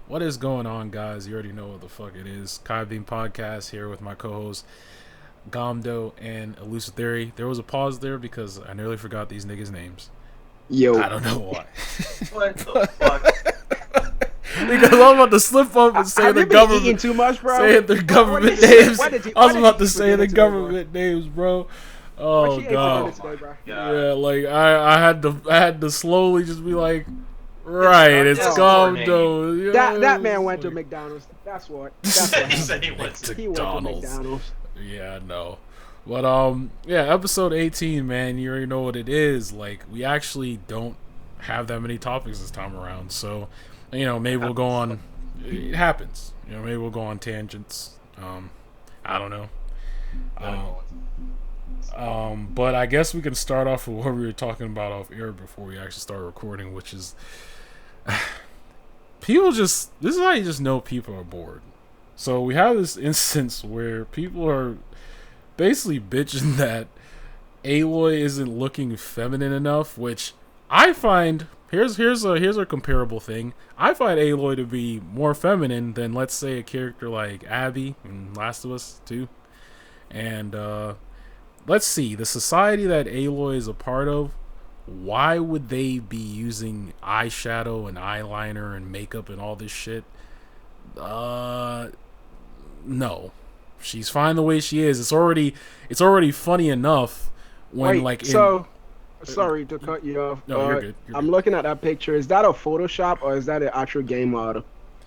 What is going on, guys? You already know what the fuck it is. Kai Beam Podcast here with my co-hosts Gamdo and Illusive Theory. There was a pause there because I nearly forgot these niggas' names. I Yo, don't know why. What the fuck? Because I was about to slip up and say have the you been eating government, too much, bro? saying the What government did you- names. what did you- I was what did about you to eat for say the dinner today, bro? government names, bro. What Oh you ate for god. dinner today, bro? Yeah, like I had to slowly just be like, right, it's It's Gamdo. That man went to McDonald's. That's what. That's what He happened. said he went to. He went to McDonald's. McDonald's. Yeah, no. But yeah, episode 18, man, you already know what it is. Like, we actually don't have that many topics this time around. So, maybe we'll go on it happens. Maybe we'll go on tangents. I don't know. But I guess we can start off with what we were talking about off air before we actually start recording, which is this is how you just know people are bored. So we have this instance where people are basically bitching that Aloy isn't looking feminine enough, which I find here's a comparable thing. I find Aloy to be more feminine than, let's say, a character like Abby in Last of Us 2. And let's see, the society that Aloy is a part of, why would they be using eyeshadow and eyeliner and makeup and all this shit? No. She's fine the way she is. It's already funny enough when sorry to cut you off. No, you're good. I'm looking at that picture. Is that a Photoshop or is that an actual game model?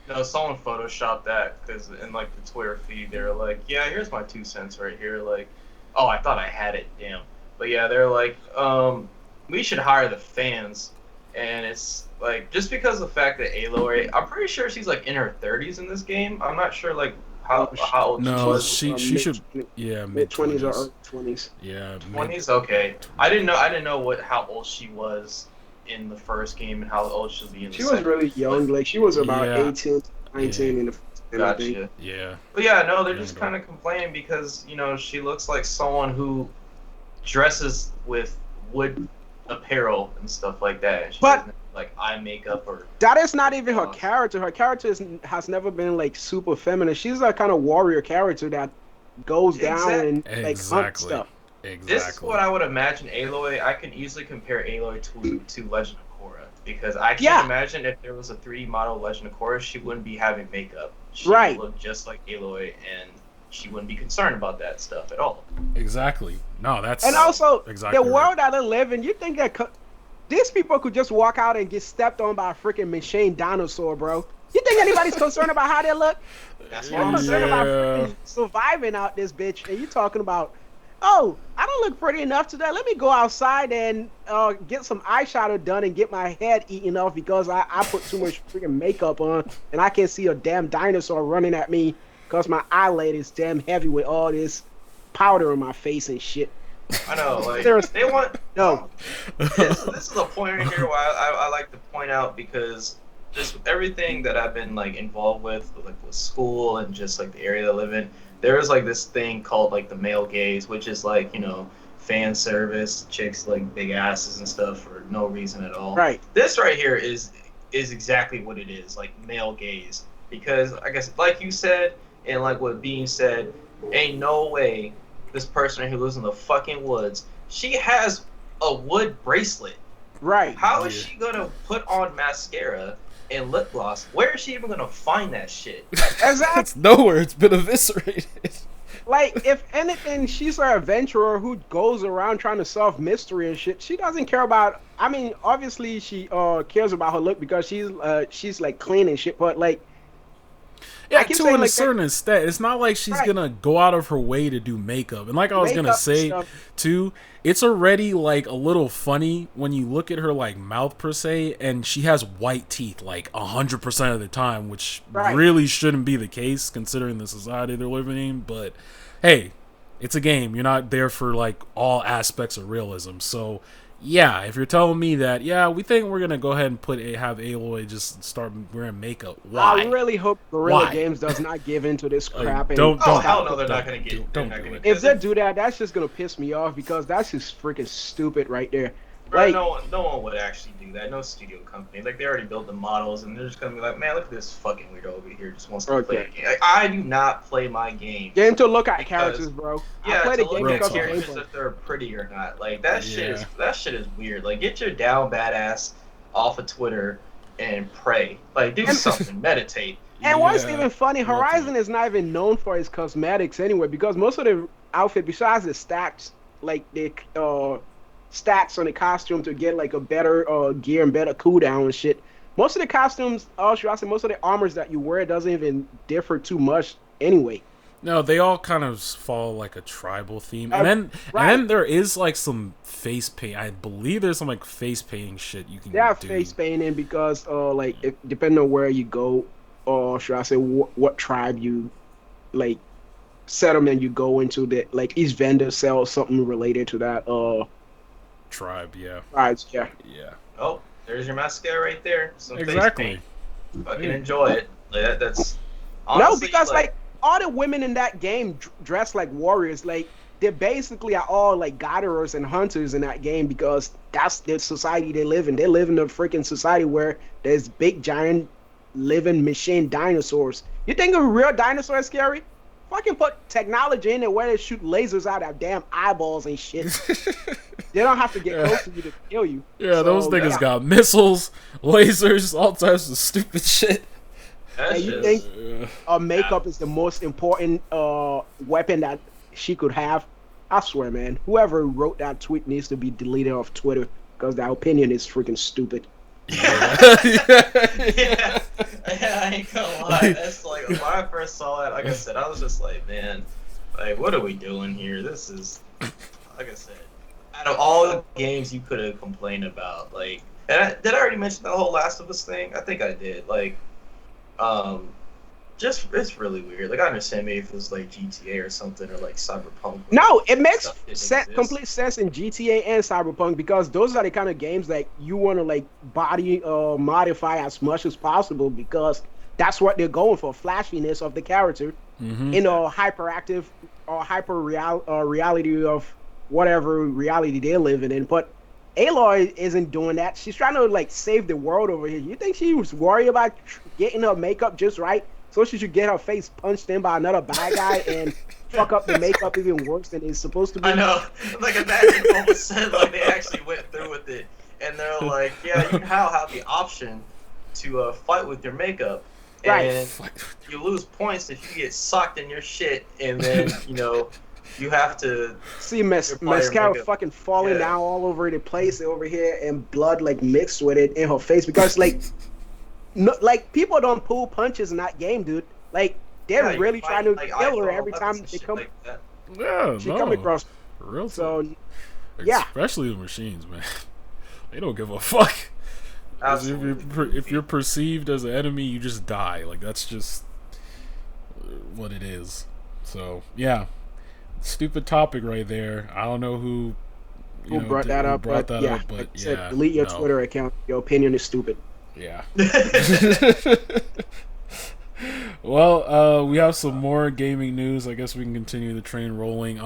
No, someone photoshopped that because in like the Twitter feed, they're like, "Yeah, here's my 2 cents right here." Like, oh, I thought I had it, damn. But yeah, they're like, we should hire the fans, and it's like just because of the fact that Aloy, I'm pretty sure she's like in her 30s in this game. I'm not sure like how old she No, was. she should, yeah, mid 20s or 20s. early 20s. Yeah, 20s. Okay, I didn't know how old she was in the first game and how old she'll be in the She was second. really young. Like she was about Yeah. 18, 19 Yeah. in the first game, I think. Gotcha. Yeah. But yeah, no, they're just Yeah. kind of complaining because she looks like someone who dresses with wood apparel and stuff like that. And she But- doesn't have, like eye makeup or That is not even her character. Her character has never been like super feminine. She's a kind of warrior character that goes down and like hunts Exactly. stuff. Exactly. This is what I would imagine Aloy. I can easily compare Aloy to Legend of Korra because I can't Yeah. imagine if there was a 3D model Legend of Korra, she wouldn't be having makeup. She Right. would look just like Aloy, and she wouldn't be concerned about that stuff at all. Exactly. No, that's And also, exactly the right. world that they live in, you think that these people could just walk out and get stepped on by a freaking machine dinosaur, bro? You think anybody's concerned about how they look? That's I'm what I'm concerned saying. about Yeah. freaking surviving out this bitch, and you talking about, oh, I don't look pretty enough today. Let me go outside and get some eyeshadow done and get my head eaten off because I put too much freaking makeup on and I can't see a damn dinosaur running at me because my eyelid is damn heavy with all this powder on my face and shit. I know, like Seriously. they want. No. This is a point right here where I like to point out because just with everything that I've been like involved with school and just like the area that I live in, there is like this thing called like the male gaze, which is like fan service, chicks like big asses and stuff for no reason at all. Right. This right here is exactly what it is, like male gaze, because I guess like you said and like what Bean said, ain't no way this person who lives in the fucking woods, she has a wood bracelet. Right. How is she gonna put on mascara and lip gloss? Where is she even gonna find that shit? Exactly. It's nowhere. It's been eviscerated. Like, if anything, she's an adventurer who goes around trying to solve mystery and shit. She doesn't care about. I mean, obviously she cares about her look because she's like clean and shit. But like, Yeah, I keep to saying, a like, certain extent. It's not like she's Right. gonna go out of her way to do makeup. And like I was gonna Makeup say stuff. too, it's already like a little funny when you look at her like mouth per se, and she has white teeth like 100% of the time, which Right. really shouldn't be the case considering the society they're living in. But hey, it's a game. You're not there for like all aspects of realism. So yeah, if you're telling me that, yeah, we think we're gonna go ahead and have Aloy just start wearing makeup. Why? I really hope Guerrilla Why? Games does not give into this Like, crap. don't- Oh don't- hell no, they're not gonna get. don't they're not do gonna it. get If they do that, that's just gonna piss me off because that's just freaking stupid right there. Bro, Like, no one would actually do that. No studio company. Like, they already built the models, and they're just gonna be like, man, look at this fucking weirdo over here. Just wants to play a okay. game. Like, I do not play my games Getting to look at because, characters, bro. I yeah, play to the game look Real at because of talk. characters gameplay. if they're pretty or not. Like, Yeah. that shit is weird. Like, get your down badass off of Twitter and pray. Like, do And something. Meditate. and what's Yeah. even funny, Real Horizon talk. is not even known for its cosmetics anyway, because most of the outfit, besides the stats, like the stats on the costume to get like a better gear and better cooldown and shit. Most of the costumes, should I say, most of the armors that you wear doesn't even differ too much anyway. No, they all kind of follow like a tribal theme, and Uh, then right. and then there is like some face paint. I believe there's some like face painting shit you can They have do. face painting because, like, if, depending on where you go, or should I say, what tribe you, like, settlement you go into, that, like, each vendor sells something related to that, Tribe, yeah, tribes, yeah. yeah, Oh, there's your mascot right there. Some face exactly. paint. Fucking Yeah. enjoy it. Like, that's No, honestly, because, like, all the women in that game dress like warriors. Like, they basically are all, like, gatherers and hunters in that game because that's the society they live in. They live in a freaking society where there's big, giant, living machine dinosaurs. You think a real dinosaur is scary? Fucking put technology in it where they shoot lasers out of damn eyeballs and shit. They don't have to get close to you to kill you. Yeah, those So, niggas yeah. got missiles, lasers, all types of stupid shit. that's And you just, think makeup is the most important weapon that she could have? I swear, man. Whoever wrote that tweet needs to be deleted off Twitter because that opinion is freaking stupid. yeah, I ain't gonna lie. That's like when I first saw it. Like I said, I was just like, man, like what are we doing here? This is, like I said, out of all the games you could have complained about, like, did I already mention the whole Last of Us thing? I think I did. Like, just it's really weird. Like I understand maybe if it was like GTA or something or like Cyberpunk. No, it makes Stuff didn't exist. complete sense in GTA and Cyberpunk because those are the kind of games that you want to like body modify as much as possible because that's what they're going for, flashiness of the character in a hyperactive or reality of whatever reality they're living in. But Aloy isn't doing that. She's trying to like save the world over here. You think she was worried about getting her makeup just right? So she should get her face punched in by another bad guy and fuck up the makeup even worse than it's supposed to be. I know. Like imagine all of a sudden like they actually went through with it and they're like, yeah, you now have the option to fight with your makeup. And you lose points if you get socked in your shit and then, you have to See apply your mascara makeup. fucking falling Yeah. down all over the place over here and blood like mixed with it in her face because like no, like people don't pull punches in that game, dude. Like they're Yeah, really you trying fight, to like, kill her iPhone every 11s time and they shit come. like that. Yeah, She no. come across. Real So talk. yeah. Especially the machines, man. They don't give a fuck. 'Cause Absolutely. if you're perceived as an enemy, you just die. Like that's just what it is. So yeah, stupid topic right there. I don't know who Brought that up? brought But that yeah, up, but like I yeah, said, delete your no. Twitter account. Your opinion is stupid. Yeah. Well, we have some more gaming news. I guess we can continue the train rolling.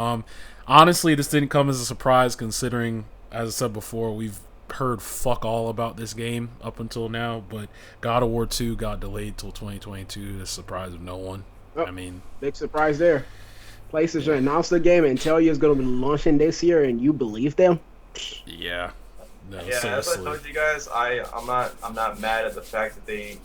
Honestly, this didn't come as a surprise considering, as I said before, we've heard fuck all about this game up until now. But God of War 2 got delayed till 2022. The surprise of no one. Oh. I mean, Big surprise there. PlayStation announced the game and tell you it's going to be launching this year, and you believe them? yeah. No, Yeah, as I seriously. told you guys, I'm not mad at the fact that they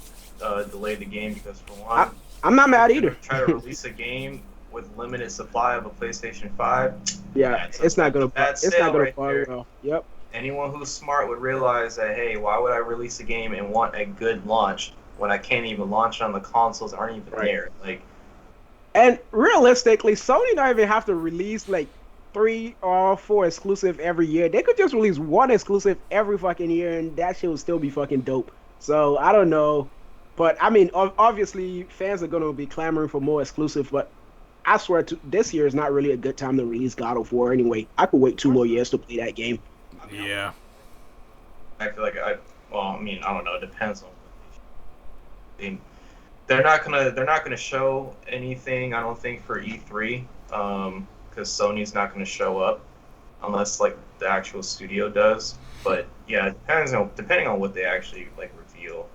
delayed the game because for one, I'm not mad if you're either. gonna try to release a game with limited supply of a PlayStation 5. Yeah, that's it's not gonna. bad It's not sale gonna right fly there. well. Yep. Anyone who's smart would realize that, hey, why would I release a game and want a good launch when I can't even launch it on the consoles aren't even Right. there? Like, And realistically, Sony don't even have to release like 3 or 4 exclusive every year. They could just release 1 exclusive every fucking year, and that shit would still be fucking dope. So I don't know, but I mean, obviously, fans are gonna be clamoring for more exclusive. But I swear, this year is not really a good time to release God of War. Anyway, I could wait 2 more years to play that game. Yeah. I feel like I don't know. It depends on. They're not gonna show anything. I don't think for E3, because Sony's not gonna show up unless like the actual studio does. But yeah, depending on what they actually like reveal,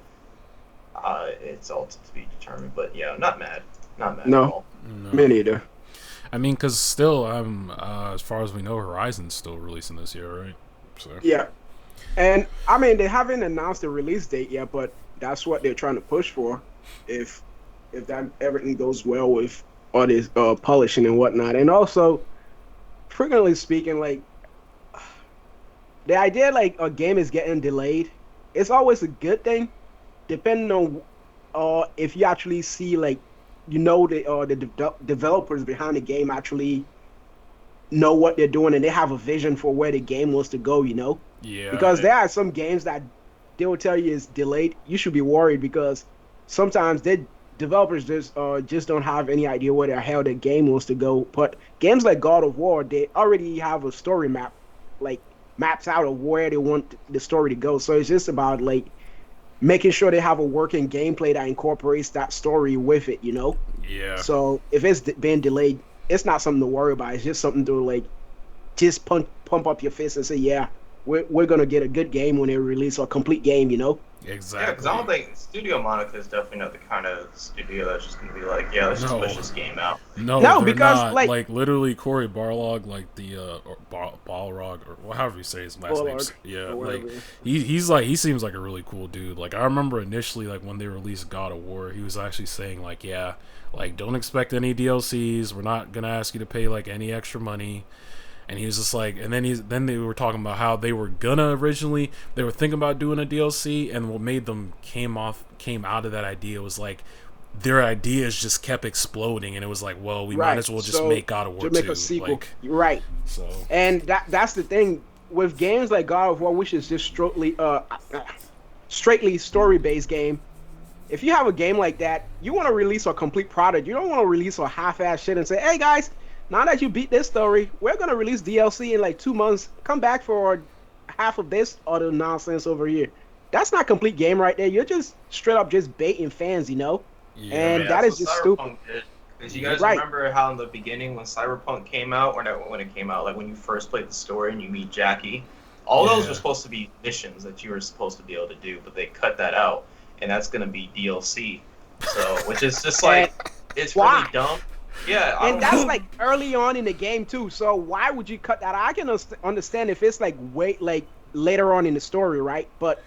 it's all to be determined. But yeah, not mad at No, all. me neither. I mean, because still, as far as we know, Horizon's still releasing this year, right? So Yeah, and I mean they haven't announced the release date yet, but that's what they're trying to push for. If that everything goes well with all this polishing and whatnot, and also, frequently speaking, like the idea like a game is getting delayed, it's always a good thing, depending on if you actually see like the developers behind the game actually know what they're doing and they have a vision for where the game wants to go. yeah, Because there are some games that they will tell you is delayed. You should be worried because sometimes the developers just don't have any idea where the hell the game wants to go. But games like God of War, they already have a story map, like maps out of where they want the story to go. So it's just about like making sure they have a working gameplay that incorporates that story with it. yeah. So if it's being delayed, it's not something to worry about. It's just something to like just pump up your fist and say, yeah, we're gonna get a good game when they release a complete game. Exactly. Yeah, because I don't think Studio Monica is definitely not the kind of studio that's just gonna be like, yeah, let's just push this game out. No, they're because not. like literally Corey Barlog, like the or Balrog or however you say his last name. Balrog, Yeah, or like whatever. he seems like a really cool dude. Like I remember initially, like when they released God of War, he was actually saying like, yeah, like don't expect any DLCs. We're not gonna ask you to pay like any extra money. And he was just like, and then they were talking about how they were thinking about doing a DLC, and what made them came out of that idea was like their ideas just kept exploding, and it was like, well, we might as well just make God of War 2. To make a sequel, like, right? So, and that's the thing with games like God of War, which is just straightly story-based game. If you have a game like that, you want to release a complete product. You don't want to release a half-ass shit and say, hey guys, now that you beat this story, we're going to release DLC in like 2 months. Come back for half of this other nonsense over here. That's not complete game right there. You're just straight up just baiting fans, yeah. And that is just stupid. Because you guys remember how in the beginning when Cyberpunk came out, or not when it came out, like when you first played the story and you meet Jackie, all those were supposed to be missions that you were supposed to be able to do, but they cut that out, and that's going to be DLC. So, which is just like, it's really dumb. Yeah, and that's like early on in the game too. So why would you cut that? I can understand if it's like later on in the story, right? But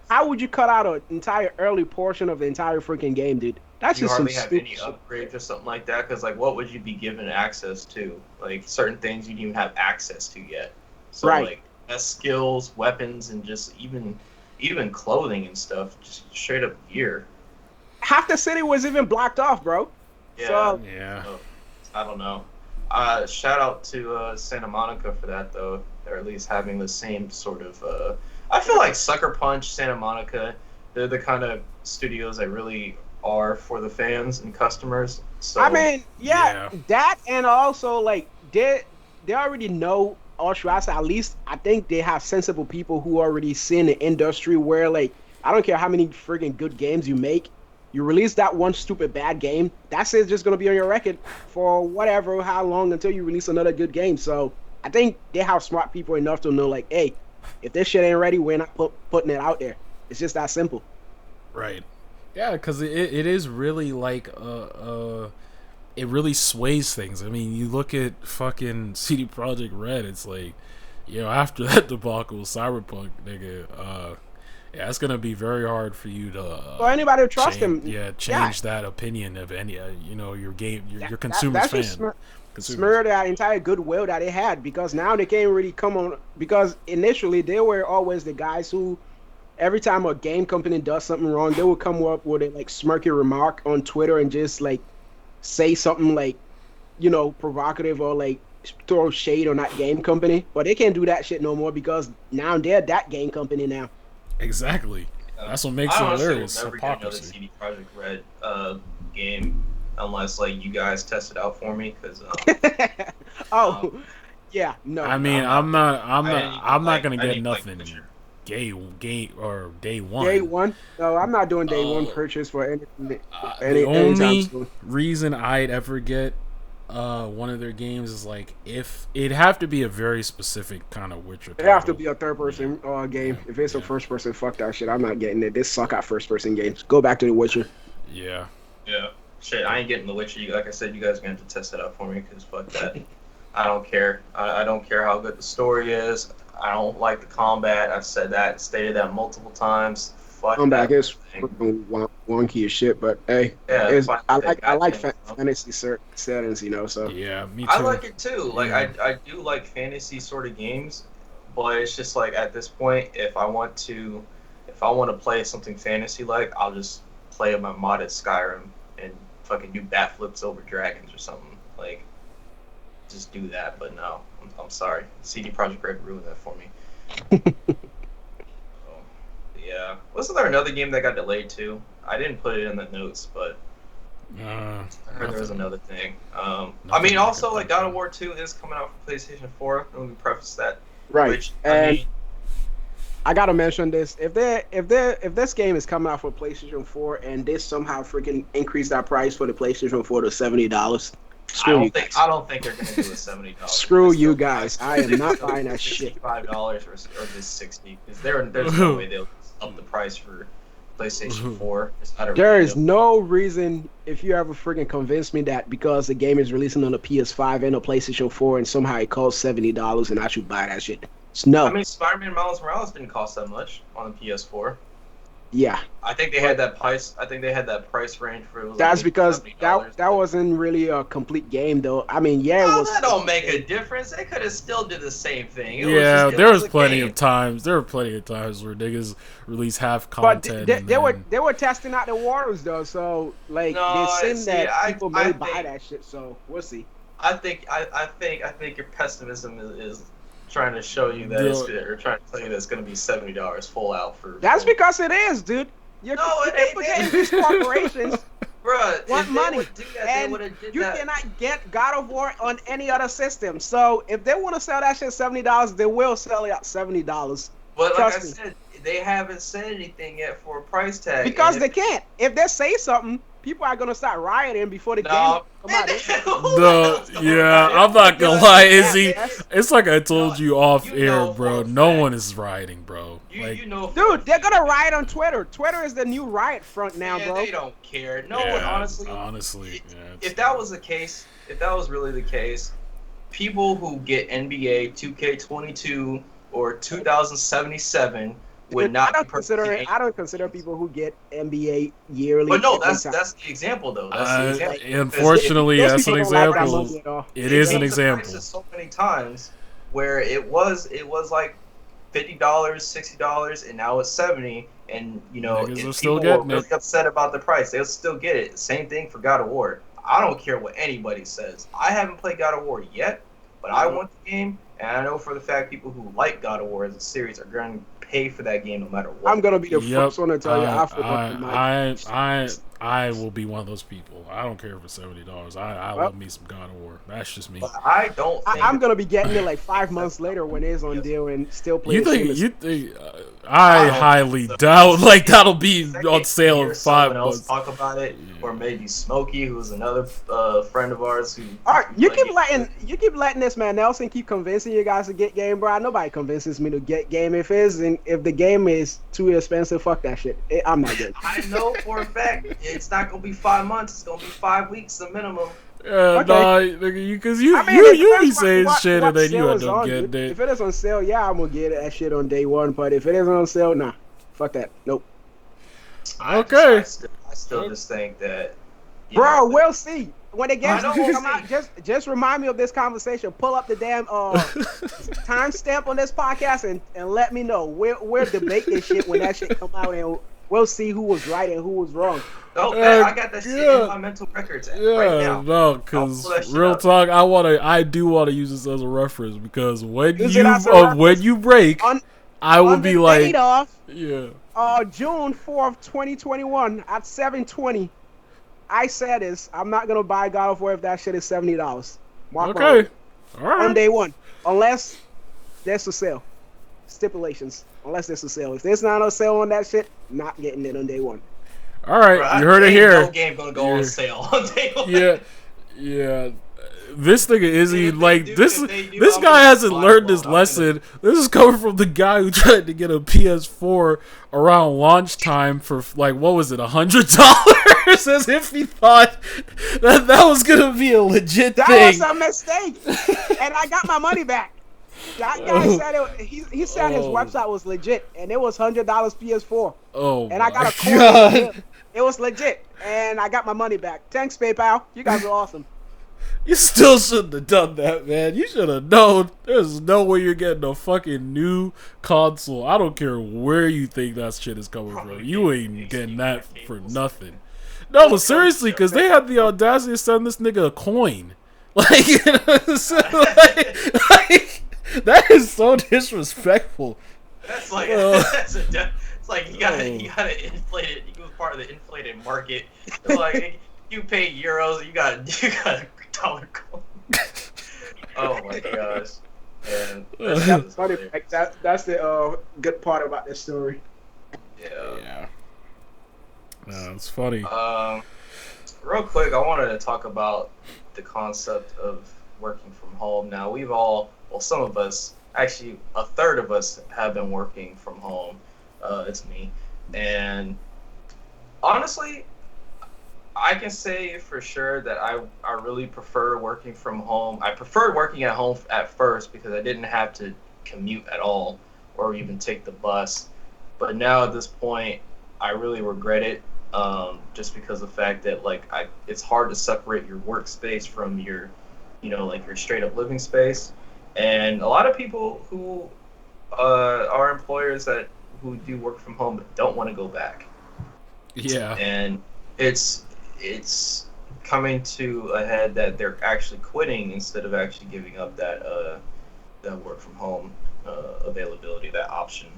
how would you cut out an entire early portion of the entire freaking game, dude? That's just some stupid shit. You hardly have any upgrades or something like that, because like, what would you be given access to? Like certain things you didn't even have access to yet. So like, best skills, weapons, and just even clothing and stuff, just straight up gear. Half the city was even blocked off, bro. Yeah, so, I don't know. Shout out to Santa Monica for that, though. They're at least having the same sort of. I feel like Sucker Punch, Santa Monica, they're the kind of studios that really are for the fans and customers. So I mean, that and also like they already know. Or should I say, at least I think they have sensible people who already see in the industry where like I don't care how many friggin' good games you make. You release that one stupid bad game, that's it, just going to be on your record for how long until you release another good game. So I think they have smart people enough to know, like, hey, if this shit ain't ready, we're not putting it out there. It's just that simple. Right. Yeah, because it is really like, it really sways things. I mean, you look at fucking CD Projekt Red, it's like, after that debacle with Cyberpunk, nigga, yeah, it's gonna be very hard for you to for anybody to trust him. Yeah, change that opinion of any, your consumer's fan. Smear that entire goodwill that they had, because now they can't really come on. Because initially they were always the guys who, every time a game company does something wrong, they would come up with a like smirky remark on Twitter and just like say something like, provocative or like throw shade on that game company. But they can't do that shit no more because now they're that game company now. Exactly. That's what makes it hilarious. I'll never get another CD Projekt Red game unless like you guys test it out for me, because. Yeah, no. I mean, I'm not gonna get nothing. Day one. Day one? No, I'm not doing day one purchase for anything. The only reason I'd ever get one of their games is like if it'd have to be a very specific kind of Witcher It have to title. be a third person game. Yeah. If it's a Yeah. first person, fuck that shit. I'm not getting it. This suck at first person games. Go back to The Witcher. Yeah. Yeah. Shit, I ain't getting The Witcher. Like I said, you guys are going to have to test it out for me because fuck that. I don't care. I don't care how good the story is. I don't like the combat. I've said that, stated that multiple times. Fuck Combat that is thing. wonky as shit, but hey, Yeah, it's, fine. I like Goddamn. fantasy settings, you know. So Yeah, me too. I like it too. Like Yeah. I do like fantasy sort of games, but it's just like at this point, if I want to play something fantasy like, I'll just play my modded Skyrim and fucking do bat flips over dragons or something. Like, just do that. But no, I'm sorry. CD Projekt Red ruined that for me. So, yeah. Wasn't there another game that got delayed too? I didn't put it in the notes, but I heard there was another thing. I Nothing mean, I also, can like, think God of. of War 2 is coming out for PlayStation 4. Let me preface that. right, Which, and I gotta mention this: if this game is coming out for PlayStation 4 and they somehow freaking increase that price for the PlayStation 4 to $70, screw you guys. I don't think they're gonna do a $70. Screw you guys. I am not buying that shit. $65 or just $60 because there's no way they'll up the price for PlayStation 4. It's not a There real is deal. no reason if you ever freaking convince me that because the game is releasing on a PS5 and a PlayStation 4 and somehow it costs $70 and I should buy that shit. No. I mean, Spider-Man Miles Morales didn't cost that much on the PS4. Yeah. I think they had that price. I think they had that price range for it was That's like because $70. that wasn't really a complete game though. I mean, yeah, it No, was. that don't make a difference. They could have still did the same thing. It was Yeah, just- it there was a plenty game. of times. There were plenty of times where niggas release half But content. they, and they were then- they were testing out the waters though, so like No, they're saying see, that people I may buy think- that shit. So we'll see. I think your pessimism is trying to show you that it's good, or trying to tell you that it's going to be $70 full out for. That's because it is, dude. You're, No, it you're ain't. forgetting these corporations Bruh, want if they money, would do that, they and would have did you that. cannot get God of War on any other system. So if they want to sell that shit $70, they will sell it at $70 But like I trust me. said, they haven't said anything yet for a price tag. because and they can't. If they say something, people are gonna start rioting before the game No, come out. I'm not gonna lie, Izzy. That's- It's like I told No, you off you air, know bro. for a No fact. one is rioting, bro. Like, You know, Dude, they're gonna riot on Twitter. Twitter is the new riot front now, man, bro. they don't care. No yeah, one, honestly. yeah, If that was the case, if that was really the case, people who get NBA 2K22 or 2077 would Dude, not I don't be consider purchasing I don't consider people who get NBA yearly. But no, every that's time. the example though. That's the example. unfortunately, Those that's an people don't like that example. money at all. It is an changed the example. prices so many times where it was like $50, $60, and now it's $70. And you know, Niggas if are still people were getting really it. upset about the price, they'll still get it. Same thing for God of War. I don't care what anybody says. I haven't played God of War yet, but I want the game, and I know for the fact people who like God of War as a series are going to pay for that game no matter what. I'm gonna be the Yep, first one to tell you I forgot the mic. I will be one of those people. I don't care for $70. I Well- love me some God of War. That's just me. But I don't. Think I'm gonna be getting it like 5 months later when it's on deal and still playing. You think? I don't highly think so. doubt like that'll be Second on sale hear in 5 someone else months. talk about it, or maybe Smokey, who's another friend of ours who. All right, you keep letting this man Nelson keep convincing you guys to get game, bro. Nobody convinces me to get game. If the game is too expensive, fuck that shit. I'm not getting. I know for a fact it's not gonna be 5 months. It's gonna be 5 weeks, the minimum. Nah, nigga, because you I mean, it you be depends saying what shit and then you sale end is up on, getting dude. it. If it is on sale, yeah, I'm gonna get that shit on day one. But if it isn't on sale, nah, fuck that. Nope. Okay. I still just think that. you Bro, know, we'll see. When the games I know, we'll come out, see. just remind me of this conversation. Pull up the damn timestamp on this podcast and let me know. We'll debate this shit when that shit come out, and we'll see who was right and who was wrong. Oh, man, I got that shit yeah. in my mental records right Yeah, now. no, because I'll pull that shit real up. talk, I do want to use this as a reference because when Use it as a when reference. you break, On- I will on be the like, date of yeah, June 4th, 2021 at 7:20. I said this. I'm not gonna buy God of War if that shit is $70. Mark my okay, words. all On right, day one, unless there's a sale. Stipulations. Unless there's a sale. If there's not a sale on that shit, not getting it on day one. all right. Bro, You heard it ain't here. No game gonna go on Yeah. sale on day one. Yeah. this nigga Izzy, If like they do- this if they do, this I'm guy gonna hasn't learned blackball. this lesson. This is coming from the guy who tried to get a PS4 around launch time for like what was it, $100, as if he thought that was gonna be a legit That thing. was a mistake, and I got my money back. That guy said he said his website was legit, and it was $100 PS4. Oh, And I got a code. God. It was legit, and I got my money back. Thanks, PayPal. You guys are awesome. You still shouldn't have done that, man. You should have known. There's no way you're getting a fucking new console. I don't care where you think that shit is coming from. You ain't getting that for nothing. No, seriously, because they had the audacity to send this nigga a coin. Like, you know, so, like that is so disrespectful. That's like it's like you gotta inflate it. You was part of the inflated market. It's like you pay euros, you got a dollar coin. Oh my gosh. And That's funny. Like, that's the good part about this story. yeah. No, it's funny. Real quick, I wanted to talk about the concept of working from home. Now, some of us, actually a third of us have been working from home. It's me. And honestly, I can say for sure that I really prefer working from home. I preferred working at home at first because I didn't have to commute at all or even take the bus. But now at this point, I really regret it. Just because of the fact that it's hard to separate your workspace from your, like your straight up living space, and a lot of people who are employers who do work from home but don't want to go back. Yeah, and it's coming to a head that they're actually quitting instead of actually giving up that work from home availability, that option.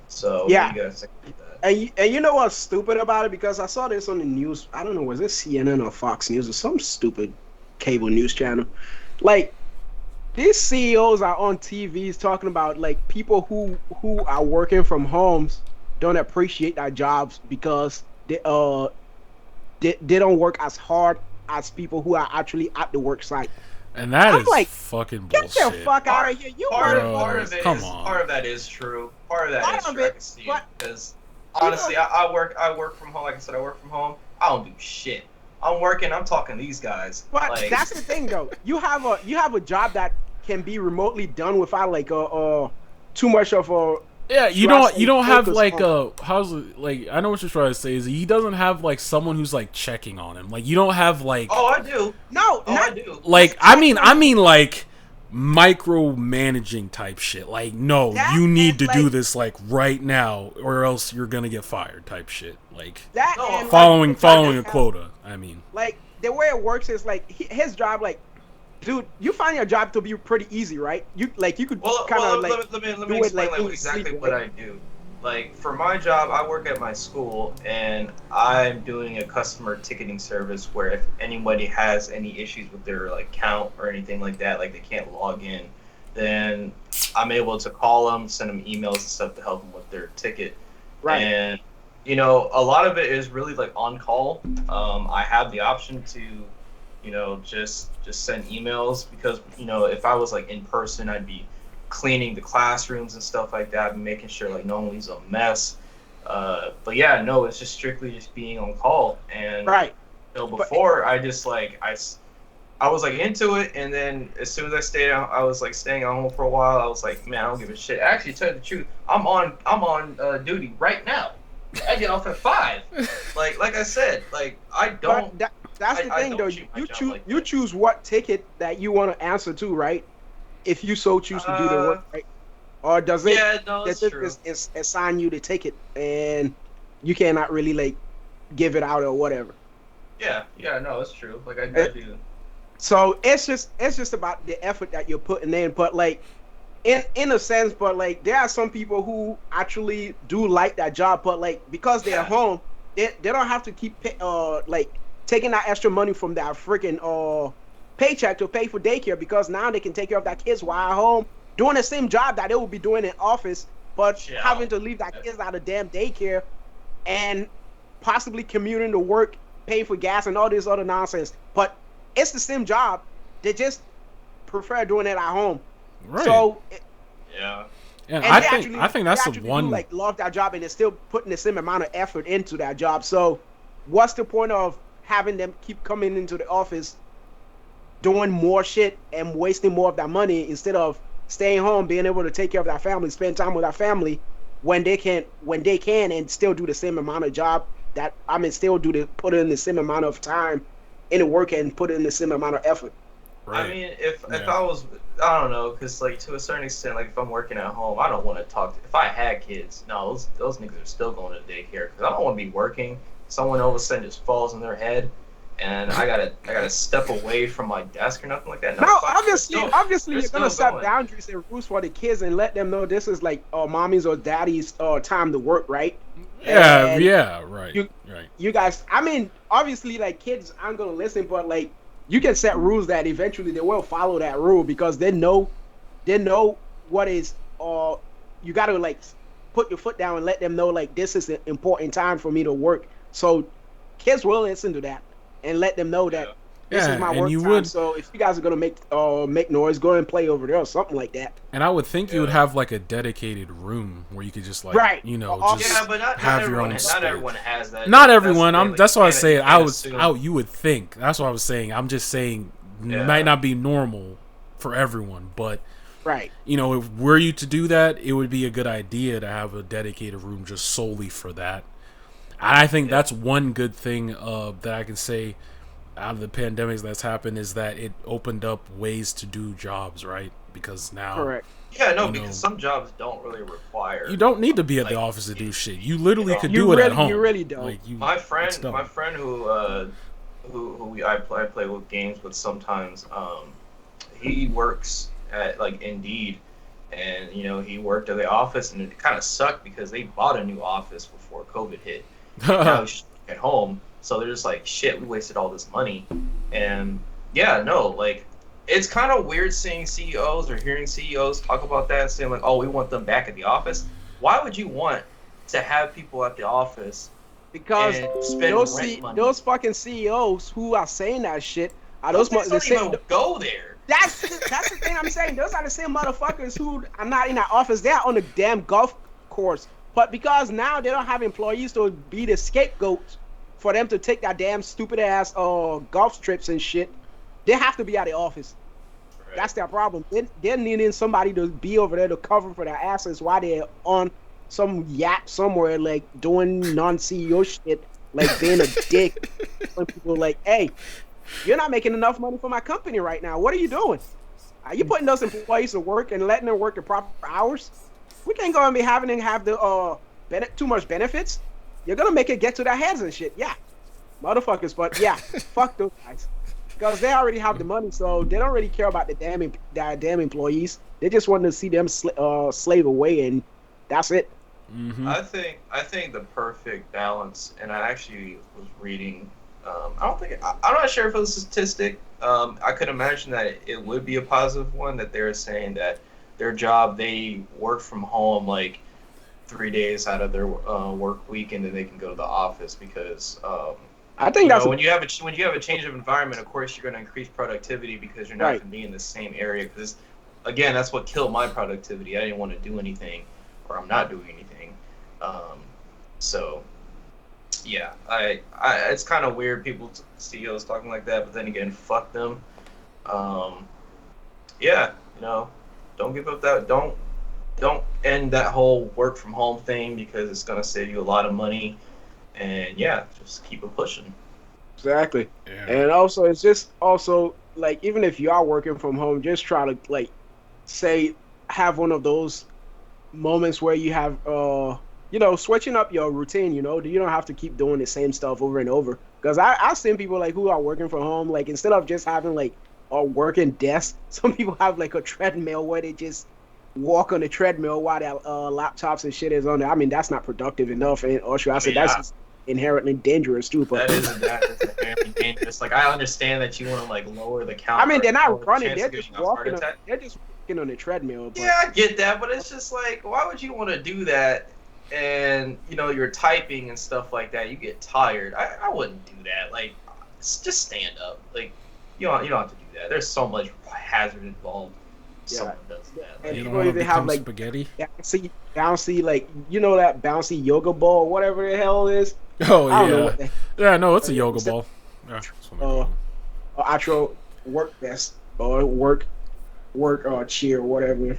So Yeah. what do you guys think about that? And you know what's stupid about it? Because I saw this on the news. I don't know, was it CNN or Fox News or some stupid cable news channel? Like, these CEOs are on TVs talking about like people who are working from homes don't appreciate their jobs because they don't work as hard as people who are actually at the work site. and that I'm is like, fucking Get bullshit. the fuck out of here! You Part work. of it come is on. part of that is true. Part of that Part is of true. I it, can see but- it because honestly, I work from home. Like I said, I work from home. I don't do shit. I'm working. I'm talking to these guys. But Like, that's the thing, though. You have a job that can be remotely done without like too much of a. Yeah, you Should I don't say you don't have focus like on- how's it, like I know what you're trying to say is he doesn't have like someone who's like checking on him. Like you don't have like oh, I do. No, Oh, not I do. like I mean like micromanaging type shit. Like no, That you need to and, do like- this like right now or else you're going to get fired type shit. Like that. No, And, like, following the fact a that- quota. I mean. Like the way it works is like his job. Like, dude, you find your job to be pretty easy, right? You could Well, kind of let like me do it, explain like, in your exactly sleep, what right? I do. Like for my job, I work at my school, and I'm doing a customer ticketing service where if anybody has any issues with their like count or anything like that, like they can't log in, then I'm able to call them, send them emails and stuff to help them with their ticket. Right. And a lot of it is really like on call. I have the option to, just send emails because if I was like in person, I'd be cleaning the classrooms and stuff like that, and making sure like no one leaves a mess. But yeah, no, it's just strictly just being on call. And Right. before I just like I was like into it, and then as soon as I was like staying at home for a while. I was like, man, I don't give a shit. Actually, to tell you the truth, I'm on duty right now. I get off at 5. Like I said, like I don't. But that's the I thing, don't though. treat my You job choose like you that. choose what ticket that you want to answer to, right? If you so choose to do the work, right? Or does it? Yeah, no, that's does true. it assign you the ticket and you cannot really like give it out or whatever? Yeah, no, it's true. Like I do. So it's just about the effort that you're putting in. But like in a sense, but like there are some people who actually do like that job, but like because they're home, they don't have to keep like taking that extra money from their freaking paycheck to pay for daycare, because now they can take care of their kids while at home doing the same job that they would be doing in office, but Yeah. having to leave their kids out of damn daycare and possibly commuting to work, paying for gas and all this other nonsense. But it's the same job. They just prefer doing it at home. Right. So Yeah. And they I actually- think that's they the actually one. do, like, love that job, and they're still putting the same amount of effort into that job. So what's the point of having them keep coming into the office doing more shit and wasting more of that money instead of staying home, being able to take care of that family, spend time with that family when they can and still do the same amount of job that still put in the same amount of time in the work and put in the same amount of effort. Right. I mean, if Yeah. I was, I don't know, because like to a certain extent, like if I'm working at home, I don't want to talk. If I had kids, no, those niggas are still going to daycare because I don't want to be working. Someone all of a sudden just falls in their head, and I gotta step away from my desk or nothing like that. No, fuck, obviously, they're you're gonna still set going. boundaries and rules for the kids and let them know this is like mommy's or daddy's time to work, right? Yeah. And Yeah. Right. you- Right. You guys, I mean, obviously, like, kids aren't gonna listen, but like, you can set rules that eventually they will follow that rule because they know what is. You gotta like put your foot down and let them know like this is an important time for me to work. So kids will listen to that and let them know that this Yeah, is my and work you time. would- So if you guys are gonna make noise, go and play over there or something like that. And I would think you would Yeah. have like a dedicated room where you could just like, Right. you know, Yeah, just Yeah, but not have your everyone. own Not space. everyone has that. Not That's everyone. the thing, like, That's what I was you saying. can't assume. You would think. That's what I was saying. I'm just saying, Yeah. might not be normal for everyone, but Right. you know, if were you to do that, it would be a good idea to have a dedicated room just solely for that. I think that's one good thing that I can say out of the pandemics that's happened is that it opened up ways to do jobs, right? Because now Correct. Yeah, no, you because know. some jobs don't really require. you don't need to be at the Like, office to do shit. You literally know, could you do it at really- home. you really don't. Like, My it's friend done. I play with games with sometimes. He works at like Indeed, and you know he worked at the office, and it kind of sucked because they bought a new office before COVID hit. Now he's just at home, so they're just like, shit, we wasted all this money, and yeah, no, like. It's kind of weird seeing CEOs or hearing CEOs talk about that, saying like, "Oh, we want them back at the office." Why would you want to have people at the office Because and spend those rent money? those fucking CEOs who are saying that shit are Those those niggas don't even go there. That's the thing I'm saying. Those are the same motherfuckers who are not in that office. They're on the damn golf course. But because now they don't have employees to be the scapegoats for them to take that damn stupid ass golf trips and shit, they have to be at the office. Right. That's their problem. They're needing somebody to be over there to cover for their asses while they're on some yacht somewhere, like doing non-CEO shit, like being a dick. When people are like, hey, you're not making enough money for my company right now. What are you doing? Are you putting those employees to work and letting them work the proper hours? We can't go and be having them have the too much benefits. You're gonna make it get to their heads and shit. Yeah, motherfuckers. But yeah, fuck those guys because they already have the money, so they don't really care about the damn employees. They just want to see them slave away, and that's it. Mm-hmm. I think the perfect balance, and I actually was reading. I'm not sure if it was a statistic. I could imagine that it would be a positive one that they're saying that their job they work from home like 3 days out of their work week, and then they can go to the office because I think that's when you have a change of environment, of course you're going to increase productivity because you're not Right. going to be in the same area. Because again, that's what killed my productivity. I didn't want to do anything, or I'm not doing anything. So yeah, I it's kind of weird people CEOs talking like that, but then again, fuck them. Yeah, you know, don't give up that. Don't end that whole work from home thing because it's gonna save you a lot of money. And yeah, just keep it pushing. exactly. Yeah. And also, it's just also like even if you are working from home, just try to like say have one of those moments where you have switching up your routine. You don't have to keep doing the same stuff over and over. Because I've seen people like who are working from home, like instead of just having like a working desk, some people have like a treadmill where they just walk on the treadmill while their laptops and shit is on there. I mean, that's not productive enough, or should I say that's just inherently dangerous too. But That is inherently dangerous. Like I understand that you want to like lower the count. I mean, they're or not the running; chance they're of just getting a heart walking. attack. They're just walking on the treadmill. But Yeah, I get that, but it's just like, why would you want to do that? And you're typing and stuff like that. You get tired. I wouldn't do that. Like, just stand up. Like, you don't have to do do that. There's so much hazard involved. Yeah. Someone does that. And You Like, don't want to even have become like spaghetti. bouncy, like you know that bouncy yoga ball, whatever the hell it is. Oh I don't know yeah, what the yeah. No, it's a yoga Instead- ball. Yeah, that's what they call it. actual work desk or work chair, whatever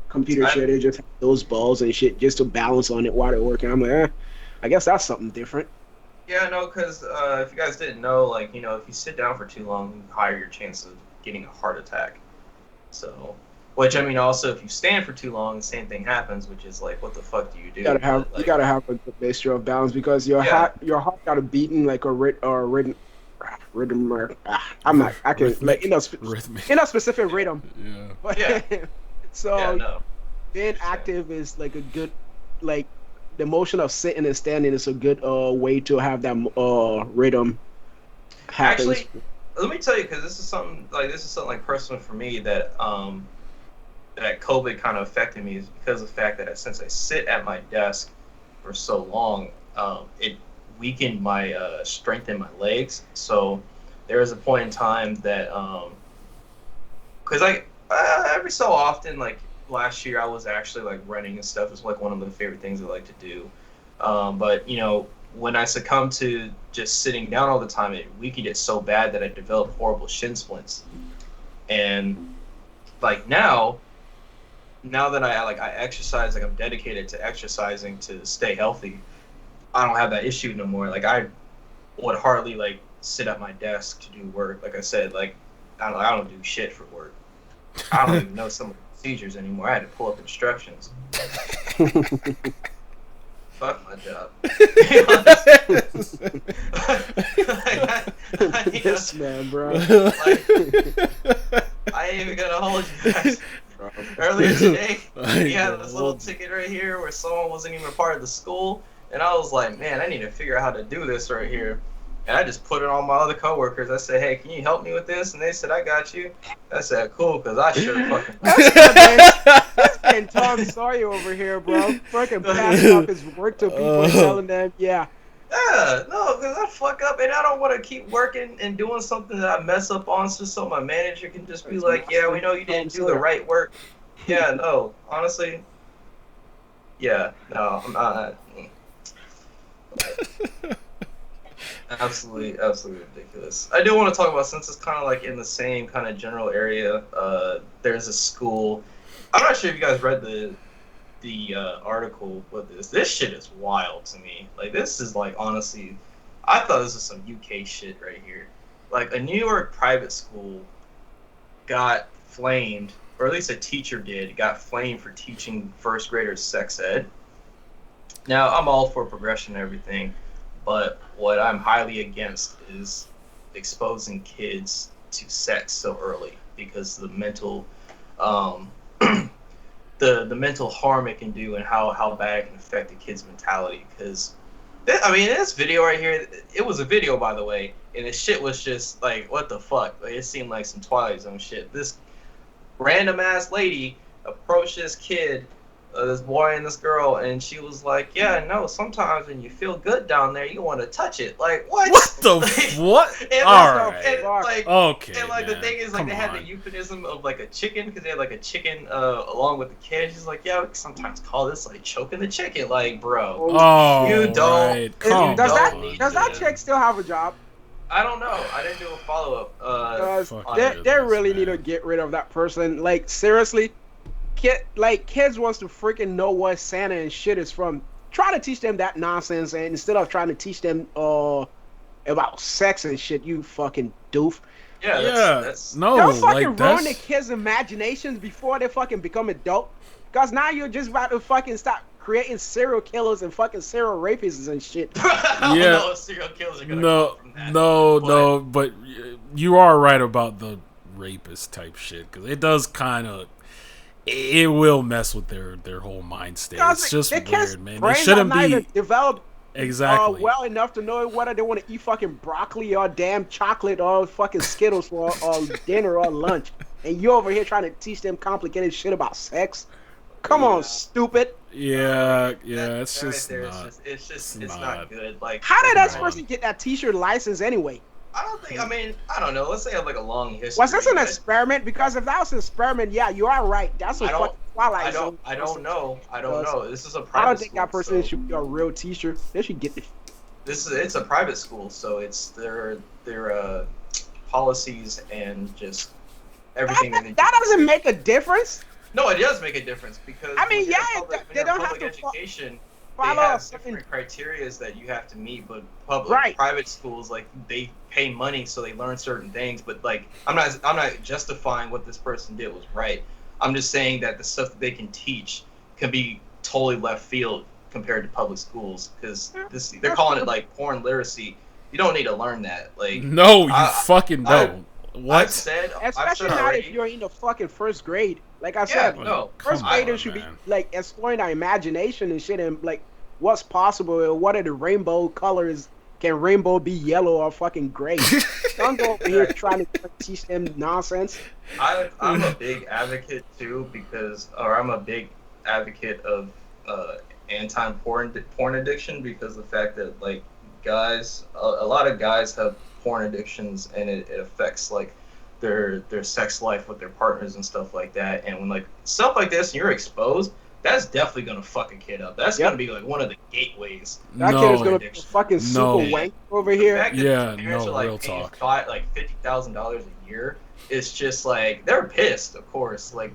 computer chair. They just have those balls and shit just to balance on it while they're working. I'm like, I guess that's something different. yeah, no, because if you guys didn't know, like, you know, if you sit down for too long, you higher your chance of getting a heart attack. So, which I mean, also if you stand for too long, the same thing happens, which is like, what the fuck do you do? You gotta have But, you gotta have a good mixture of balance because your Yeah. heart gotta beat in like a rhythm. Or, I'm not. I can like Rhythmic. in a specific rhythm. Yeah. But, Yeah. so yeah, no. being active is like a good like the motion of sitting and standing is a good way to have that rhythm happen. Actually, let me tell you, because this is something like personal for me that that COVID kind of affected me is because of the fact that since I sit at my desk for so long, it weakened my strength in my legs. So there was a point in time that because every so often, like last year, I was actually like running and stuff. It's like one of the favorite things I like to do. But you know, when I succumbed to just sitting down all the time, it weakened it so bad that I developed horrible shin splints. And like now that I exercise, like I'm dedicated to exercising to stay healthy, I don't have that issue no more. Like I would hardly like sit at my desk to do work. Like I said, like I don't do shit for work. I don't even know some of the procedures anymore. I had to pull up instructions. Fuck my job. Yes, man, bro. I ain't even gonna hold you guys. Earlier today, we had this little ticket right here where someone wasn't even a part of the school, and I was like, man, I need to figure out how to do this right here. And I just put it on my other coworkers. I said, hey, can you help me with this? And they said, I got you. I said, cool, because I should have fucking... That's getting Tom Sawyer over here, bro. Fucking passing off his work to people and telling them, yeah. Yeah, no, because I fuck up, and I don't want to keep working and doing something that I mess up on so my manager can just be like, yeah, we know you didn't do the right work. Yeah, no, honestly, yeah, no, I'm not. Absolutely ridiculous. I do want to talk about, since it's kind of like in the same kind of general area, there's a school. I'm not sure if you guys read the article with this. This shit is wild to me. Like, this is like, honestly, I thought this was some UK shit right here. Like, a New York private school got flamed, or at least a teacher got flamed for teaching first graders sex ed. Now, I'm all for progression and everything, but what I'm highly against is exposing kids to sex so early, because the mental the mental harm it can do and how bad it can affect the kid's mentality. Because I mean, this video right here, it was a video, by the way, and this shit was just like, what the fuck? Like, it seemed like some Twilight Zone shit. This random ass lady approached this kid, this boy and this girl, and she was like, yeah, no, sometimes when you feel good down there, you want to touch it. Like, what? What the what? And Alright. and like, Okay. and like, man. the thing is, like, Come they had on. the euphemism of like a chicken, because they had like a chicken along with the kid. She's like, yeah, we sometimes call this like choking the chicken. Like, bro, Oh, You don't- right. Come Does on, that man. chick still have a job? I don't know. I didn't do a follow up. Because Fuck they goodness, really man. need to get rid of that person. Like, seriously, kids wants to freaking know what Santa and shit is from. Try to teach them that nonsense, and instead of trying to teach them about sex and shit, you fucking doof. Yeah, Yeah, that's no, Don't fucking like ruin that's the kids' imaginations before they fucking become adult. Because now you're just about to fucking start creating serial killers and fucking serial rapists and shit. I don't Yeah. know if serial killers are gonna no, come from that. no, but you are right about the rapist type shit, because it does kind of, it will mess with their whole mind state. It's just the kids' weird, man. They brains shouldn't are neither be developed exactly. well enough to know whether they want to eat fucking broccoli or damn chocolate or fucking Skittles for or dinner or lunch. And you over here trying to teach them complicated shit about sex? Come on, stupid. Yeah, That it's right just there, not. it's not. not good. Like, How did that Right. person get that t-shirt license anyway? I don't think. I mean, I don't know. Let's say I have like a long history. Was this an experiment? Because if that was an experiment, yeah, you are right. That's a fucking Twilight Zone. I don't know. I don't know. This is a private. I don't think school, that person so should be a real teacher. They should get the. it's a private school, so it's their policies and just everything. That doesn't make a difference. No, it does make a difference because I mean, yeah, they don't have to education. Follow they have different criteria that you have to meet, but private schools, like, they pay money so they learn certain things. But like, I'm not justifying what this person did was right. I'm just saying that the stuff that they can teach can be totally left field compared to public schools, because they're calling it like porn literacy. You don't need to learn that. Like, no, you fucking don't. What? Especially not if you're in the fucking first grade. Like I said, first graders should be like exploring our imagination and shit, and like what's possible and what are the rainbow colors. Can rainbow be yellow or fucking gray? Don't go over here trying to teach them nonsense. I'm a big advocate too, I'm a big advocate of anti-porn addiction, because the fact that, like, guys, a lot of guys have porn addictions, and it affects like their sex life with their partners and stuff like that. And when like stuff like this and you're exposed, that's definitely gonna fuck a kid up. That's gonna be like one of the gateways. That kid is gonna be fucking super wank over here. Yeah, real talk. Like $50,000 a year. It's just like, they're pissed, of course. Like,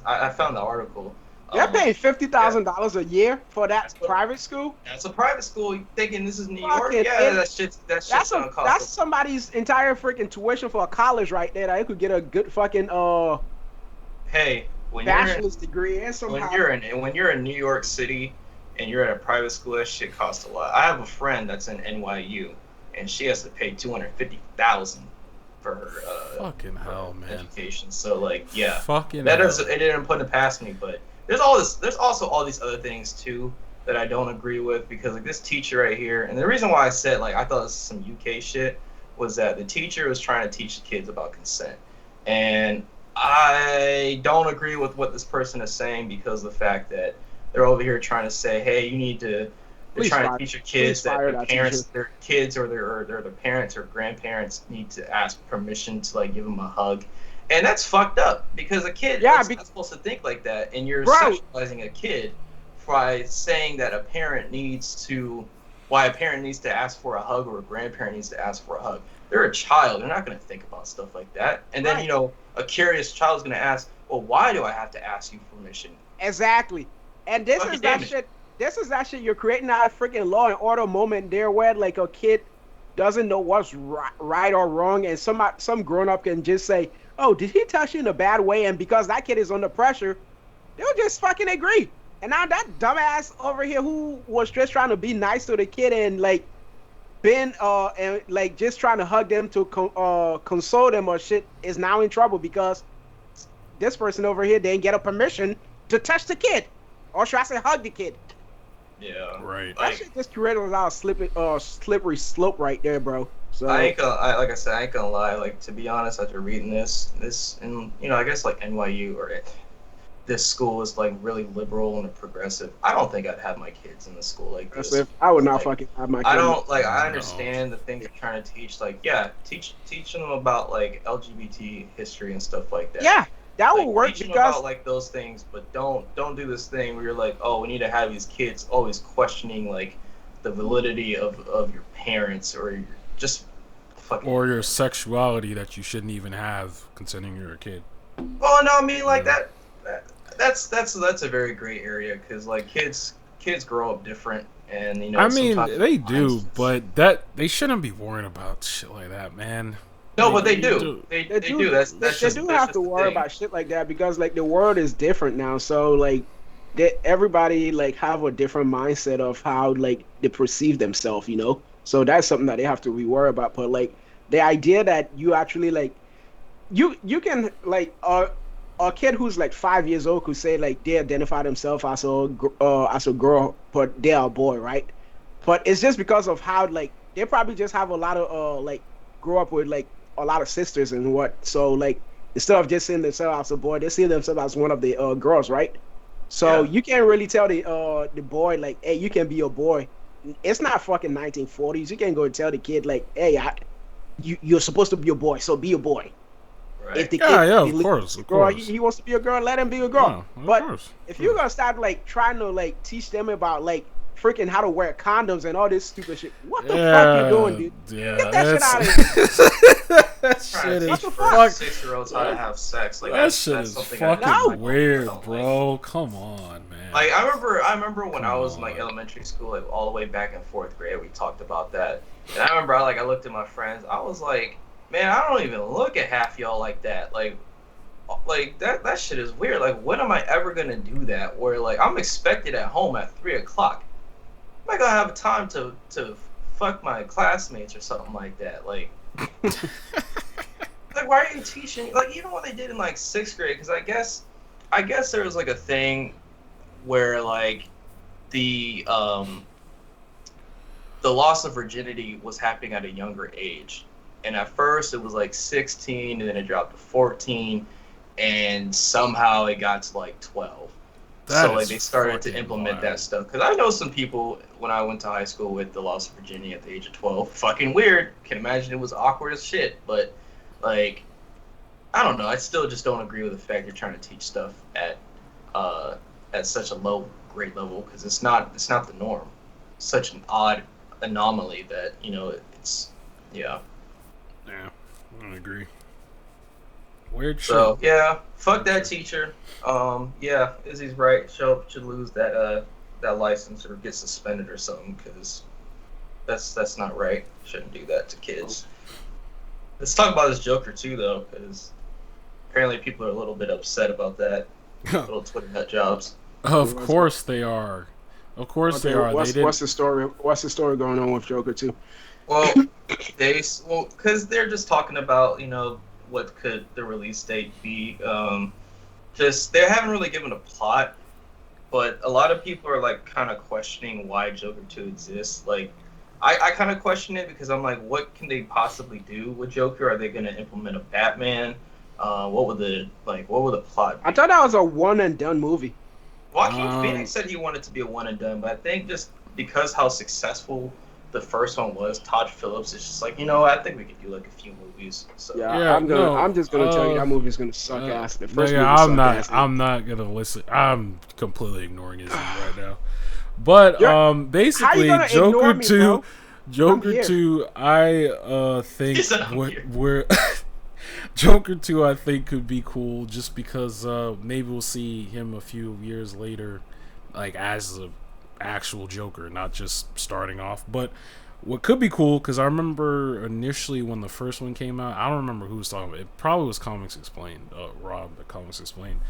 I found the article. They're paying $50,000 a year for that private school. That's a private school. You thinking this is New York? Yeah, that's somebody's entire freaking tuition for a college right there. That you could get a good fucking bachelor's degree and somehow. When you're in New York City and you're at a private school, that shit costs a lot. I have a friend that's in NYU, and she has to pay $250,000 for her fucking hell, man, education. So like, yeah, fucking that doesn't, it didn't put it past me, but. There's also all these other things too that I don't agree with, because like this teacher right here, and the reason why I said like I thought this was some UK shit was that the teacher was trying to teach the kids about consent, and I don't agree with what this person is saying, because of the fact that they're over here trying to say, hey, you need to. They're trying to teach your kids that their parents, their kids, or their parents or grandparents need to ask permission to like give them a hug. And that's fucked up, because a kid is not supposed to think like that, and you're sexualizing a kid by saying that a parent needs to ask for a hug, or a grandparent needs to ask for a hug. They're a child; they're not going to think about stuff like that. And then a curious child is going to ask, "Well, why do I have to ask you permission?" Exactly. And this is that shit. This is that shit. You're creating that freaking Law and Order moment there, where like a kid doesn't know what's right or wrong, and some grown up can just say, oh, did he touch you in a bad way? And because that kid is under pressure, they'll just fucking agree. And now that dumbass over here who was just trying to be nice to the kid and like been and like just trying to hug them to console them or shit is now in trouble, because this person over here didn't get a permission to touch the kid, or should I say hug the kid? Yeah, right. That shit just created a lot of slippery slope right there, bro. So like I said, I ain't gonna lie. Like, to be honest, after reading this, and I guess like NYU or this school is like really liberal and progressive. I don't think I'd have my kids in the school like this. I would not fucking have my kids. I don't like. I understand the things you're trying to teach. Like, yeah, teach them about like LGBT history and stuff like that. Yeah. That would work, because about like those things, but don't do this thing where you're like, oh, we need to have these kids always questioning like the validity of your parents, or your just fucking, or your sexuality that you shouldn't even have considering you're a kid. Well, no, I mean like that's a very gray area, because like kids grow up different, and I mean they do, but that they shouldn't be worrying about shit like that, man. No, but they do. They do. They do have to worry about shit like that, because like the world is different now. So like, everybody like have a different mindset of how like they perceive themselves, you know. So that's something that they have to worry about. But like the idea that you actually like, you can like a kid who's like 5 years old could say like they identify themselves as a girl, but they're a boy, right? But it's just because of how like they probably just have a lot of like grow up with like a lot of sisters and what, so like instead of just seeing themselves as a boy, they see themselves as one of the girls, right? So you can't really tell the boy like, hey, you can be a boy. It's not fucking 1940s. You can't go and tell the kid like, hey, you're supposed to be a boy, so be a boy. Right. If the Yeah, kid of course, of girl, course. he wants to be a girl, let him be a girl. Yeah, of but course, if of you're course. gonna start like trying to like teach them about like freaking how to wear condoms and all this stupid shit, what the fuck you doing, dude? Yeah, Get that shit out of here. That Trying shit to is teach fuck. 6-year-olds how to have sex. Like That shit that's is something I fucking do. weird, Like, bro. Come on, man. Like I remember when I was in like Come on. elementary school, like all the way back in 4th grade, we talked about that. And I remember I looked at my friends. I was like, man, I don't even look at half y'all like that. Like that shit is weird. Like, when am I ever gonna do that? Where like I'm expected at home at 3 o'clock. I'm not gonna have time to fuck my classmates or something like that. Like, like why are you teaching? Like even when they did in like 6th grade, because I guess there was like a thing where like the loss of virginity was happening at a younger age. And at first it was like 16, and then it dropped to 14, and somehow it got to like 12. That So like is they started to fucking implement wild. that stuff. Because I know some people when I went to high school with the loss of virginity at the age of 12. Fucking weird. Can imagine it was awkward as shit. But like, I don't know. I still just don't agree with the fact you're trying to teach stuff at such a low grade level, because it's not the norm. It's such an odd anomaly that it's yeah. Yeah, I agree. Weird shit. So yeah, fuck that teacher. Yeah, Izzy's right. Should lose that license or get suspended or something, because that's not right. Shouldn't do that to kids. Let's talk about this Joker too, though, because apparently people are a little bit upset about that. Little Twitter nut jobs. Of course they are. Of course they are. What's the story? What's the story going on with Joker 2? Well, because they're just talking about what could the release date be. Just they haven't really given a plot, but a lot of people are like kind of questioning why Joker 2 exists. Like, I kind of question it because I'm like, what can they possibly do with Joker? Are they going to implement a Batman? What would the plot be? I thought that was a one and done movie. Joaquin Phoenix said he wanted to be a one and done, but I think just because how successful the first one was, Todd Phillips is just like, I think we could do like a few movies. So Yeah, I'm just gonna tell you that movie's gonna suck ass. The first movie sucked ass. I'm not gonna listen. I'm completely ignoring Izzy right now. But basically, how you gonna Joker ignore me, 2, bro? Joker 2, I think He said I'm we're Joker 2, I think could be cool just because maybe we'll see him a few years later, like as a actual Joker, not just starting off. But what could be cool, because I remember initially when the first one came out, I don't remember who was talking about it. It probably was Comics Explained, Rob at Comics Explained.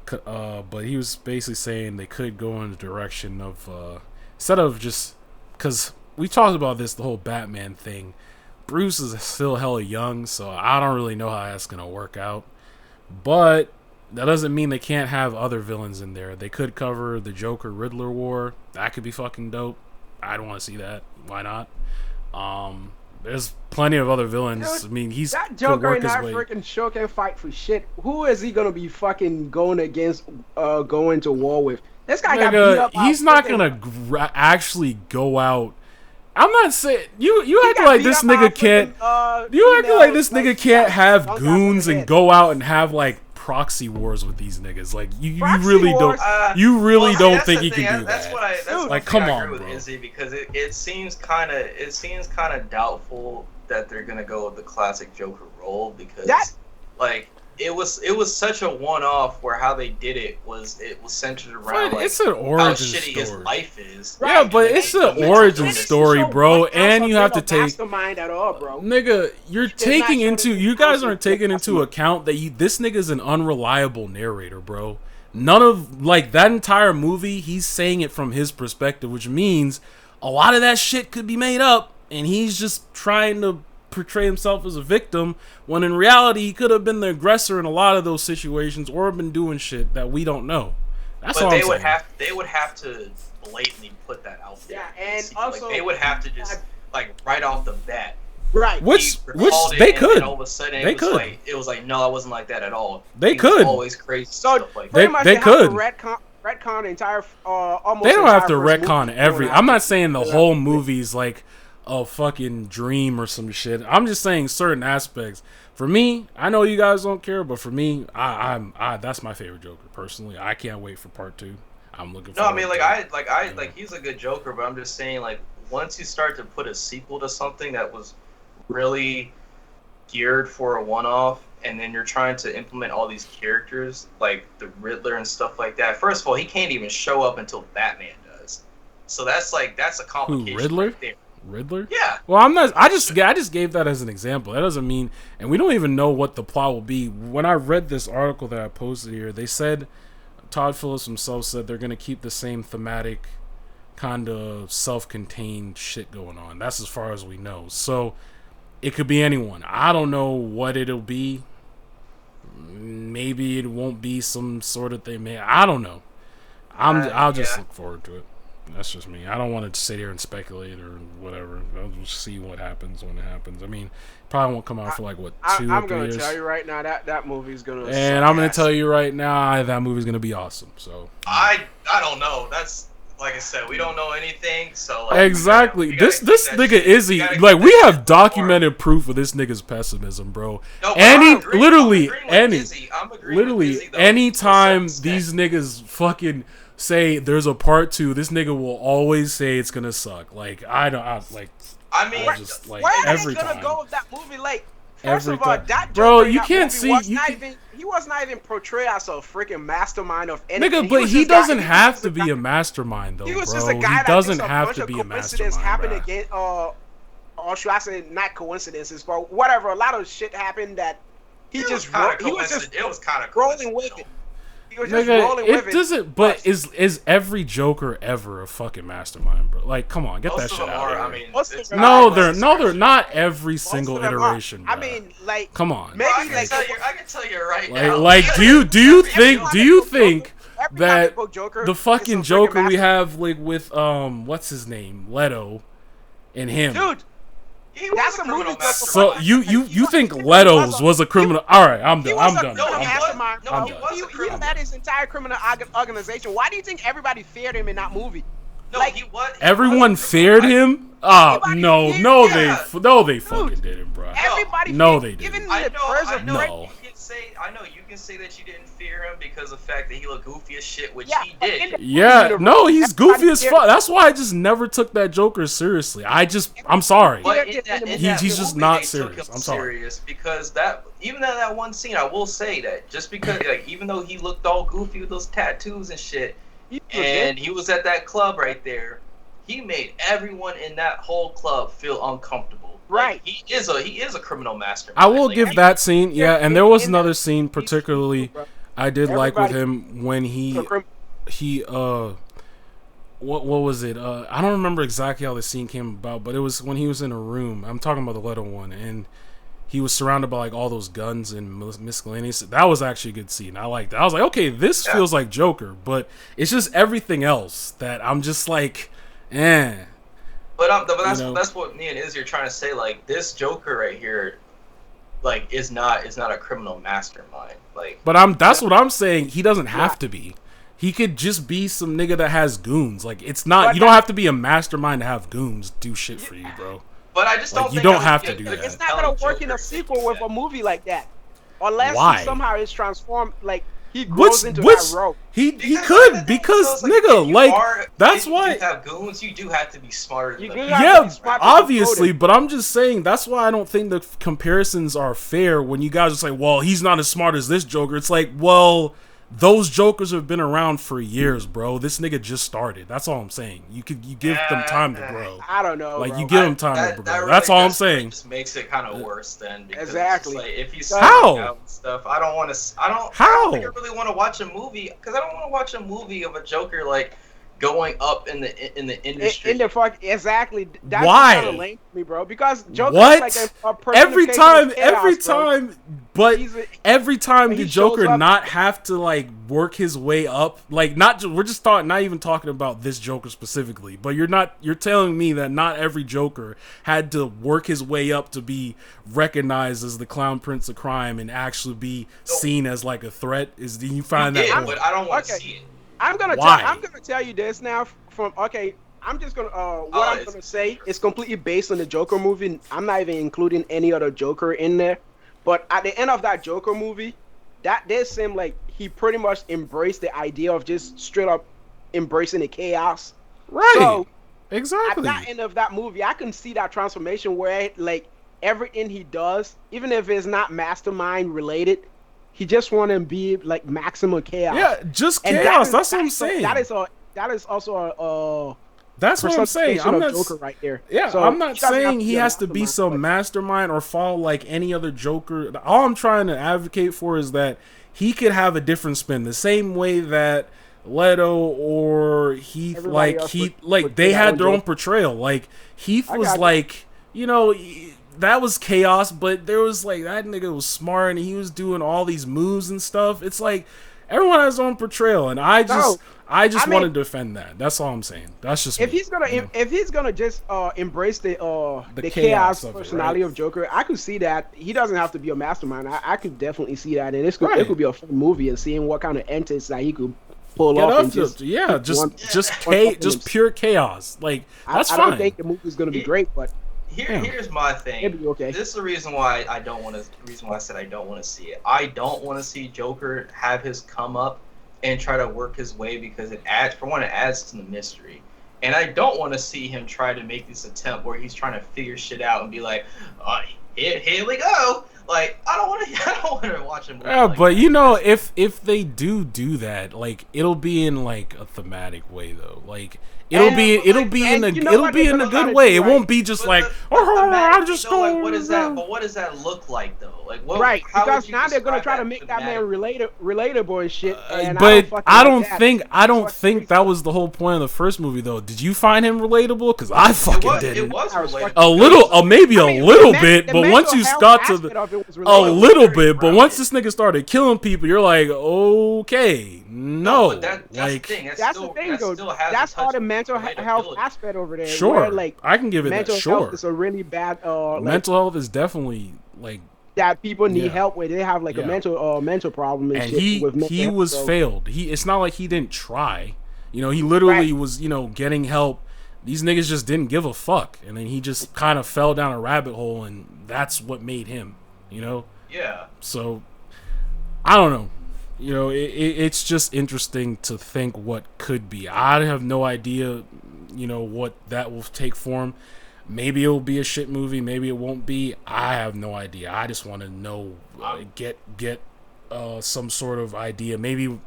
But he was basically saying they could go in the direction of instead of just, because we talked about this, the whole Batman thing. Bruce is still hella young, so I don't really know how that's gonna work out. But that doesn't mean they can't have other villains in there. They could cover the Joker Riddler war. That could be fucking dope. I'd want to see that. Why not? There's plenty of other villains. I mean, he's that could Joker work in his that way. freaking show can fight for shit. Who is he gonna be fucking going against? Going to war with? This guy got beat up. He's not gonna actually go out. I'm not saying you act like this nigga can't. You act like this nigga can't have goons and go out and have like proxy wars with these niggas. Like you really don't. You really don't think he can do that. That's like, I come agree on, with bro. Izzy, because it seems kind of doubtful that they're gonna go with the classic Joker role, because like it was such a one-off where how they did it was centered around like it's an how origin shitty his story. life is. Yeah, but it's an origin story, bro, and you have to take. Mastermind at all, bro. Nigga, you guys aren't taking into account that this nigga's an unreliable narrator, bro. None of, like, that entire movie, he's saying it from his perspective, which means a lot of that shit could be made up, and he's just trying to portray himself as a victim, when in reality, he could have been the aggressor in a lot of those situations, or been doing shit that we don't know. That's all I'm saying. They would have to blatantly put that out there. Yeah, and also like, they would have to just like right off the bat. Right. Which they could. And all of a sudden, it was like, no, I wasn't like that at all. They could. Always crazy So stuff like pretty that. much They could. retcon the entire almost. They don't have to entire first retcon movie every. going I'm out. not saying the whole movie's like a fucking dream or some shit. I'm just saying certain aspects. For me, I know you guys don't care, but for me, I that's my favorite Joker personally. I can't wait for part 2. I'm looking. No, I mean like he's a good Joker, but I'm just saying like once you start to put a sequel to something that was really geared for a one-off, and then you're trying to implement all these characters like the Riddler and stuff like that. First of all, he can't even show up until Batman does, so that's a complication. Who, Riddler? Right there. Riddler? Yeah. Well, I'm not. I just gave that as an example. That doesn't mean, and we don't even know what the plot will be. When I read this article that I posted here, they said Todd Phillips himself said they're gonna keep the same thematic, kind of self-contained shit going on. That's as far as we know. So it could be anyone. I don't know what it'll be. Maybe it won't be some sort of thing. I don't know. I'll just look forward to it. That's just me. I don't want to sit here and speculate or whatever. I'll just see what happens when it happens. I mean, probably won't come out for like what 2 or 3 years. I'm gonna tell you right now that movie's gonna. And I'm gonna tell you right now that movie's gonna be awesome. So I don't know. That's like I said, we don't know anything. So like, exactly, this nigga Izzy, like we have documented proof of this nigga's pessimism, bro. No, literally anytime these niggas fucking say there's a part 2, this nigga will always say it's gonna suck. Like I mean, where every time gonna go with that movie? Like, first of all, that bro, Joker you can't see. He was not even portrayed as a freaking mastermind of anything. Nigga, but he doesn't have to be a mastermind, though, he was bro. just a guy that doesn't thinks have a to be a coincidence mastermind, happened again, or should I say not coincidences, but whatever. A lot of shit happened that he was just rolling with it. He was just rolling with it. Doesn't. But is every Joker ever a fucking mastermind, bro? Like, come on, get that shit out of here. They're not every single iteration. Bro. I mean, like, come on. Maybe I can tell you right now. Like, do you think that the fucking Joker we have like with what's his name, Leto, and him, dude? That's a movie. So you think Leto's was a criminal? All right, I'm done. I'm done. He led his entire criminal organization. Why do you think everybody feared him in that movie? No, like, he was. Everyone feared him. No, they fucking didn't, bro. Everybody, no, they didn't. Even the I know you can say that you didn't fear him because of the fact that he looked goofy as shit, which he did. Yeah, no, he's goofy as fuck. That's why I just never took that Joker seriously. I'm sorry. But he's just not serious. I'm sorry. Because that one scene, I will say that just because like even though he looked all goofy with those tattoos and shit, and he was at that club right there, he made everyone in that whole club feel uncomfortable. Right. He is a criminal mastermind. I will give that scene, yeah, and there was another scene particularly I did like with him when he what was it? I don't remember exactly how the scene came about, but it was when he was in a room. I'm talking about the Leto one, and he was surrounded by like all those guns and miscellaneous. That was actually a good scene. I liked that. I was like, okay, this feels like Joker, but it's just everything else that I'm just like, eh. But that's what me and Izzy are trying to say. Like this Joker right here, like is not a criminal mastermind. Like, but that's what I'm saying. He doesn't have to be. He could just be some nigga that has goons. Like it's not. You don't have to be a mastermind to have goons do shit for you, bro. But I just don't. You don't have to do that. It's not gonna work in a sequel with a movie like that, unless he somehow is transformed. Like. He grows into that role. He could because nigga, like that's why. If you have goons, you do have to be smarter. Obviously, but I'm just saying that's why I don't think the comparisons are fair. When you guys are saying, "Well, he's not as smart as this Joker," it's like, well, those Jokers have been around for years, bro. This nigga just started. That's all I'm saying. You give them time to grow. I don't know. Like you give them time to grow. That's all I'm saying. Just makes it kind of worse then. Because exactly. Like, if you how stuff, I don't think I really want to watch a movie because I don't want to watch a movie of a Joker like going up in the industry. Exactly. That's why? Kind of lame to me, bro. Because Joker is like a every time, every time the Joker not have to like work his way up, like not even talking about this Joker specifically, but you're telling me that not every Joker had to work his way up to be recognized as the clown prince of crime and actually be seen as like a threat. Do you find that? But I don't want to see it. I'm gonna tell you this now. I'm just gonna what Oh, I'm gonna say is completely based on the Joker movie. I'm not even including any other Joker in there. But at the end of that Joker movie, that did seem like he pretty much embraced the idea of just straight up embracing the chaos. Right. So Exactly. at that end of that movie, I can see that transformation where like everything he does, even if it's not mastermind related, he just want to be like maximum chaos. Yeah, just And chaos. That's what I'm saying. That is also a That's what I'm saying. I'm not Joker right there. Yeah, So I'm not he doesn't have saying to he be a has to be some mastermind or follow like any other Joker. All I'm trying to advocate for is that he could have a different spin, the same way that Leto or Heath, Everybody like else Heath, would like they do that had one their own Joker. portrayal. Like Heath I was got you. like, you know, that was chaos, but there was like that nigga was smart and he was doing all these moves and stuff. It's like everyone has their own portrayal, and I just I want to mean, defend that. That's all I'm saying. That's just if me, he's gonna you know? if he's gonna just embrace the chaos chaos of it, personality right? of Joker, I could see that. He doesn't have to be a mastermind. I could definitely see that, and Right. it could be a fun movie and seeing what kind of antics that he could pull Get off up and to just just pure chaos. Like that's I fine. don't think the movie's gonna be great, but Here's my thing. it'd be okay. This is the reason why I don't want to. The reason why I said I don't want to see it. I don't want to see Joker have his come up and try to work his way because it adds, for one, it adds to the mystery. And I don't want to see him try to make this attempt where he's trying to figure shit out and be like, here we go. Like I don't want to. I don't want to watch a movie. Yeah, like but that. you know, if they do that, like it'll be in like a thematic way though. Like it'll And, be in a and you know it'll what be they're in a gonna try good to way. do, It right? won't be just But like the I thematic, just though, like, don't. what is that? But what does that look like though? Like what? Right, how would because you now they're gonna describe try to make that man thematic? relatable and shit. And But I don't think Fuck that was the whole point of the first movie though. Did you find him relatable? Because I fucking didn't. It was I was relatable. A little, maybe I a mean, little the bit, the but once you mental got health to aspect the of it was a relatable. little very bit, but once grounded. this nigga started killing people, you're like, okay, no, but that's like, the thing. That's the thing, though. That's all the mental health aspect over there. sure, where, like, I can give it that. mental Sure, health is a really bad like, mental health is definitely like, that people need Yeah. help with. They have like Yeah. a mental problem and, and shit with mental he health, was so- failed. It's not like he didn't try. You know, he literally Right. was, getting help. These niggas just didn't give a fuck, and then he just kind of fell down a rabbit hole, and that's what made him. You know. Yeah. So, I don't know. It's just interesting to think what could be. I have no idea, what that will take form. Maybe it'll be a shit movie. Maybe it won't be. I have no idea. I just want to know, get some sort of idea. Maybe,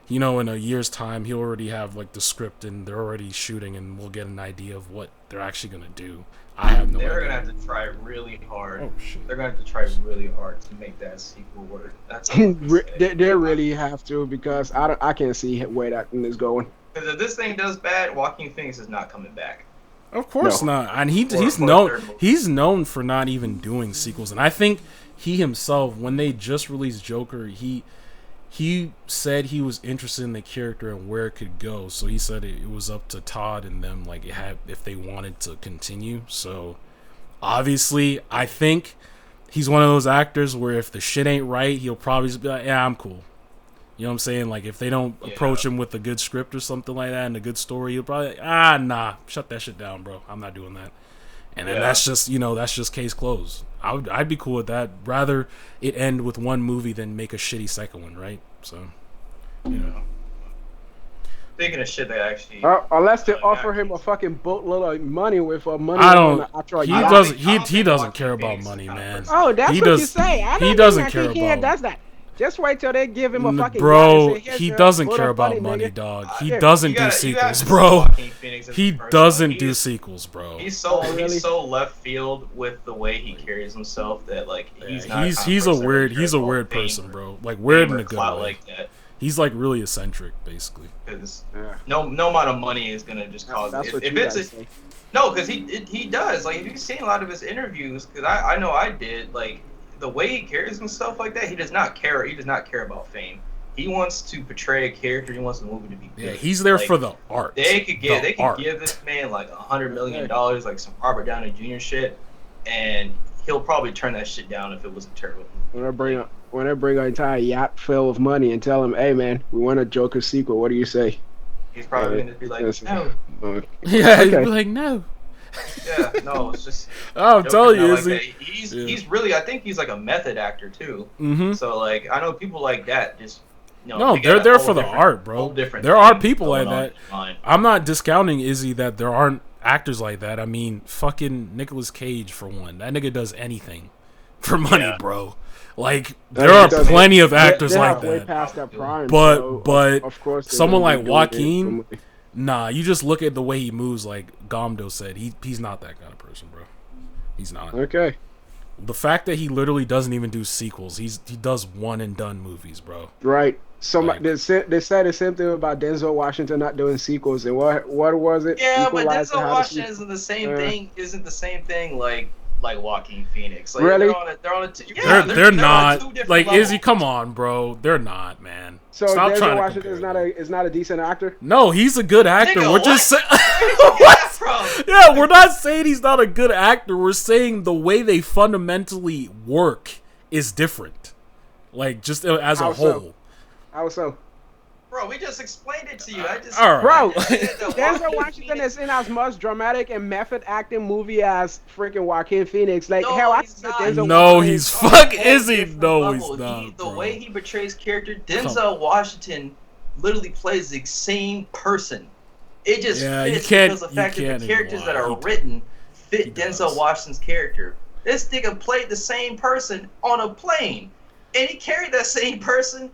in a year's time, he'll already have like the script and they're already shooting, and we'll get an idea of what they're actually gonna do. I have no idea. They're gonna have to try really hard. Oh shit. They're gonna have to try really hard to make that sequel work. That's all I'm gonna say. they really have to, because I can't see where that thing is going. Because if this thing does bad, Joaquin Phoenix is not coming back. Of course No. not. And For he's a known third movie. he's known for not even doing sequels. And I think he himself, when they just released Joker, he said he was interested in the character and where it could go. So he said it was up to Todd and them, like if they wanted to continue. So obviously, I think he's one of those actors where if the shit ain't right, he'll probably just be like, yeah, I'm cool. You know what I'm saying? Like, if they don't approach him with a good script or something like that and a good story, he'll probably, nah, shut that shit down, bro. I'm not doing that. And then that's just case closed. I'd be cool with that. Rather it end with one movie than make a shitty second one, right? So, Speaking of shit that actually, Unless they offer him a fucking boatload of money with money. I on don't. the actual He yacht. doesn't. I don't He think doesn't Joaquin care about Phoenix is money, the kind of man. person. Oh, that's He what does- you say. I don't he doesn't think care Joaquin about- does that. Just wait till they give him a fucking Bro, yacht and say, "Here's he your doesn't load care of about money, nigga." dog. Yeah. He doesn't You do gotta- you gotta sequels, see bro. Joaquin Phoenix as a He person. doesn't He do is- sequels, bro. He's so Oh, really? he's so left field with the way he carries himself that like he's not. He's the kind of a person that weird cares he's a about weird fame person, or- bro. Like weird fame in or a good clout way. like that. He's like really eccentric, basically. Because Yeah. no amount of money is gonna just cause. That's If what you it's guys a, say. no, because he does. Like if you've seen a lot of his interviews, because I know I did. Like the way he carries himself like that, he does not care. He does not care about fame. He wants to portray a character. He wants the movie to be good. Yeah, he's there Like, for the art. They could art. give this man like $100 million, like some Robert Downey Jr. shit, and he'll probably turn that shit down if it was a terrible movie. When I bring an entire yacht full of money and tell him, "Hey man, we want a Joker sequel. What do you say?" He's probably gonna be like, Yes. no, Yeah, he'd Okay. be like, no. Yeah, no, it's just. I'm telling you, Like Izzy. that. He's really. I think he's like a method actor too. Mm-hmm. So like, I know people like that just. No, they got they're a there whole for the different- art, bro. whole different There are thing people like going on that. in his mind. I'm not discounting Izzy that there aren't actors like that. I mean, fucking Nicolas Cage for one. That nigga does anything for money, Yeah. bro. Like That there nigga are does- plenty of actors They're like way that. past that prime. But- so but of course they're someone gonna like be doing it Joaquin, for money. Nah, you just look at the way he moves. Like Gamdo said, he's not that kind of person, bro. He's not. Okay. The fact that he literally doesn't even do sequels. He does one and done movies, bro. Right. Like- They said the same thing about Denzel Washington not doing sequels, and what was it? Yeah, but Equalizer Denzel had a Washington sequel. isn't the same thing. Isn't the same thing like Joaquin Phoenix? Like, Really? They're on a. Yeah, They're on not. two different Like levels. Izzy, come on, bro. They're not, man. So Stop trying Denzel to Washington compare is not a decent actor. No, he's a good actor. Nigga, We're just what? saying. Where'd you get that from? Yeah, we're not saying he's not a good actor. We're saying the way they fundamentally work is different. Like just as a How so? whole. How so? Bro, we just explained it to you. I just. All right. Bro, I said that Denzel Joaquin Washington Phoenix- is in as much dramatic and method acting movie as freaking Joaquin Phoenix. Like No, hell, I he's said not. Denzel No, Washington he's is- on a fuck whole Izzy. different No, level. he's not. The bro. way he portrays character, Denzel Washington literally plays the same person. It just Yeah, you fits can't- because of the you fact that can't the characters even that lie. are written He fit does. Denzel Washington's character. This nigga played the same person on a plane, and he carried that same person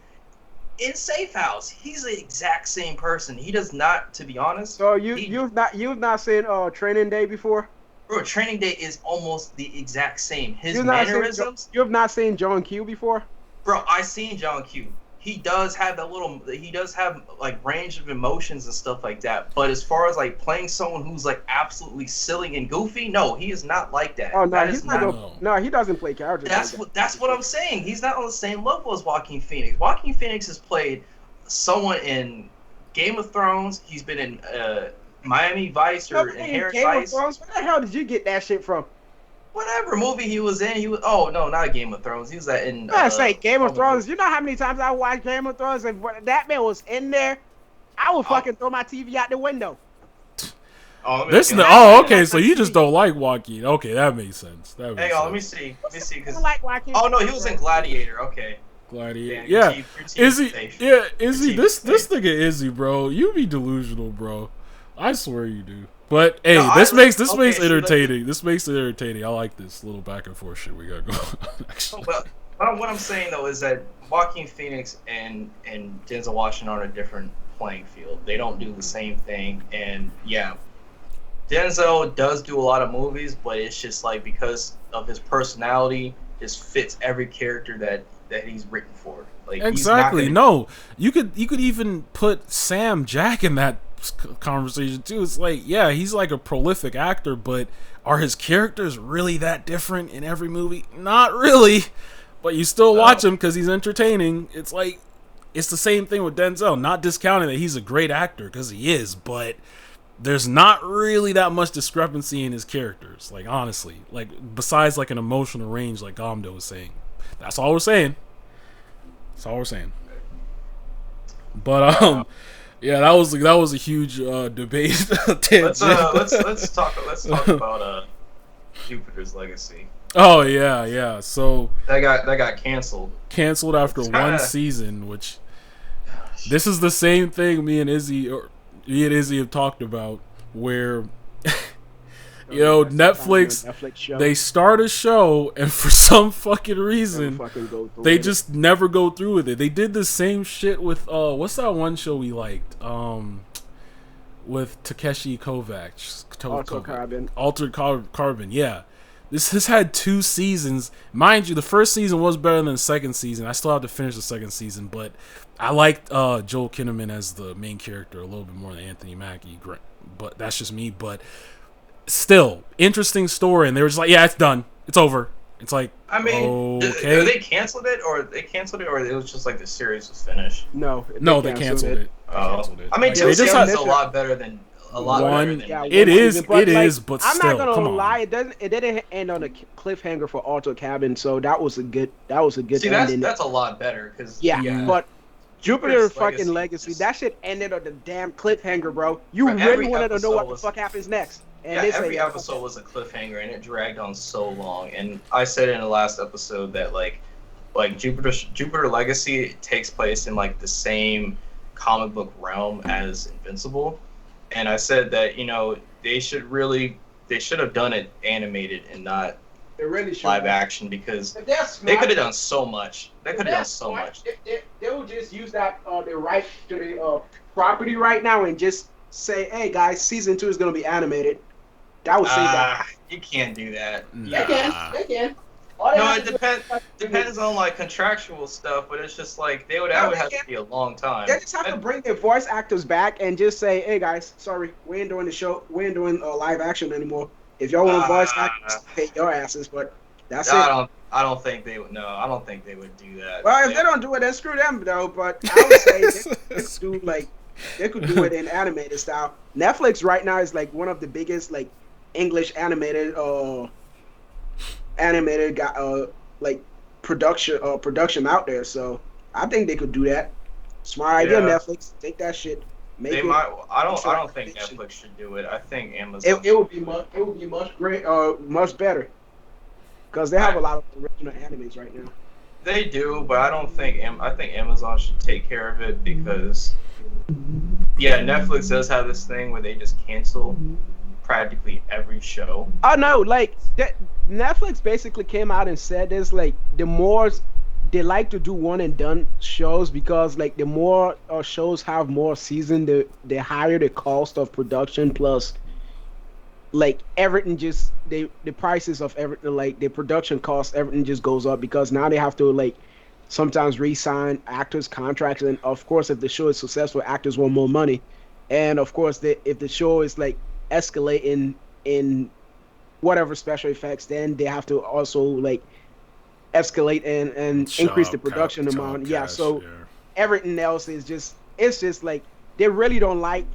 in Safe House. He's the exact same person. He does not, to be honest. So he- you've not seen Training Day before? Bro, Training Day is almost the exact same. His You've not seen mannerisms. you have not seen John Q before? Bro, I seen John Q. He does have that little. He does have like range of emotions and stuff like that. But as far as like playing someone who's like absolutely silly and goofy, no, he is not like that. Oh no, That he's is not. not- No, he doesn't play characters. That's what I'm saying. He's not on the same level as Joaquin Phoenix. Joaquin Phoenix has played someone in Game of Thrones. He's been in Miami Vice or Inherent Game of Vice. Thrones. Where the hell did you get that shit from? Whatever movie he was in, he was. Oh no, not Game of Thrones. He was that in. I say Game of oh, Thrones. You know how many times I watched Game of Thrones, and when that man was in there, I would fucking throw my TV out the window. Oh, let me This. look at Oh, it. okay. So you just don't like Joaquin. Okay, that makes sense. That makes Hang on, let me sense. see. Let me see. I Cause don't like Joaquin oh no, he was in Phoenix. Gladiator. Okay. Gladiator. Your Yeah. team- your team is Izzy. safe. Yeah. Izzy. team This is safe. nigga Izzy, bro. You be delusional, bro. I swear you do. But hey, No, this I- makes okay, so entertaining. This makes it entertaining. I like this little back and forth shit we got going on. Actually. Well, what I'm saying though is that Joaquin Phoenix and Denzel Washington are on a different playing field. They don't do the same thing, and yeah, Denzel does do a lot of movies, but it's just like because of his personality, just fits every character that he's written for. Like Exactly. He's not gonna, No, you could even put Sam Jack in that conversation too. It's like, yeah, he's like a prolific actor, but are his characters really that different in every movie? Not really. But you still watch him because he's entertaining. It's like it's the same thing with Denzel. Not discounting that he's a great actor because he is, but there's not really that much discrepancy in his characters. Like honestly, like besides like an emotional range, like Gamdo was saying. That's all we're saying. That's all we're saying. But yeah, that was a huge debate. let's talk about Jupiter's Legacy. Oh yeah. So That got canceled. canceled after It's one kinda- season, which this is the same thing me and Izzy have talked about, where Netflix show. they start a show and for some fucking reason fucking go through they it. just never go through with it. They did the same shit with what's that one show we liked? With Takeshi Kovacs. Altered Carbon, yeah. This has had 2 seasons. Mind you, the first season was better than the second season. I still have to finish the second season, but I liked Joel Kinnaman as the main character a little bit more than Anthony Mackie. But that's just me. But still, interesting story. And they were just like, yeah, it's done. It's over. It's like, I mean, okay. they canceled it, or it was just like the series was finished. No, They canceled it. I mean, Like, two they just seasons had is a lot better than one. Yeah, It one is, season, but, it like, is, but I'm still, not gonna come on. lie. It didn't end on a cliffhanger for Alto Cabin, so that was a good See, ending. that's a lot better because yeah, but Jupiter fucking Legacy. That shit ended on the damn cliffhanger, bro. You really wanted to know what the fuck happens next. And yeah, every episode was a cliffhanger, and it dragged on so long. And I said in the last episode that like Jupiter Legacy takes place in like the same comic book realm as Invincible, and I said that they should have done it animated and not live action, because they could have done so much. They could have done so much. They would just use that the right to the property right now and just say, "Hey guys, season 2 is gonna be animated." That would say that. You can't do that. They can. No, it depends on like contractual stuff, but it's just like that would have to be a long time. They just have to bring their voice actors back and just say, "Hey guys, sorry, we ain't doing the show. We ain't doing live action anymore. If y'all want voice actors, pay your asses." But that's it. I don't think they would. No, I don't think they would do that. Well, if they don't do it, then screw them though. But I would say they could do it in animated style. Netflix right now is like one of the biggest like English animated like production out there. So I think they could do that. Smart idea, Netflix. Take that shit. They might. I don't think Netflix should do it. I think Amazon. It would be much better. Because they have a lot of original animes right now. They do, but I think Amazon should take care of it, because Netflix does have this thing where they just cancel practically every show. Oh no, like Netflix basically came out and said this, like the more they like to do one and done shows, because like the more shows have more season, the higher the cost of production, plus like everything just the prices of everything, like the production cost, everything just goes up, because now they have to like sometimes re-sign actors contracts, and of course if the show is successful, actors want more money, and of course if the show is like escalating in whatever special effects, then they have to also like escalate and increase the production amount. Everything else is just like they really don't like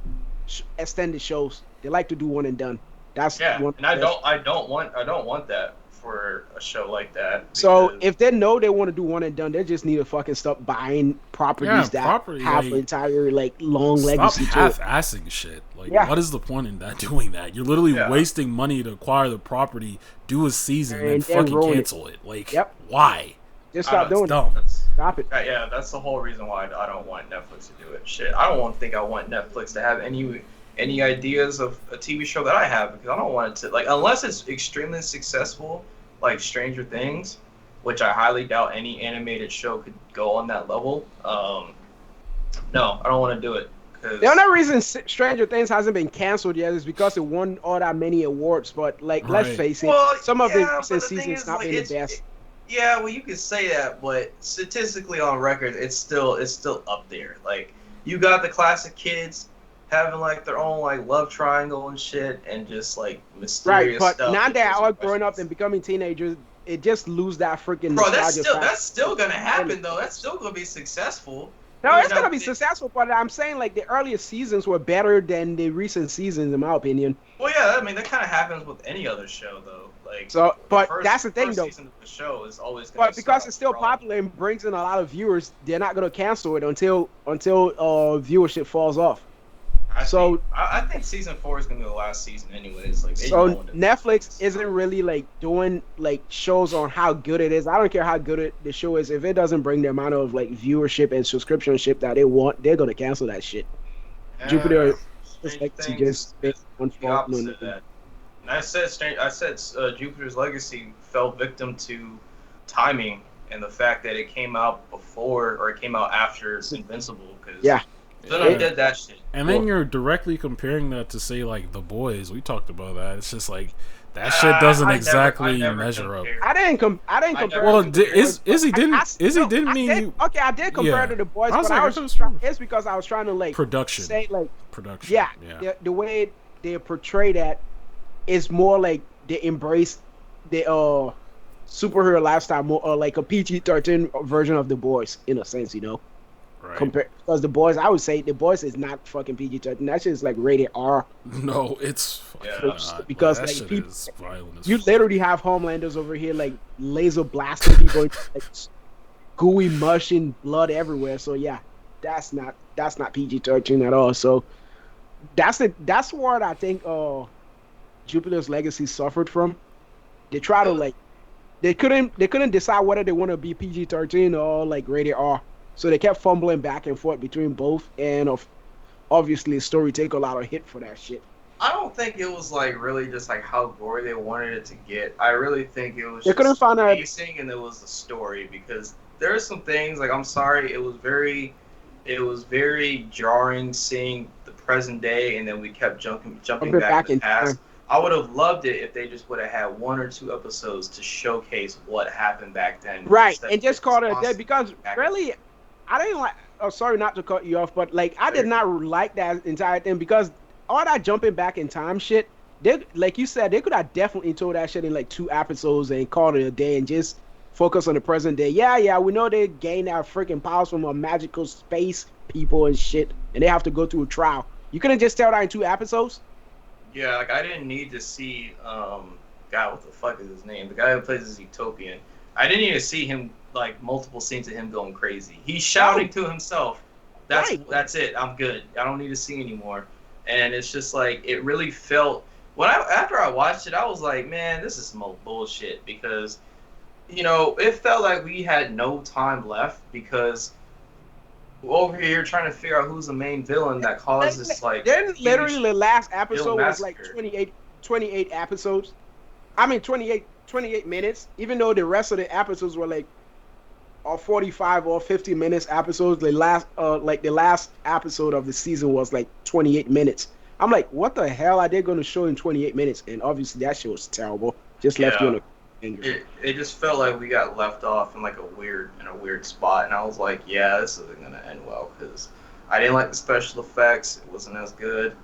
extended shows. They like to do one and done. That's one. And I don't want that for a show like that. So if they know they want to do one and done, they just need to fucking stop buying properties have like, entire like long legacy. Stop half-assing shit. Like, what is the point in doing that? You're literally wasting money to acquire the property, do a season, and fucking cancel it. Like, why? Just stop doing it. Stop it. Yeah, that's the whole reason why I don't want Netflix to do it. Shit, I don't think I want Netflix to have any ideas of a TV show that I have, because I don't want it to, like, unless it's extremely successful, like Stranger Things, which I highly doubt any animated show could go on that level. No, I don't want to do it. The only reason Stranger Things hasn't been canceled yet is because it won all that many awards. But like, let's face it, some of the recent seasons not been the best. Yeah, well, you could say that, but statistically on record, it's still up there. Like, you got the classic kids having like their own like love triangle and shit, and just like mysterious stuff. Right, but now they're all growing up and becoming teenagers, it just lose that freaking. Bro, that's still gonna happen though. That's still gonna be successful. No, it's gonna be successful, but I'm saying like the earliest seasons were better than the recent seasons, in my opinion. Well, yeah, I mean that kind of happens with any other show though. Like, so, but that's the thing though. Season of the show is always gonna but because it's still popular and brings in a lot of viewers, they're not gonna cancel it until viewership falls off. I think season 4 is gonna be the last season, anyways. Like, so Netflix isn't really like doing like shows on how good it is. I don't care how good the show is. If it doesn't bring the amount of like viewership and subscriptionship that they want, they're gonna cancel that shit. Jupiter is like to just one fault. And I said Jupiter's Legacy fell victim to timing and the fact that it came out before or it came out after Invincible. So they did that shit. And then you're directly comparing that to, say, like, The Boys. We talked about that. It's just like that shit doesn't exactly measure up. I didn't compare. Well, Izzy didn't mean you. Okay, I did compare to The Boys, but it's because I was trying to like production. Say like production. Yeah. The way they portray that is more like they embrace the superhero lifestyle, more like a PG-13 version of The Boys, in a sense, you know. Right. Because The Boys, I would say The Boys is not fucking PG-13. That shit is like rated R. No, it's not. Because that like shit people, is violent as you fuck. literally have Homelanders over here like laser blasting people, like gooey mush and blood everywhere. So yeah, that's not PG-13 at all. So that's what I think Jupiter's Legacy suffered from. They try to like they couldn't decide whether they want to be PG-13 or like rated R. So they kept fumbling back and forth between both, and obviously story take a lot of hit for that shit. I don't think it was like really just like how gory they wanted it to get. I really think it was They couldn't just find out. pacing and it was the story because there are some things like I'm sorry, it was very jarring seeing the present day and then we kept jumping back in the past. I would have loved it if they just would have had 1 or 2 episodes to showcase what happened back then. Right, and just call it a day because really, I didn't like. Oh, sorry not to cut you off, but like I did not like that entire thing because all that jumping back in time shit. They, like you said, they could have definitely told that shit in like 2 episodes and called it a day and just focus on the present day. Yeah, we know they gain their freaking powers from a magical space people and shit, and they have to go through a trial. You couldn't just tell that in 2 episodes. Yeah, like I didn't need to see God, what the fuck is his name? The guy who plays as Utopian. I didn't need to see him like multiple scenes of him going crazy. He's shouting to himself. That's it. I'm good. I don't need to see anymore. And it's just like it really felt after I watched it, I was like, man, this is some old bullshit because it felt like we had no time left because we're over here trying to figure out who's the main villain that caused this like. Then literally the last episode was like 28 episodes. I mean 28 minutes. Even though the rest of the episodes were like 45 or 50 minutes episodes, the last episode of the season was like 28 minutes. I'm like, what the hell are they going to show in 28 minutes? And obviously that shit was terrible. Just left you on a it just felt like we got left off in like a weird spot, and I was like, yeah, this isn't gonna end well because I didn't like the special effects. It wasn't as good.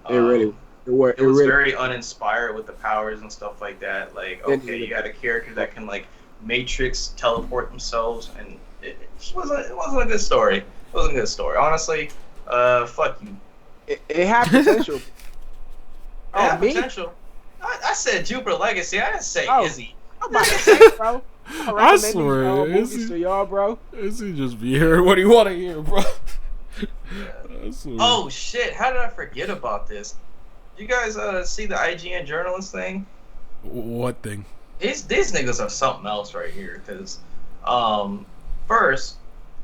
It was very uninspired with the powers and stuff like that. Like, okay, you got a character that can like Matrix teleport themselves, and it wasn't a good story. It wasn't a good story, honestly. Fuck you. It had potential. Potential. I said Jupiter Legacy. I didn't say Izzy. I'm about to say, bro. I swear, movies to y'all, bro. Izzy just be hearing what he want to hear, bro. Oh shit! How did I forget about this? You guys see the IGN journalist thing? What thing? These niggas are something else right here. Because first,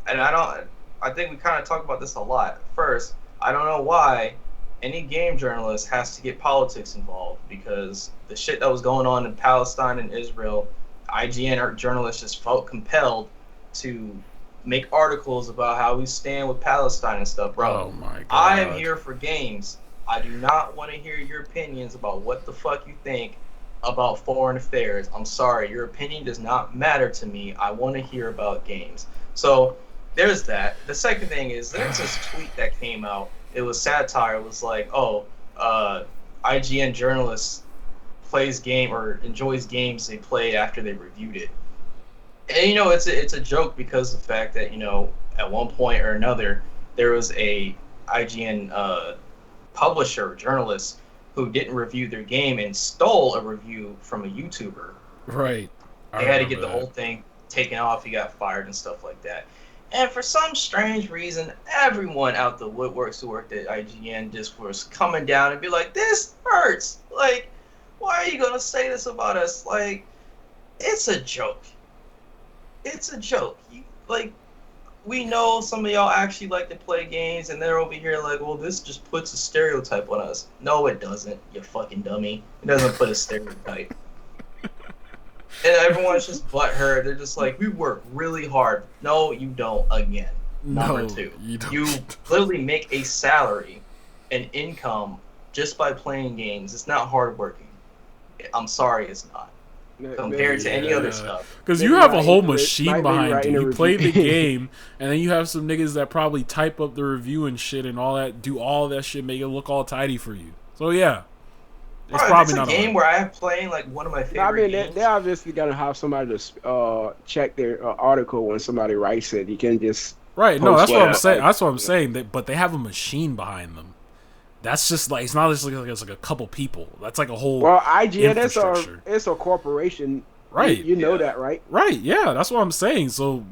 and I think we kind of talk about this a lot. First, I don't know why any game journalist has to get politics involved because the shit that was going on in Palestine and Israel, IGN journalists just felt compelled to make articles about how we stand with Palestine and stuff, bro. Oh my God. I am here for games. I do not want to hear your opinions about what the fuck you think about foreign affairs. I'm sorry, your opinion does not matter to me. I want to hear about games. So there's that. The second thing is there's this tweet that came out. It was satire. It was like, IGN journalists plays game or enjoys games they play after they reviewed it. And it's a joke because of the fact that at one point or another there was a IGN publisher or journalist who didn't review their game and stole a review from a YouTuber. Right. They had to get the whole thing taken off. He got fired and stuff like that. And for some strange reason, everyone out the woodworks who worked at IGN just was coming down and be like, this hurts. Like, why are you going to say this about us? Like, it's a joke. It's a joke. We know some of y'all actually like to play games, and they're over here like, well, this just puts a stereotype on us. No, it doesn't, you fucking dummy. It doesn't put a stereotype. And everyone's just butthurt. They're just like, we work really hard. No, you don't. Again. Number 2. You literally make a salary, an income, just by playing games. It's not hardworking. I'm sorry, it's not. Compared to any other stuff. Because you have a whole machine behind you. You play the game, and then you have some niggas that probably type up the review and shit and all that, do all that shit, make it look all tidy for you. So yeah. It's probably not a game where I have playing like one of my favorite games. They're obviously gonna have somebody to check their article when somebody writes it. You can just no. That's what I'm saying. That's what I'm saying. But they have a machine behind them. That's just like it's not just like it's like a couple people. That's like a whole. Well, IGN it's a corporation. Right. You know that, right? Right, yeah, that's what I'm saying. So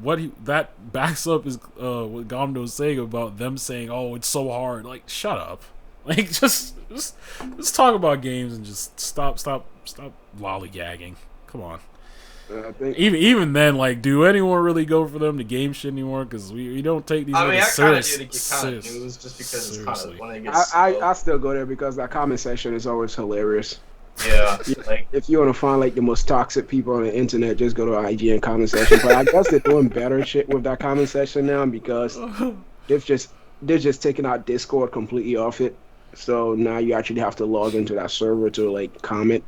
that backs up is what Gamdo was saying about them saying, "Oh, it's so hard." Like, shut up. Like, just talk about games and just stop lollygagging. Come on. I think. Even then, like, do anyone really go for them to game shit anymore? Because we don't take these. I mean, I kind of serious. do to get kind of news just because it's kind Seriously. of when it gets. I still go there because that comment section is always hilarious. Yeah, like If you want to find like the most toxic people on the internet, just go to IGN comment section. But I guess they're doing better shit with that comment section now because they're just taking out Discord completely off it. So now you actually have to log into that server to like comment.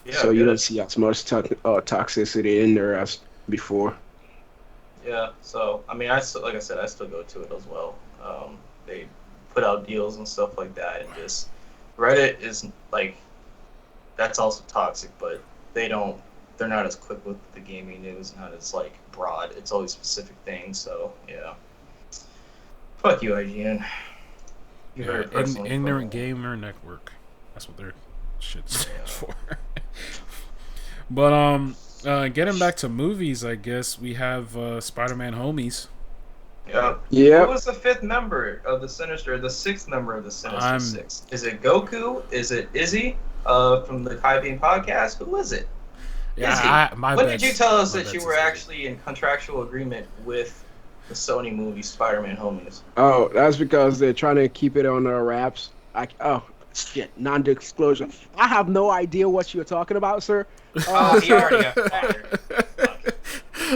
yeah, So you good. don't see as much toxicity in there as before. Yeah, so I mean, like I said, I still go to it as well. They put out deals and stuff like that, and just Reddit is like that's also toxic, but they're not as quick with the gaming news, not as like broad. It's always specific things. So yeah, fuck you, IGN. You Yeah, very personally ignorant fuck me. gamer network. That's what their shit stands for. But getting back to movies, I guess we have Spider-Man Homies. Yeah. Yeah. Who was the fifth member of the Sinister? The sixth member of the Sinister I'm- Six? Is it Goku? Is it Izzy? From the Kai Beam podcast? Who is it? Yeah, Izzy. my When bet's- did you tell us my that you bet's were Izzy. actually in contractual agreement with the Sony movie Spider-Man Homies? Oh, that's because they're trying to keep it on their wraps. Shit, non-disclosure. I have no idea what you're talking about, sir. Oh, he already got fired.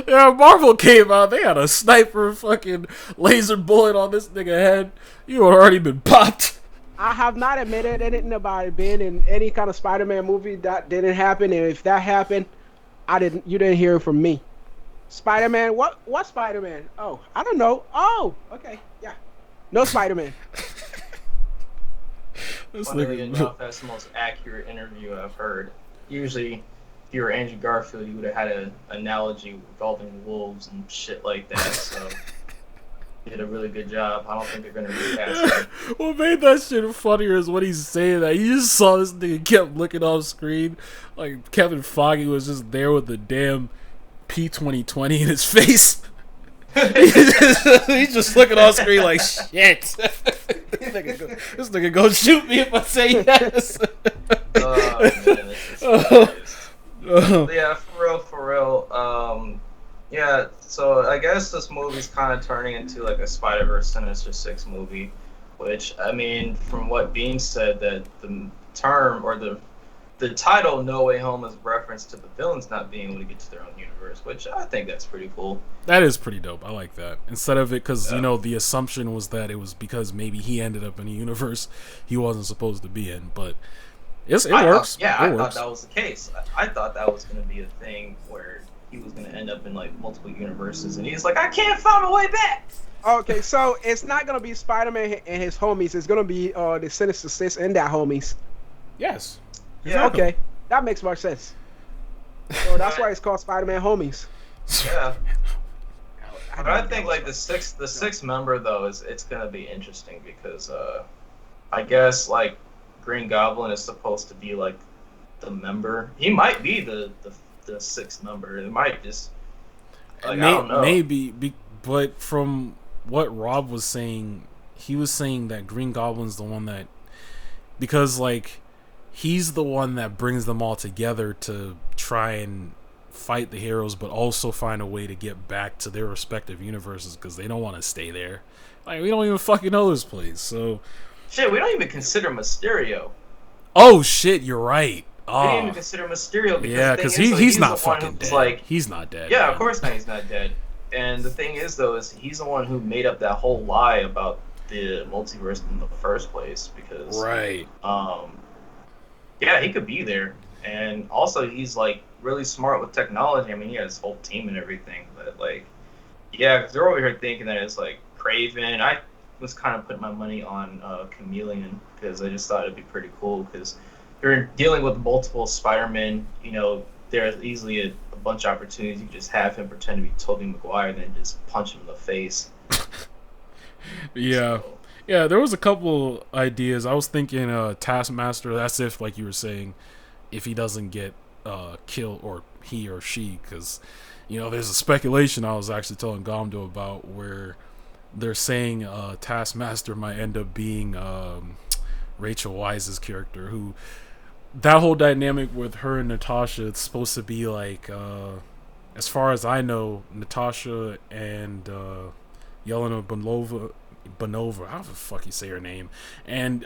Yeah, Marvel came out. They had a sniper fucking laser bullet on this nigga head. You had already been popped. I have not admitted anything about it being in any kind of Spider-Man movie. That didn't happen, and if that happened, you didn't hear it from me. Spider-Man? What Spider-Man? Oh, I don't know. Oh, okay, yeah. No Spider-Man. This Funnily nigga, enough, that's the most accurate interview I've heard. Usually, if you were Andrew Garfield, you would have had an analogy involving wolves and shit like that. So, you did a really good job. I don't think they're gonna recast him. what made that shit funnier is when he's saying that. You just saw this nigga kept looking off screen. Like Kevin Feige was just there with the damn P2020 in his face. He's just looking off screen like shit. This nigga gonna shoot me if I say yes. Oh, man, it's hilarious. But yeah, for real. Yeah, so I guess this movie's kind of turning into like a Spider-Verse Sinister Six movie, which, I mean, from what Bean said, that the term or the title No Way Home is reference to the villains not being able to get to their own universe, which I think that's pretty cool. That is pretty dope. I like that. Instead of it, because, Yeah. you know, the assumption was that it was because maybe he ended up in a universe he wasn't supposed to be in, but it works. I It thought works. that was the case. I thought that was going to be a thing where he was going to end up in like multiple universes, and he's like, I can't find my way back. Okay, so it's not gonna be Spider-Man and his homies. It's gonna be the Sinister Six and their homies. Yes. Yeah. Exactly. Okay, that makes more sense. So that's why it's called Spider-Man Homies. Yeah. But I think like the sixth member though it's gonna be interesting because I guess like Green Goblin is supposed to be like the member. He might be the sixth member. It might just like I don't know. Maybe, but from what Rob was saying, he was saying that Green Goblin's the one that, because like he's the one that brings them all together to try and fight the heroes, but also find a way to get back to their respective universes because they don't want to stay there. Like, we don't even fucking know this place. So, Shit, we don't even consider Mysterio. oh shit, you're right. We didn't Oh, even consider Mysterio because yeah, the thing because is, though, he's the not one fucking who's dead. like, He's not dead. yeah, man. of course not. He's not dead. And the thing is, though, is he's the one who made up that whole lie about the multiverse in the first place. Because, Right. yeah, he could be there, and also he's like really smart with technology. I mean, he has his whole team and everything. But like, yeah, 'cause they're over here thinking that it's like Craven. I was kind of putting my money on Chameleon because I just thought it'd be pretty cool because you're dealing with multiple Spider-Men. You know, there's easily a bunch of opportunities. You can just have him pretend to be Tobey Maguire and then just punch him in the face. Yeah. So, Yeah, there was a couple ideas. I was thinking Taskmaster, that's if, like you were saying, if he doesn't get killed or he or she, because there's a speculation I was actually telling Gamdo about where they're saying Taskmaster might end up being Rachel Weisz's character, who that whole dynamic with her and Natasha, it's supposed to be like, as far as I know, Natasha and Yelena Bonova, how the fuck you say her name, and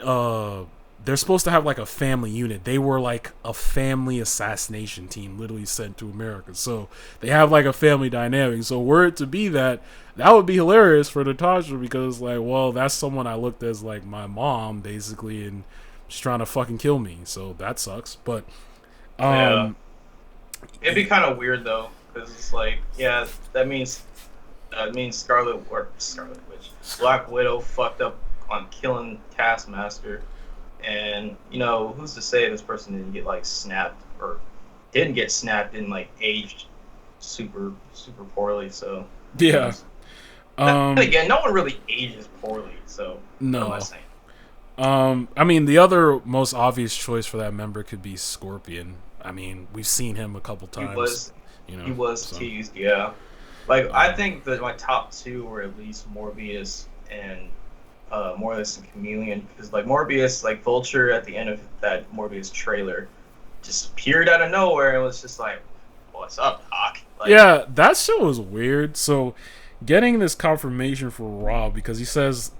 they're supposed to have like a family unit. They were like a family assassination team, literally sent to America. So they have like a family dynamic. So were it to be that would be hilarious for Natasha, because like, well, that's someone I looked as like my mom basically, and she's trying to fucking kill me. So that sucks. But it'd be kind of weird though, because it's like, yeah, that means Scarlet Witch, Black Widow fucked up on killing Taskmaster. And who's to say this person didn't get like snapped, or didn't get snapped and like aged super poorly? So yeah. Again, no one really ages poorly. So no. What am I saying? I mean, the other most obvious choice for that member could be Scorpion. I mean, we've seen him a couple times. He was teased, yeah. Like I think that my top two were at least Morbius and. Morbius and Chameleon, because like Morbius, like Vulture at the end of that Morbius trailer just appeared out of nowhere and was just like, what's up, Doc? Like, yeah, that shit was weird. So getting this confirmation for Rob, because he says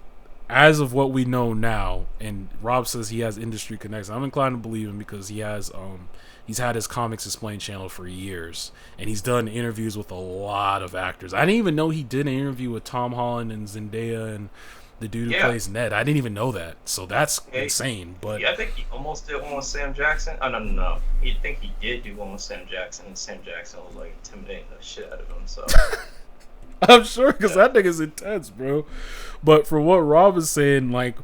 as of what we know now, and Rob says he has industry connections, I'm inclined to believe him, because he has he's had his Comics Explained channel for years, and he's done interviews with a lot of actors. I didn't even know he did an interview with Tom Holland and Zendaya and the dude who plays Ned. I didn't even know that. So that's insane. But yeah, I think he almost did one with Sam Jackson. Oh, no. I think he did do one with Sam Jackson, and Sam Jackson was like intimidating the shit out of him. So I'm sure, because that nigga's intense, bro. But for what Rob is saying, like,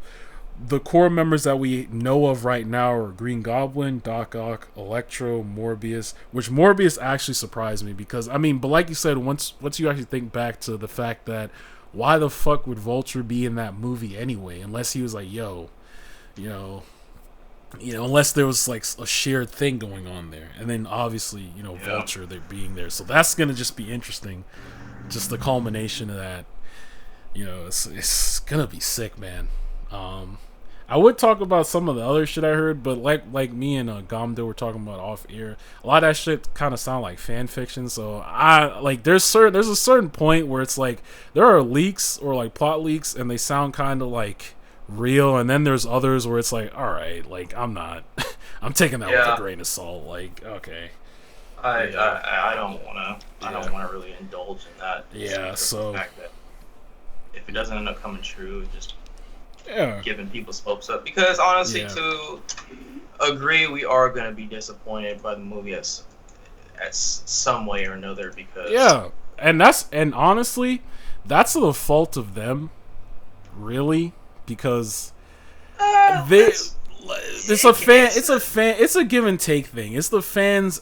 the core members that we know of right now are Green Goblin, Doc Ock, Electro, Morbius, which Morbius actually surprised me, because, I mean, but like you said, once you actually think back to the fact that why the fuck would Vulture be in that movie anyway? Unless he was like, unless there was like a shared thing going on there. And then obviously, Vulture, they're being there. So that's going to just be interesting. Just the culmination of that. It's going to be sick, man. I would talk about some of the other shit I heard, but like me and Gamdo were talking about off air, a lot of that shit kind of sound like fan fiction. So there's a certain point where it's like there are leaks or like plot leaks, and they sound kind of like real, and then there's others where it's like, all right, like I'm taking that with a grain of salt. Like, okay, I don't want to really indulge in that. Yeah, so the fact that if it doesn't end up coming true, just giving people's hopes up, because honestly, to agree, we are going to be disappointed by the movie at some way or another, because and honestly, that's the fault of them, really, because it's a give and take thing. It's the fans,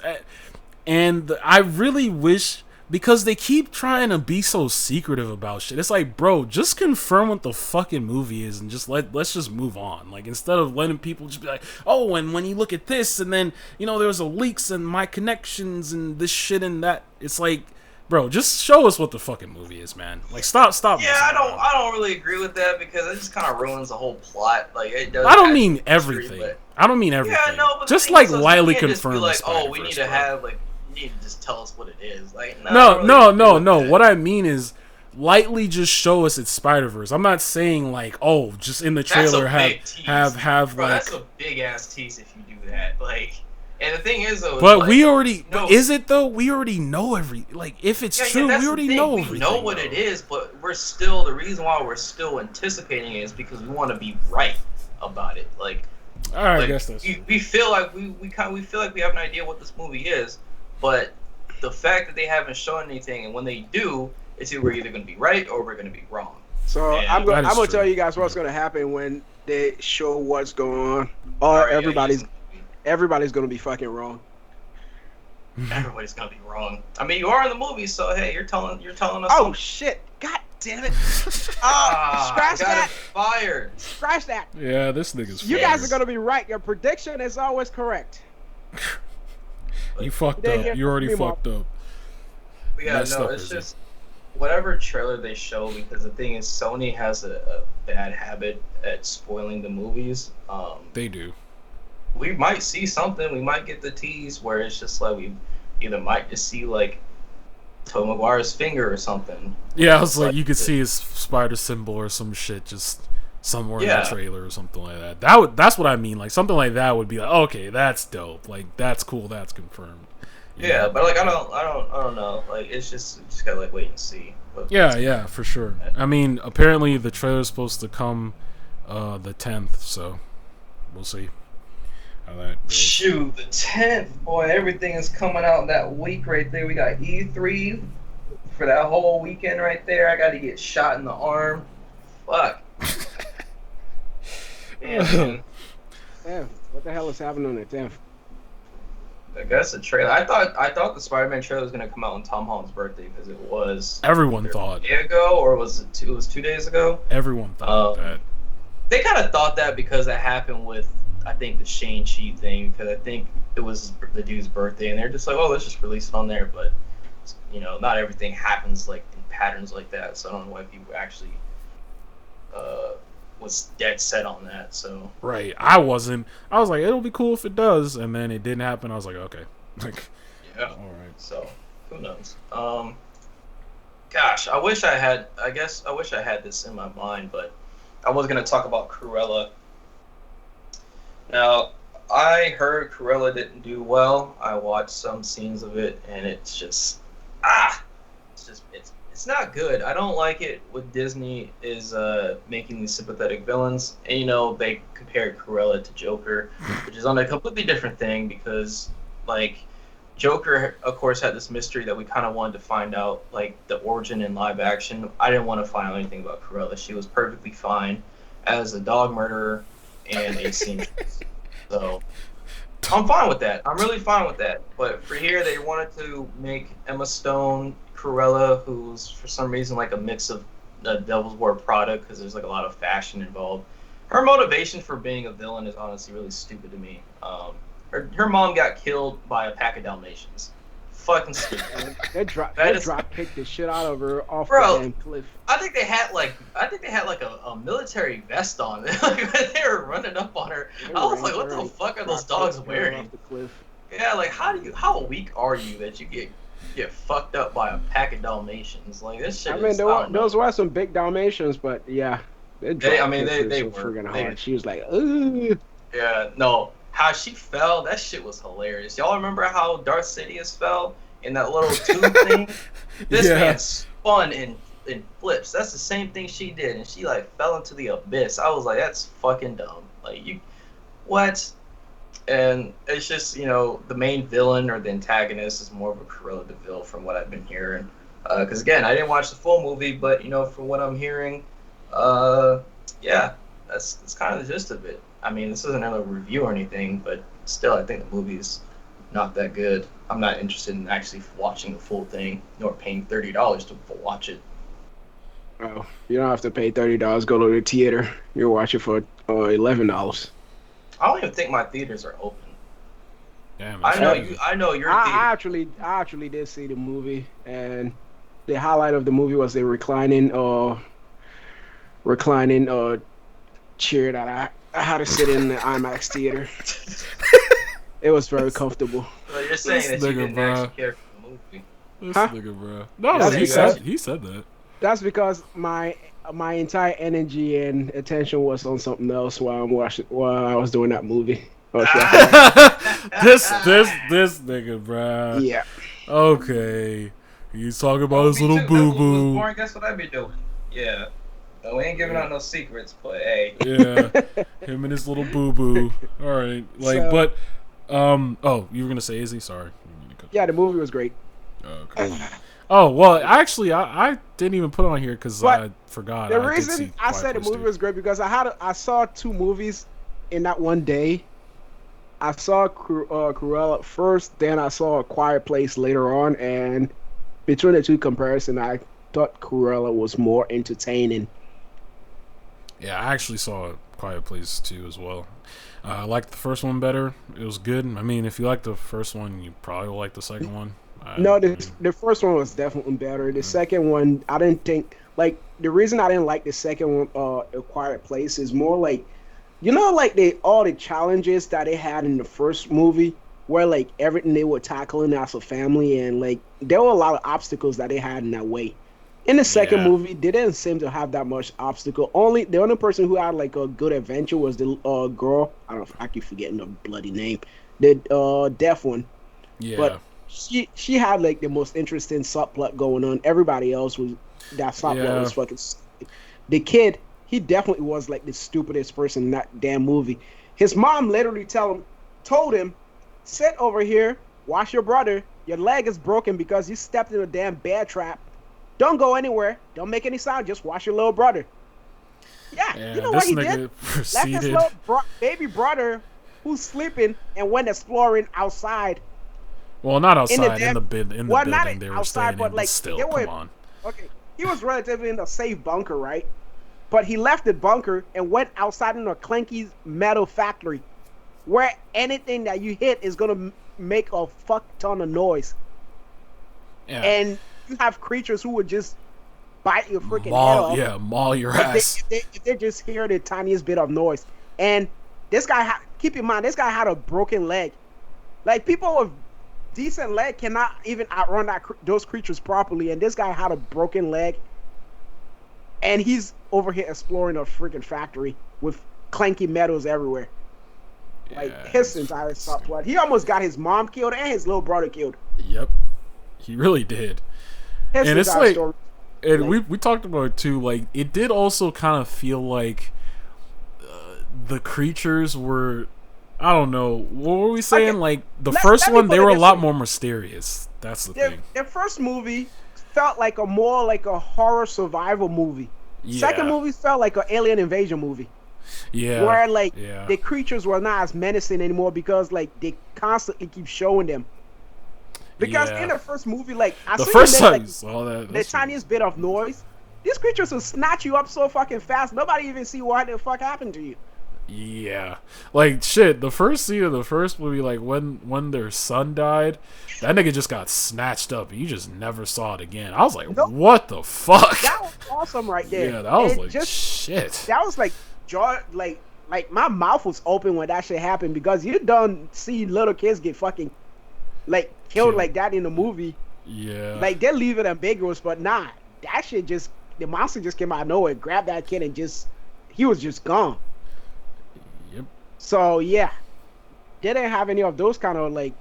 and I really wish, because they keep trying to be so secretive about shit. It's like, bro, just confirm what the fucking movie is and just let's just move on. Like, instead of letting people just be like, oh, and when you look at this, and then, there was a leaks and my connections and this shit and that. It's like, bro, just show us what the fucking movie is, man. Like, stop. Yeah, I don't really agree with that, because it just kind of ruins the whole plot. Like, it does. I don't mean everything. I don't mean everything. Yeah, no, but just like lightly confirm. Like, oh, we need to have like. You need to just tell us what it is. Like, no. What I mean is, lightly just show us it's Spider-Verse. I'm not saying like, oh, just in the trailer have bro, like. That's a big ass tease if you do that. Like, and the thing is though. But we already. Is it though? We already know like if it's true, we already know everything. We know what it is, but we're still, the reason why we're still anticipating it is because we want to be right about it. Like, all right, I guess that's. We feel like we feel like we have an idea what this movie is. But the fact that they haven't shown anything, and when they do, it's either we're either going to be right or we're going to be wrong. So I'm going to tell you guys what's going to happen when they show what's going on. Or everybody's going to be fucking wrong. Everybody's going to be wrong. I mean, you are in the movie, so hey, you're telling us. Oh shit! God damn it! Scratch that. Fired. Scratch that. Yeah, this nigga's. You guys are going to be right. Your prediction is always correct. You fucked They up. hit You already me more. fucked up. But yeah, Messed no, up, it's Izzy. just whatever trailer they show, because the thing is, Sony has a bad habit at spoiling the movies. They do. We might see something. We might get the tease where it's just like we either might just see like Tobey Maguire's finger or something. Yeah, I It's was like, like you could see his spider symbol or some shit just somewhere in the Yeah. trailer or something like that. That's what I mean. Like something like that would be like, okay, that's dope. Like that's cool. That's confirmed. You Yeah, know? but like I don't know. Like it's just gotta like wait and see. Yeah, for sure. I mean, apparently the trailer's supposed to come the 10th, so we'll see how that goes. Shoot, the 10th, boy, everything is coming out that week right there. We got E3 for that whole weekend right there. I got to get shot in the arm. Fuck. Man. Yeah, what the hell is happening on the 10th? I guess the trailer. I thought the Spider-Man trailer was gonna come out on Tom Holland's birthday because it was. Everyone thought. A day ago, or was it two? It was 2 days ago. Everyone thought that. They kind of thought that because that happened with, I think, the Shang-Chi thing, because I think it was the dude's birthday, and they're just like, oh, let's just release it on there. But not everything happens like in patterns like that. So I don't know why people actually was dead set on that. So Right. I wasn't. I was like, it'll be cool if it does, and then it didn't happen. I was like, okay. Like, yeah. all right. So who knows? Gosh, I wish I had this in my mind, but I was gonna talk about Cruella. Now, I heard Cruella didn't do well. I watched some scenes of it, and it's just it's not good. I don't like it when Disney is making these sympathetic villains, and they compared Cruella to Joker, which is on a completely different thing because like Joker, of course, had this mystery that we kind of wanted to find out, like the origin in live action. I didn't want to find out anything about Cruella. She was perfectly fine as a dog murderer and a seamstress. So I'm fine with that. I'm really fine with that. But for here, they wanted to make Emma Stone Cruella, who's for some reason like a mix of the Devil's War product because there's like a lot of fashion involved. Her motivation for being a villain is honestly really stupid to me. Her mom got killed by a pack of Dalmatians. Fucking stupid. They drop kicked the shit out of her off Bro, the damn cliff. I think they had like a military vest on. Like they were running up on her. I was like, what the fuck are those dogs wearing? Off the cliff. Yeah, like how weak are you that you get fucked up by a pack of Dalmatians? Like this shit. I mean, those were some big Dalmatians, but yeah, they were freaking they- hard. She was like, ugh. Yeah, no. How she fell, that shit was hilarious. Y'all remember how Darth Sidious fell in that little tube thing? This man spun in flips. That's the same thing she did, and she like fell into the abyss. I was like, that's fucking dumb. Like what? And it's just the main villain or the antagonist is more of a Cruella de Vil from what I've been hearing. Because again, I didn't watch the full movie, but from what I'm hearing, yeah, that's kind of the gist of it. I mean, this isn't a review or anything, but still, I think the movie's not that good. I'm not interested in actually watching the full thing, nor paying $30 to watch it. Oh, you don't have to pay $30. Go to the theater. You'll watch it for $11. I don't even think my theaters are open. Damn, I know your theater. I actually did see the movie, and the highlight of the movie was the reclining chair that I had to sit in the IMAX theater. It was very comfortable. So you're saying that you didn't actually care for the movie? This Huh? nigga, bro. No, That's he said that. That's because my entire energy and attention was on something else while I was doing that movie. This nigga, bro. Yeah. Okay. He's talking about his little boo boo. Guess what I be doing? Yeah. No, we ain't giving out no secrets, but hey. Yeah. Him and his little boo boo. All right. Oh, you were gonna say Izzy? Sorry. Yeah, the movie was great. Okay. Oh well, actually, I didn't even put it on here because I forgot. The reason I said the movie was great because I saw two movies in that one day. I saw Cruella first, then I saw A Quiet Place later on, and between the two comparison, I thought Cruella was more entertaining. Yeah, I actually saw Quiet Place 2 as well. I liked the first one better. It was good. I mean, if you like the first one, you probably will like the second one. No, the first one was definitely better. The second one, I didn't think like the reason I didn't like the second one, A Quiet Place, is more like like all the challenges that they had in the first movie, where like everything they were tackling as a family, and like there were a lot of obstacles that they had in that way. In the second movie, they didn't seem to have that much obstacle. The only person who had like a good adventure was the girl. I keep forgetting the bloody name. The deaf one. Yeah. But she had like the most interesting subplot going on. Everybody else was that subplot was fucking stupid. The kid, he definitely was like the stupidest person in that damn movie. His mom literally told him, sit over here, watch your brother. Your leg is broken because you stepped in a damn bear trap. Don't go anywhere. Don't make any sound. Just watch your little brother. Yeah, you know what he did? Left his little baby brother who's sleeping and went exploring outside. Well, not outside, in the building not they were outside, staying but in, like still, come on. Okay, he was relatively in a safe bunker, right? But he left the bunker and went outside in a clanky metal factory where anything that you hit is going to make a fuck ton of noise. Yeah. And you have creatures who would just bite your freaking head off. Yeah, maul your ass. If they just hear the tiniest bit of noise. And this guy, keep in mind, this guy had a broken leg. Like, people with decent leg cannot even outrun those creatures properly. And this guy had a broken leg. And he's over here exploring a freaking factory with clanky metals everywhere. Like, his entire subplot. He almost got his mom killed and his little brother killed. Yep. He really did. And it's like, and we talked about it too, like, it did also kind of feel like the creatures were, I don't know, what were we saying? Okay, like, the first one, they were a lot more mysterious. That's the thing. The first movie felt like more like a horror survival movie. Yeah. Second movie felt like an alien invasion movie. Yeah. Where, like, the creatures were not as menacing anymore because, like, they constantly keep showing them. Because in the first movie, like, the first time you saw that, the tiniest bit of noise, these creatures will snatch you up so fucking fast, nobody even see what the fuck happened to you. Yeah. Like, shit, the first scene of the first movie, like, when their son died, that nigga just got snatched up, and you just never saw it again. I was like, what the fuck? That was awesome right there. Yeah, that was like, shit. That was like, like my mouth was open when that shit happened, because you don't see little kids get fucking, like, killed like that in the movie. Yeah. Like, they leave it ambiguous, but nah. That shit just, the monster just came out of nowhere, grabbed that kid, and he was just gone. Yep. So, yeah. They didn't have any of those kind of, like,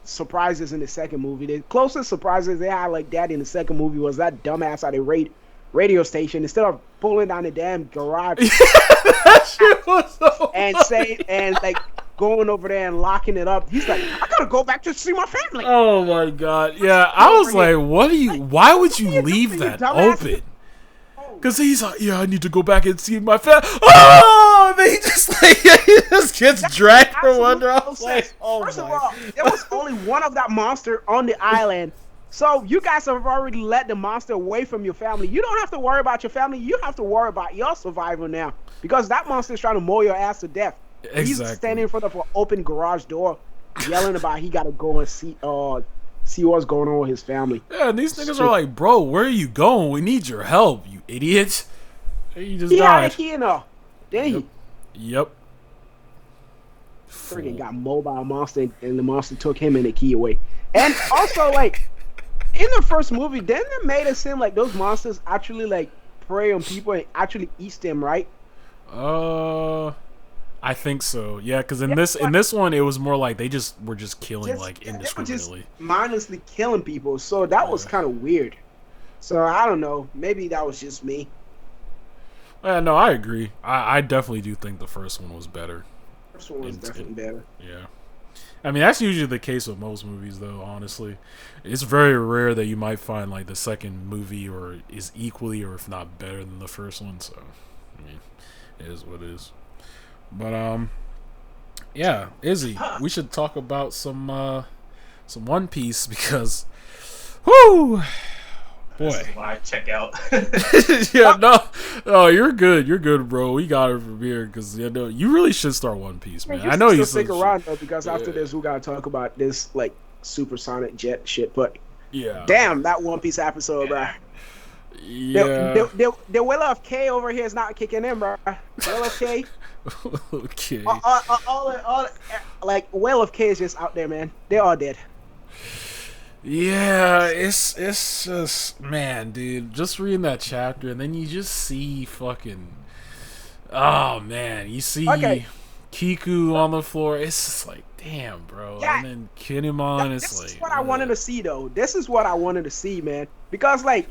surprises in the second movie. The closest surprises they had like that in the second movie was that dumbass at the radio station. Instead of pulling down the damn garage that shit was so and like going over there and locking it up, he's like, I gotta go back to see my family. Oh my god. Yeah, I was like, why would you leave that open? Because he's like, yeah, I need to go back and see my family. Oh, they just like, he just gets dragged from under. I was like, oh, first of all, there was only one of that monster on the island. So you guys have already let the monster away from your family. You don't have to worry about your family. You have to worry about your survival now. Because that monster is trying to maul your ass to death. Exactly. He's standing in front of an open garage door, yelling about he got to go and see what's going on with his family. Yeah, and these niggas are like, bro, where are you going? We need your help, you idiot. He just died. Had a key in there. Didn't he? Yep. Freaking got mobile monster, and the monster took him and the key away. And also, like, in the first movie, then they made it seem like those monsters actually, like, prey on people and actually eat them, right? I think so. Yeah, because in this one, it was more like they were just killing like indiscriminately, just mindlessly killing people. So that was kind of weird. So I don't know. Maybe that was just me. Yeah, no, I agree. I definitely do think the first one was better. First one was definitely better. Yeah. I mean, that's usually the case with most movies, though, honestly. It's very rare that you might find, like, the second movie is equally or if not better than the first one, so, I mean, it is what it is. But, yeah, Izzy, we should talk about some One Piece, because, whoo! This Boy. is when I check out. Yeah, no, you're good, bro. We got it from here because you really should start One Piece, man. I know you stick around though because after this we gotta talk about this like supersonic jet shit. But yeah, damn, that One Piece episode, bro. Yeah. The Will of K over here is not kicking in, bro. Will of K. Okay. All like Will of K is just out there, man. They're all dead. Yeah, it's just, man, dude. Just reading that chapter and then you just see fucking. Oh man, you see Kiku on the floor. It's just like, damn, bro. Yeah. And then Kinemon is like. This is what I wanted to see, though. This is what I wanted to see, man. Because like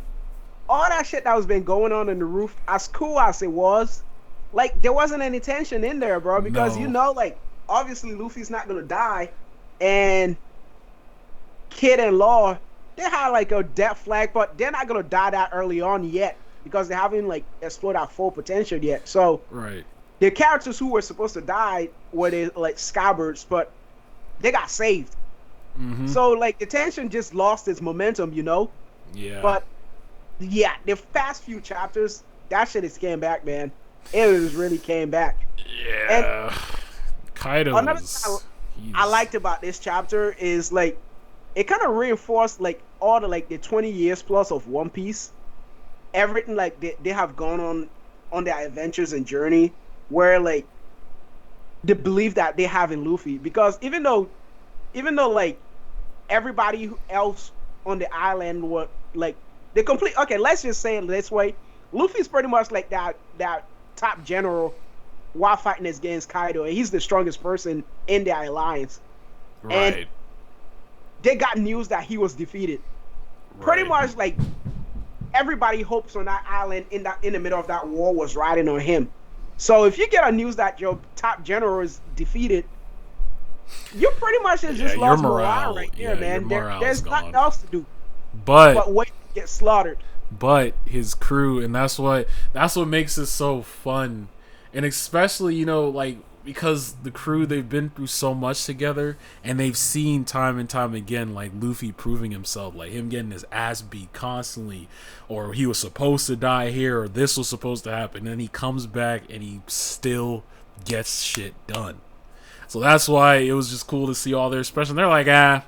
all that shit that was been going on in the roof, as cool as it was, like there wasn't any tension in there, bro. Because like obviously Luffy's not gonna die, and Kid and Law, they had like a death flag, but they're not gonna die that early on yet because they haven't like explored our full potential yet. So the characters who were supposed to die were they like Scabbards, but they got saved. So like the tension just lost its momentum, Yeah. But yeah, the past few chapters, that shit is came back, man. It was really came back. Yeah. And Kaido. Another thing I liked about this chapter is like it kind of reinforced like all the like the 20 years plus of One Piece, everything like they have gone on their adventures and journey, where like the belief that they have in Luffy, because even though like everybody else on the island were like the complete, okay, let's just say it this way, Luffy's pretty much like that top general while fighting against Kaido, and he's the strongest person in their alliance. And they got news that he was defeated. Pretty much like everybody hopes on that island in the middle of that war was riding on him. So if you get a news that your top general is defeated, you pretty much just lost morale right there, man. There's nothing else to do but wait to get slaughtered. But his crew, and that's what makes it so fun, and especially like because the crew, they've been through so much together, and they've seen time and time again like Luffy proving himself, like him getting his ass beat constantly, or he was supposed to die here, or this was supposed to happen, and then he comes back and he still gets shit done. So that's why it was just cool to see all their expression. They're like,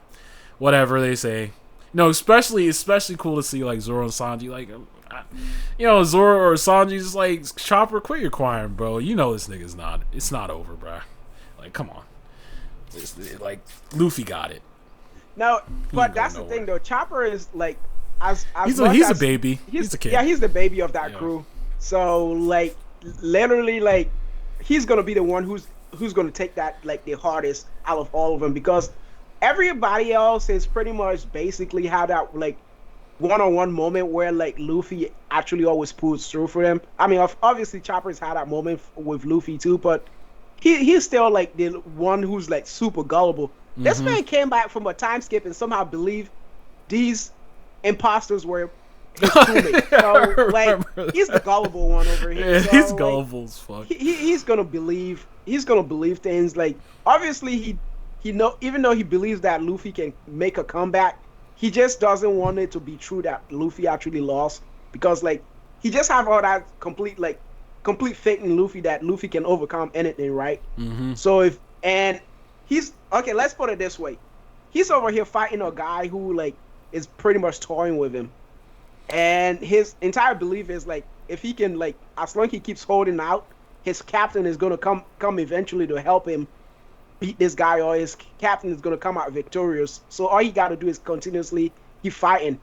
whatever they say. Especially cool to see like Zoro and Sanji, like, Zoro or Sanji's like, Chopper, quit your crying, bro. This nigga's it's not over, bro. Like, come on. Like, Luffy got it. No, but that's the thing though. Chopper is like, he's a baby. He's a kid. Yeah, he's the baby of that crew. So like, literally, like, he's gonna be the one who's gonna take that like the hardest out of all of them, because everybody else is pretty much basically had that like one-on-one moment where like Luffy actually always pulls through for them. I mean, obviously Chopper's had that moment with Luffy too, but he's still like the one who's like super gullible. This man came back from a time skip and somehow believed these imposters were his crewmates. So like, he's the gullible one over here. Yeah, so, he's gullible as fuck. He's gonna believe things. Like, obviously even though he believes that Luffy can make a comeback, he just doesn't want it to be true that Luffy actually lost, because like he just have all that complete faith in Luffy that Luffy can overcome anything, right? So he's okay, let's put it this way. He's over here fighting a guy who like is pretty much toying with him. And his entire belief is like, if he can, like, as long as he keeps holding out, his captain is gonna come eventually to help him beat this guy, or his captain is gonna come out victorious. So all he gotta do is continuously keep fighting.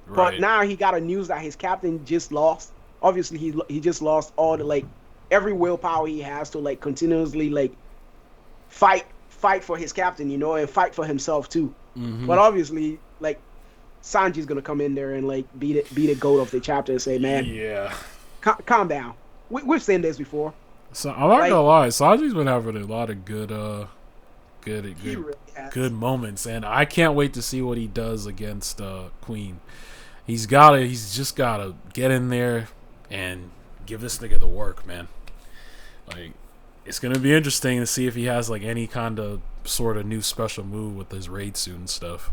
But now he got a news that his captain just lost. Obviously he just lost all the like every willpower he has to like continuously like fight for his captain, and fight for himself too. But obviously like Sanji's gonna come in there and like be the goat of the chapter and say, man, calm down. We've seen this before. So I'm not gonna lie, Sanji's been having a lot of good moments, and I can't wait to see what he does against Queen. He's just gotta get in there and give this nigga the work, man. Like, it's gonna be interesting to see if he has like any kind of sort of new special move with his raid suit and stuff.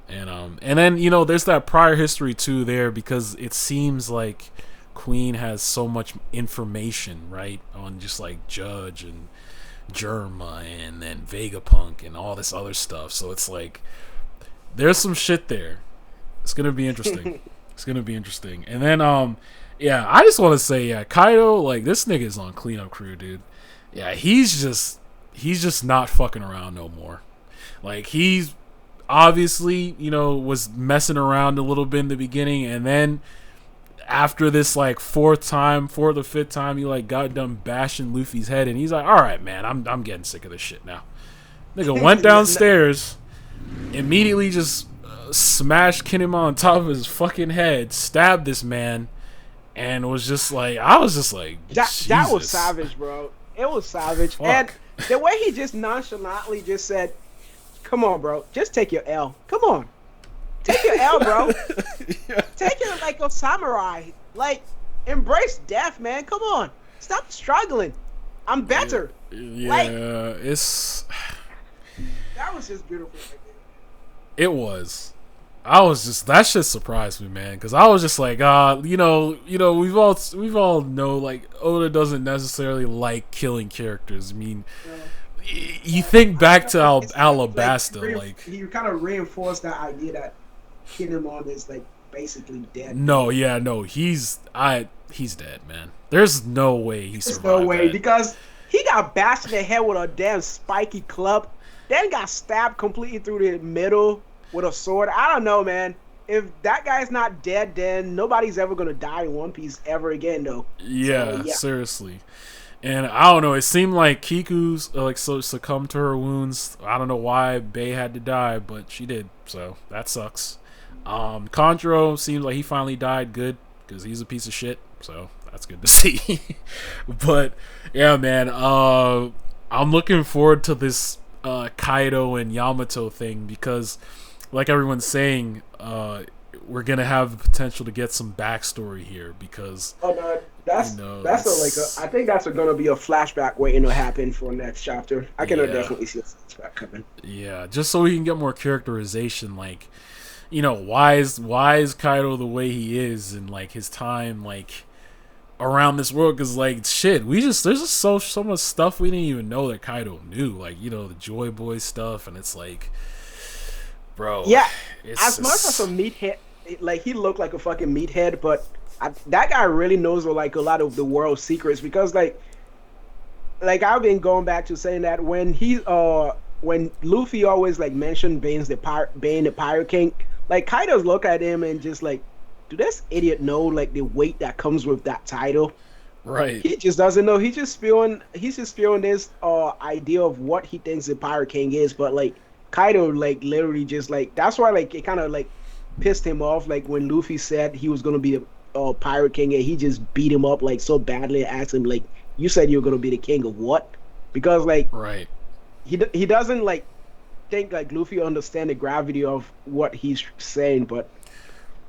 And then there's that prior history too there, because it seems like Queen has so much information, right, on just like Judge and Germa and then Vegapunk and all this other stuff. So it's like there's some shit there. It's gonna be interesting. It's gonna be interesting. And then yeah, I just want to say, yeah, Kaido, like, this nigga is on cleanup crew, dude. Yeah, he's just not fucking around no more. Like, he's obviously, was messing around a little bit in the beginning, and then after this, like, fourth or fifth time, he, like, got done bashing Luffy's head, and he's like, all right, man, I'm getting sick of this shit now. Nigga went downstairs, immediately just smashed Kinema on top of his fucking head, stabbed this man, and was just like, I was just like, that was savage, bro. It was savage. Fuck. And the way he just nonchalantly just said, come on, bro, just take your L. Come on. Take your L, bro. Yeah. Take it like a samurai. Like, embrace death, man. Come on. Stop struggling. I'm better. Yeah, like, it's... That was just beautiful. It was. That shit surprised me, man, because I was just like, we've all know, like, Oda doesn't necessarily like killing characters. I mean, you think back to Alabasta, like he kind of reinforced that idea that Kinemon is like basically dead. No, he's dead, man. There's no way he survived. There's no way, that. because he got bashed in the head with a damn spiky club, then got stabbed completely through the middle with a sword. I don't know, man. If that guy's not dead, then nobody's ever gonna die in One Piece ever again, though. Yeah, so, yeah. Seriously. And I don't know. It seemed like Kiku's succumbed to her wounds. I don't know why Bae had to die, but she did. So that sucks. Conjuro seems like he finally died. Good, because he's a piece of shit. So that's good to see. But yeah, man. I'm looking forward to this Kaido and Yamato thing, because, like everyone's saying, we're gonna have the potential to get some backstory here, because I think that's gonna be a flashback waiting to happen for next chapter. I can definitely see a flashback coming. Yeah, just so we can get more characterization, like, why is Kaido the way he is, and like his time like around this world, because like shit, there's just so much stuff we didn't even know that Kaido knew, like the Joy Boy stuff, and it's like, bro, yeah, as much as a meathead, like he looked like a fucking meathead, but that guy really knows like a lot of the world's secrets, because like I've been going back to saying that when Luffy always like mentioned Bane the Pirate King, like Kaido's look at him and just like, do this idiot know like the weight that comes with that title? Right. He just doesn't know. He's just spewing this idea of what he thinks the Pirate King is, but like Kaido like literally just like, that's why like it kind of like pissed him off, like when Luffy said he was gonna be a Pirate King, and he just beat him up like so badly and asked him like, you said you were gonna be the king of what? Because like, right, he doesn't like think like Luffy understand the gravity of what he's saying, but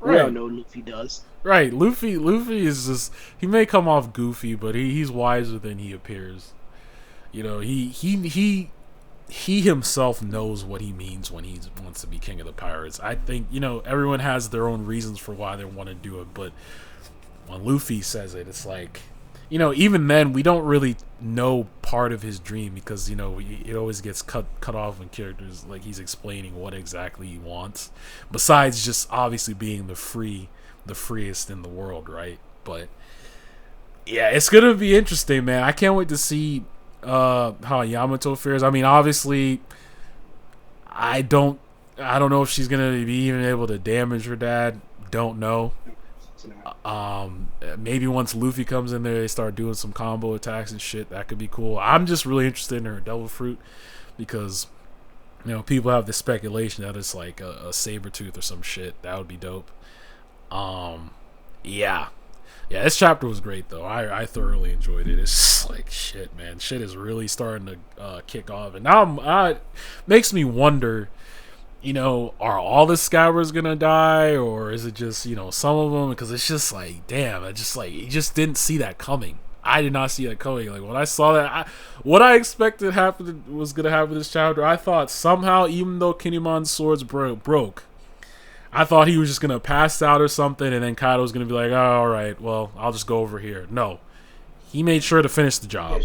we all know Luffy does. Right, Luffy is just, he may come off goofy, but he's wiser than he appears. He himself knows what he means when he wants to be king of the pirates. I think, everyone has their own reasons for why they want to do it, but when Luffy says it, it's like, even then, we don't really know part of his dream, because, it always gets cut off when characters, like, he's explaining what exactly he wants, besides just obviously being the freest in the world, right? But, yeah, it's gonna be interesting, man. I can't wait to see how Yamato fares. I mean, obviously, I don't know if she's gonna be even able to damage her dad. Don't know. Maybe once Luffy comes in there, they start doing some combo attacks and shit. That could be cool. I'm just really interested in her Devil Fruit, because people have this speculation that it's like a saber tooth or some shit. That would be dope. Yeah, this chapter was great though. I thoroughly enjoyed it. It's just like, shit, man. Shit is really starting to kick off, and now it makes me wonder, are all the Skywards gonna die, or is it just some of them? Because it's just like, damn, you just didn't see that coming. I did not see that coming. Like, when I saw that, what I expected was gonna happen this chapter. I thought somehow, even though Kinemon's swords broke, I thought he was just gonna pass out or something, and then Kaido was gonna be like, "Oh, all right, well, I'll just go over here." No, he made sure to finish the job,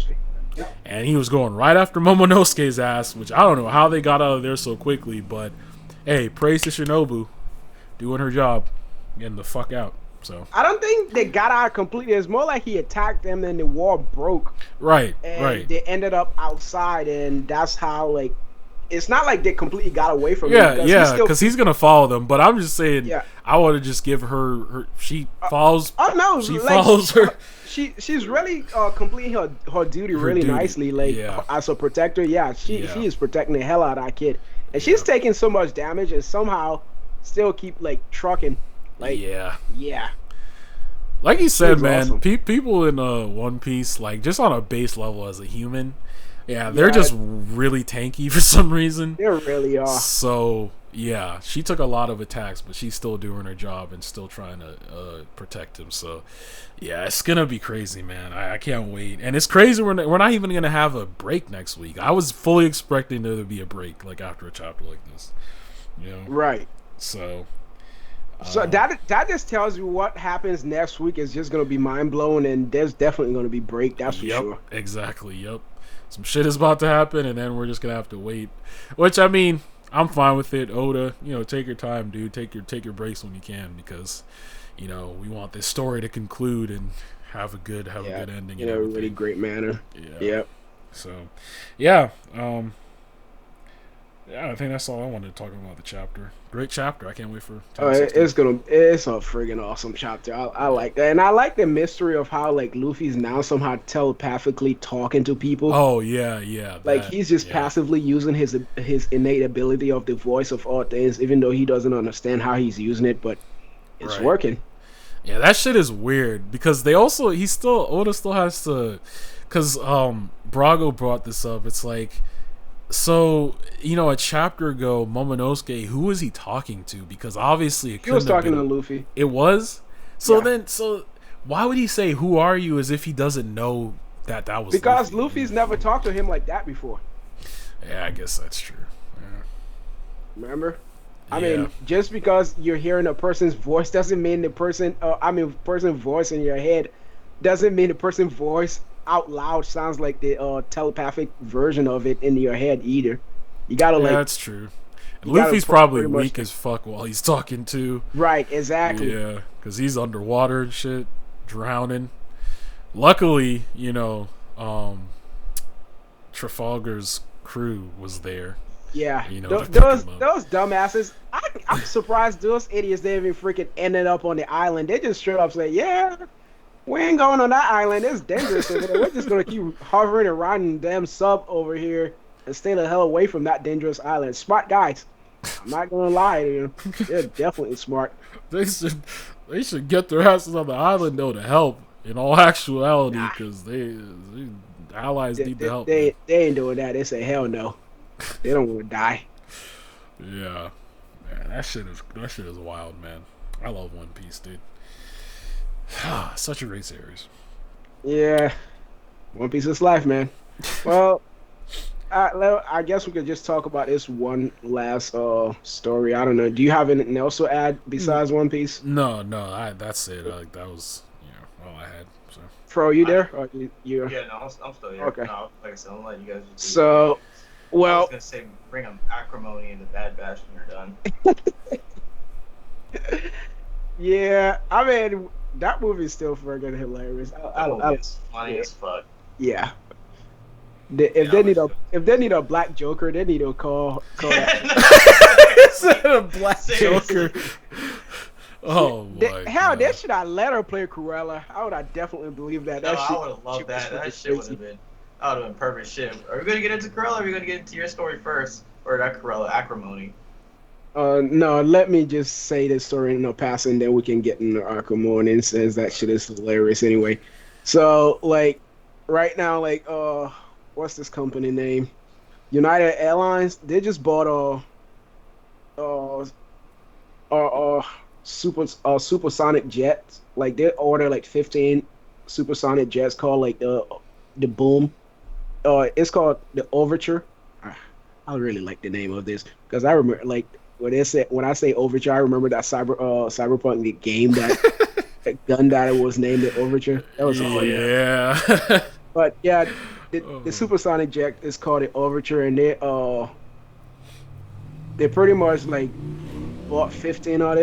and he was going right after Momonosuke's ass, which I don't know how they got out of there so quickly, but hey, praise to Shinobu, doing her job, getting the fuck out. So I don't think they got out completely. It's more like he attacked them, and the wall broke. Right, and right. They ended up outside, and that's how like. It's not like they completely got away from him. him. Yeah, because he's gonna follow them. But I'm just saying, I want to just give her. She follows. Oh no, she follows her. She's really completing her duty really nicely. Like as a protector, she is protecting the hell out of that kid, and she's taking so much damage and somehow still keep like trucking. Like yeah. Like you said, man, awesome. People in One Piece, like just on a base level as a human. Yeah, they're just really tanky for some reason. They really are. So, yeah, she took a lot of attacks, but she's still doing her job and still trying to protect him. So, yeah, it's going to be crazy, man. I can't wait. And it's crazy we're not even going to have a break next week. I was fully expecting there to be a break, like, after a chapter like this. You know? Right. So that just tells you what happens next week is just going to be mind-blowing, and there's definitely going to be break, that's for sure. Exactly, yep. Some shit is about to happen, and then we're just gonna have to wait. Which I mean, I'm fine with it. Oda, take your time, dude. Take your breaks when you can, because we want this story to conclude and have a good ending. In a really great manner. Yeah. Yep. So, yeah. I think that's all I wanted to talk about the chapter. Great chapter. I can't wait for. It's a friggin' awesome chapter. I like that, and I like the mystery of how like Luffy's now somehow telepathically talking to people. Oh yeah. Like he's just passively using his innate ability of the voice of all things, even though he doesn't understand how he's using it, but it's working. Yeah, that shit is weird because Oda still has to, because Brago brought this up. It's like. So, a chapter ago, Momonosuke, who was he talking to? Because obviously he was talking to Luffy. It was? So why would he say, "Who are you?" as if he doesn't know that was because Luffy? Luffy's never talked to him like that before. Yeah, I guess that's true. Yeah. Remember? I mean, just because you're hearing a person's voice doesn't mean person's voice in your head doesn't mean the person's voice out loud sounds like the telepathic version of it in your head either. You gotta that's true. And Luffy's probably weak as fuck while he's talking too. Right, exactly. Yeah, because he's underwater and shit, drowning. Luckily, Trafalgar's crew was there. Yeah, those dumbasses. I'm surprised those idiots didn't even freaking ended up on the island. They just straight up say, "Yeah, we ain't going on that island. It's dangerous over there. We're just gonna keep hovering around in the damn sub over here and stay the hell away from that dangerous island." Smart guys. I'm not gonna lie to you. They're definitely smart. They should get their asses on the island though to help. In all actuality, because the allies need the help. They ain't doing that. They say hell no. They don't want to die. Yeah, man, that shit is wild, man. I love One Piece, dude. Such a great series. Yeah, One Piece is life, man. Well, I guess we could just talk about this one last story. I don't know. Do you have anything else to add besides One Piece? No. That's it. That was all I had. So. Fro, you there? Or you? Yeah, no, I'm still here. Okay. No, like I said, I'll let you guys. So, well, I was gonna say bring them acrimony and the Bad Batch when you're done. Yeah, I mean. That movie is still friggin' hilarious. It's funny as fuck. Yeah. If they need a black Joker, they need to call that. A black Joker. Oh my hell, they should have let her play Cruella. I would have definitely believed that. I would have loved that. That shit would have been. That would have been perfect shit. Are we gonna get into Cruella? Or are we gonna get into your story first, or that Cruella acrimony? No, let me just say this story in a passing, then we can get into acrimony, and says that shit is hilarious anyway. So, like, right now, like, what's this company name? United Airlines. They just bought supersonic jets. Like, they ordered like 15 supersonic jets called like the Boom. It's called the Overture. I really like the name of this because I remember like when I say Overture, I remember that Cyberpunk the game that gun that it was named the Overture. That was funny. Yeah. But yeah, the Oh. supersonic jet is called the Overture, and they pretty much like bought 15 of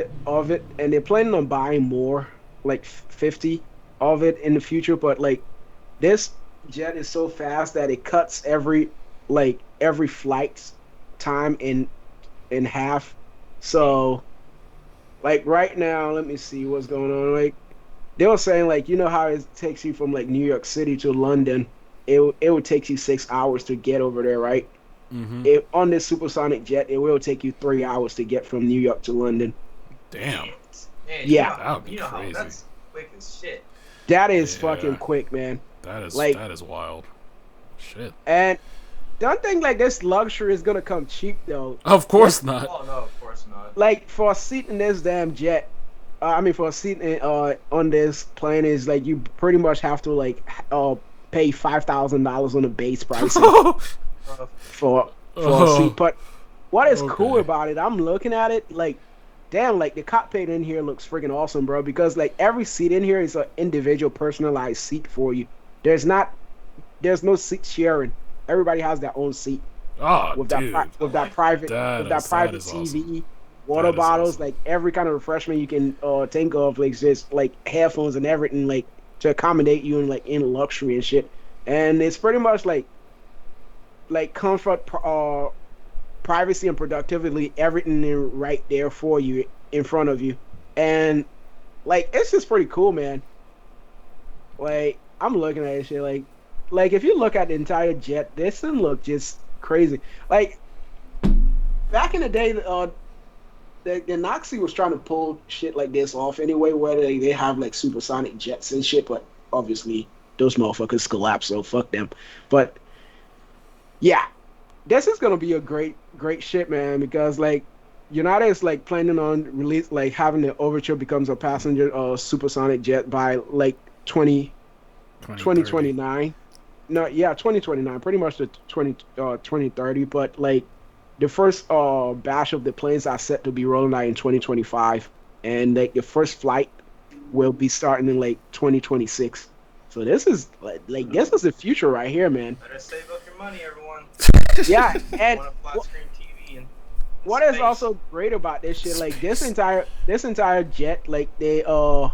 it, and they're planning on buying more, like 50 of it in the future. But like this jet is so fast that it cuts every flight time in half. So like right now, let me see what's going on. Like they were saying, like, you know how it takes you from like New York City to London, it would take you 6 hours to get over there, right? Mm-hmm. It on this supersonic jet, it will take you 3 hours to get from New York to London. Damn. Man, Yeah, That would be you know how crazy. that's quick as shit. that is Yeah. fucking quick, man. That Like, is wild. Shit. and don't think like this luxury is gonna come cheap though. Of course not. Oh no, of course not. Like for a seat in this damn jet, I mean for a seat on this plane is like you pretty much have to like pay $5,000 on the base pricing Uh, for a Oh. seat. But what is cool Okay. about it? I'm looking at it like, damn, like the cockpit in here looks freaking awesome, bro. Because like every seat in here is an individual personalized seat for you. There's no seat sharing. Everybody has their own seat Oh, with dude. that private That private is TV, awesome. water That is bottles, awesome. like every kind of refreshment you can think of, like just like headphones and everything, like to accommodate you in luxury and shit. And it's pretty much like comfort, privacy, and productivity, everything right there for you in front of you. And like it's just pretty cool, man. Like I'm looking at this shit, like if you look at the entire jet, this thing look just crazy. Like back in the day, the Nazi was trying to pull shit like this off anyway, where they have like supersonic jets and shit, but obviously those motherfuckers collapsed, so fuck them. But yeah, this is gonna be a great shit, man, because like United is like planning on release like having the Overture becomes a passenger supersonic jet by like 2030. 2029. No, yeah, 2029, pretty much the 2030. But like the first batch of the planes are set to be rolling out in 2025, and like the first flight will be starting in like 2026. So this is like this is the future right here, man. better save up your money, everyone. Yeah, and Want a flat screen TV and what is space. also great about this shit, like this entire jet, like the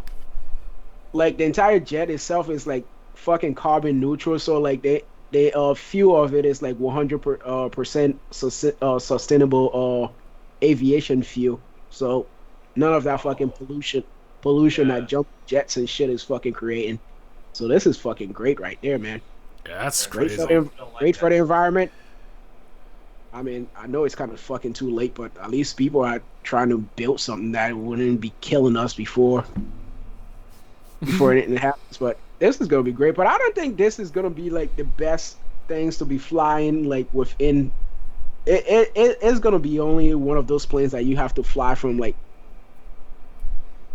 entire jet itself is like fucking carbon neutral. So like they few of it is like 100% sustainable aviation fuel. So none of that fucking pollution Yeah. that jump jets and shit is fucking creating. So this is fucking great right there, man. Yeah, that's Great crazy. for the Don't like great for that. the environment. I mean, I know it's kind of fucking too late, but at least people are trying to build something that wouldn't be killing us before anything happens. But this is gonna be great. But I don't think this is gonna be like the best things to be flying like within. It is gonna be only one of those planes that you have to fly from like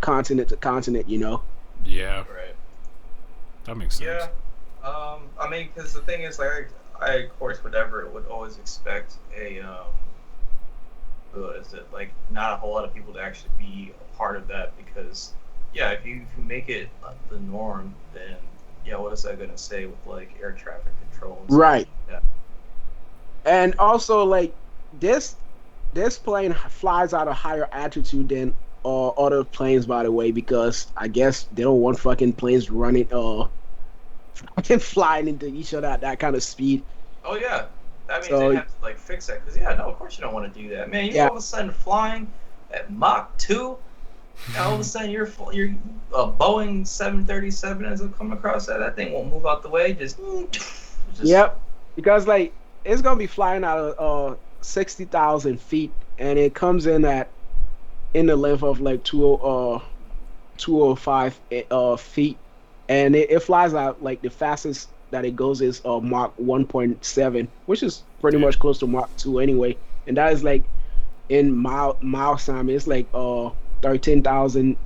continent to continent. You know. Yeah, Right. that makes sense. Yeah. I mean, because the thing is, like, I of course, whatever, would always expect what is it, like, not a whole lot of people to actually be a part of that because, yeah, if you make it the norm, then, yeah, what is that going to say with, like, air traffic control and stuff Right. like that? And also like this plane flies at a higher altitude than other planes, by the way, because I guess they don't want fucking planes running fucking flying into each other at that kind of speed. Oh, yeah. That means So- they have to, like, fix that because, yeah, no, of course you don't want to do that. Man, you Yeah. all of a sudden flying at Mach 2, and all of a sudden you're a Boeing 737 as it come across that thing won't move out the way. Just Yep, because like it's gonna be flying out of 60,000 feet, and it comes in the length of like 205 feet, and it flies out like the fastest that it goes is Mach 1.7, which is pretty Yeah. much close to Mach 2 anyway, and that is like in miles time. It's like 13,000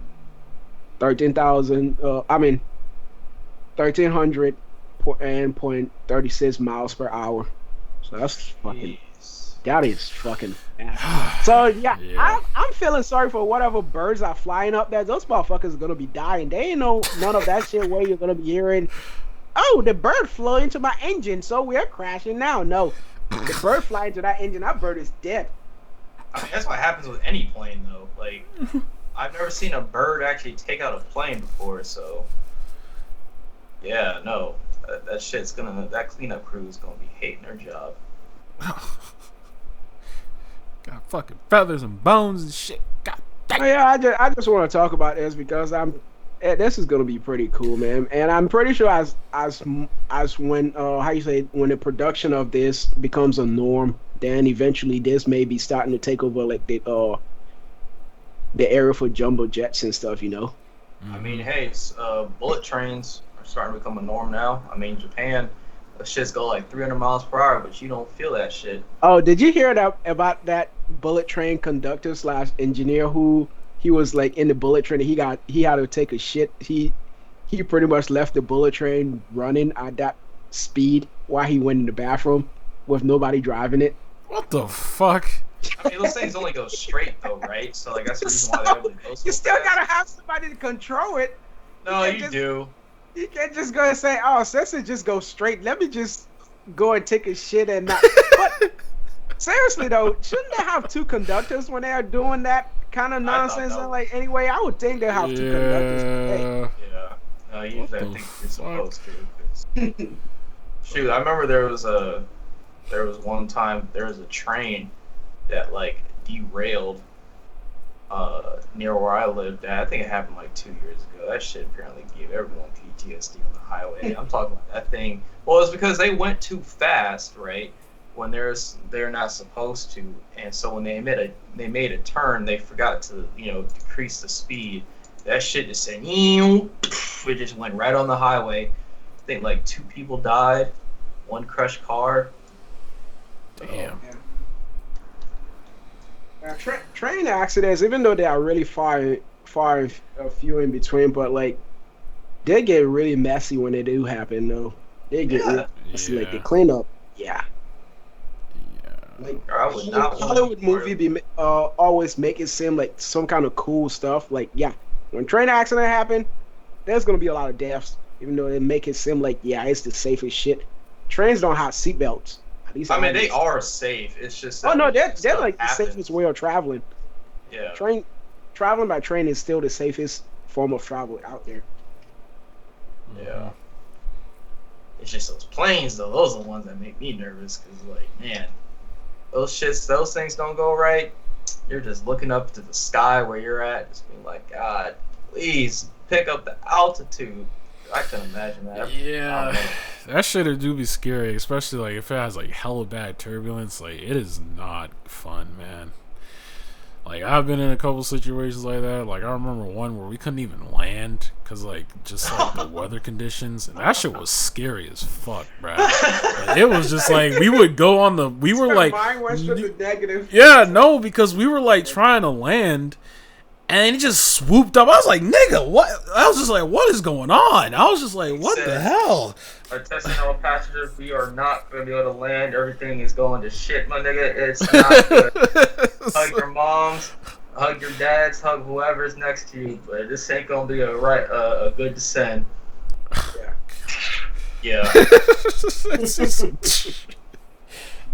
I mean 1,300 and 0.36 miles per hour. So that's fucking Jeez. That is fucking fast. So yeah, Yeah. I'm feeling sorry for whatever birds are flying up there. Those motherfuckers are gonna be dying. They ain't know none of that shit where you're gonna be hearing, oh, the bird flew into my engine, so we're crashing now. No. The bird flying into that engine, that bird is dead. I mean, that's what happens with any plane, though. Like, I've never seen a bird actually take out a plane before, so yeah, no, that cleanup crew is gonna be hating their job. Got fucking feathers and bones and shit. God dang. Oh, yeah, I just want to talk about this because this is gonna be pretty cool, man. And I'm pretty sure as when how you say when the production of this becomes a norm, then eventually this may be starting to take over like the area for jumbo jets and stuff, you know. I mean, hey, bullet trains are starting to become a norm now. I mean, Japan, the shits go like 300 miles per hour, but you don't feel that shit. Oh, did you hear that about that bullet train conductor slash engineer who he was like in the bullet train? He had to take a shit. He pretty much left the bullet train running at that speed while he went in the bathroom with nobody driving it. What the fuck? I mean, those things only go straight though, right? So like that's the reason why they only go so You still fast. gotta have somebody to control it. No, you you just- do. You can't just go and say, "Oh, since it just goes straight, let me just go and take a shit and not." But seriously though, shouldn't they have two conductors when they are doing that kind of I thought nonsense? that And like anyway, I would think they have two conductors. Hey, Yeah. Yeah. No, usually I the think you're supposed to. 'Cause- Shoot, I remember there was one time there was a train that like derailed near where I lived at. I think it happened like 2 years ago. That shit apparently gave everyone PTSD on the highway. I'm talking about that thing. Well, it's because they went too fast, right? When they're not supposed to, and so when they made a turn, they forgot to decrease the speed. That shit just said, it just went right on the highway. I think like 2 people died, 1 crushed car. Damn. Train accidents, even though they are really far a few in between, but like they get really messy when they do happen. Though they get really messy, like the cleanup. Yeah. Like I would not want Hollywood to be part movie of- be always make it seem like some kind of cool stuff. Like when train accident happen, there's gonna be a lot of deaths. Even though they make it seem like it's the safest shit. Trains don't have seatbelts. At least I mean, they are safe. It's just Oh that no, they're stuff like the happens. safest way of traveling. Yeah. Traveling by train is still the safest form of travel out there. Yeah. It's just those planes, though. Those are the ones that make me nervous. Because, like, man, those things don't go right. You're just looking up to the sky where you're at, just being like, God, please pick up the altitude. I couldn't imagine that. Yeah, that shit do be scary, especially like if it has like hella bad turbulence. Like it is not fun, man. Like I've been in a couple situations like that. Like I remember one where we couldn't even land because like just like the weather conditions, and that shit was scary as fuck, bro. Like, it was just like we would go on the. We were like, mine went to the negative. yeah, no, because we were like trying to land. And he just swooped up. I was like, nigga, what? I was just like, what is going on? I was just like, what the hell? Attention all passengers, we are not going to be able to land. Everything is going to shit, my nigga. It's not good. Hug your moms, hug your dads, hug whoever's next to you. But this ain't going to be a good descent. Yeah.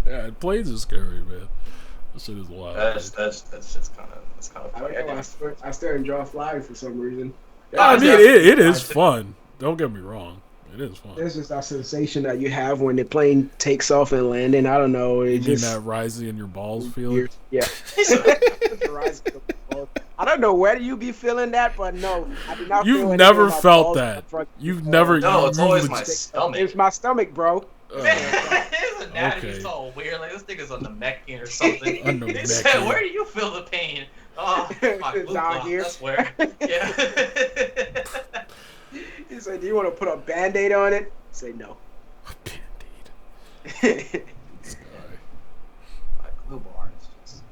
Yeah, planes are scary, man. That shit is wild. That's just kind of I funny. don't know. I still enjoy flying for some reason. I mean, it is fun. Don't get me wrong. It is fun. There's just that sensation that you have when the plane takes off and landing. I don't know. It You mean just that rising in your balls feeling? yeah. I don't know where do you be feeling that, but no, I do not. You've feel never anything in my felt balls. that. You've never. No, it's always legit- my stomach. It's my stomach, bro. His anatomy's Okay. all weird. Like this nigga's on the Namekian or something. On the He said, Namekian. "Where do you feel the pain?" Oh, my It's glute down block, here. that's where. Yeah. He said, "Do you want to put a Band-Aid on it?" I say no. Band-Aid. My glue bar is just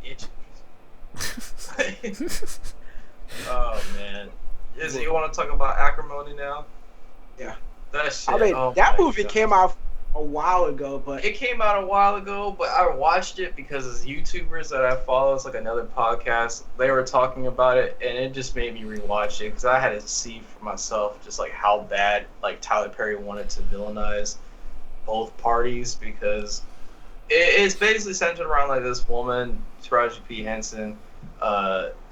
itching. Oh man. You want to talk about acrimony now? Yeah. That shit. I mean, oh that my movie God. came out a while ago, but It came out a while ago, but I watched it because as YouTubers that I follow, it's like another podcast. They were talking about it, and it just made me rewatch it because I had to see for myself just like how bad like Tyler Perry wanted to villainize both parties because it's basically centered around like this woman, Taraji P. Henson.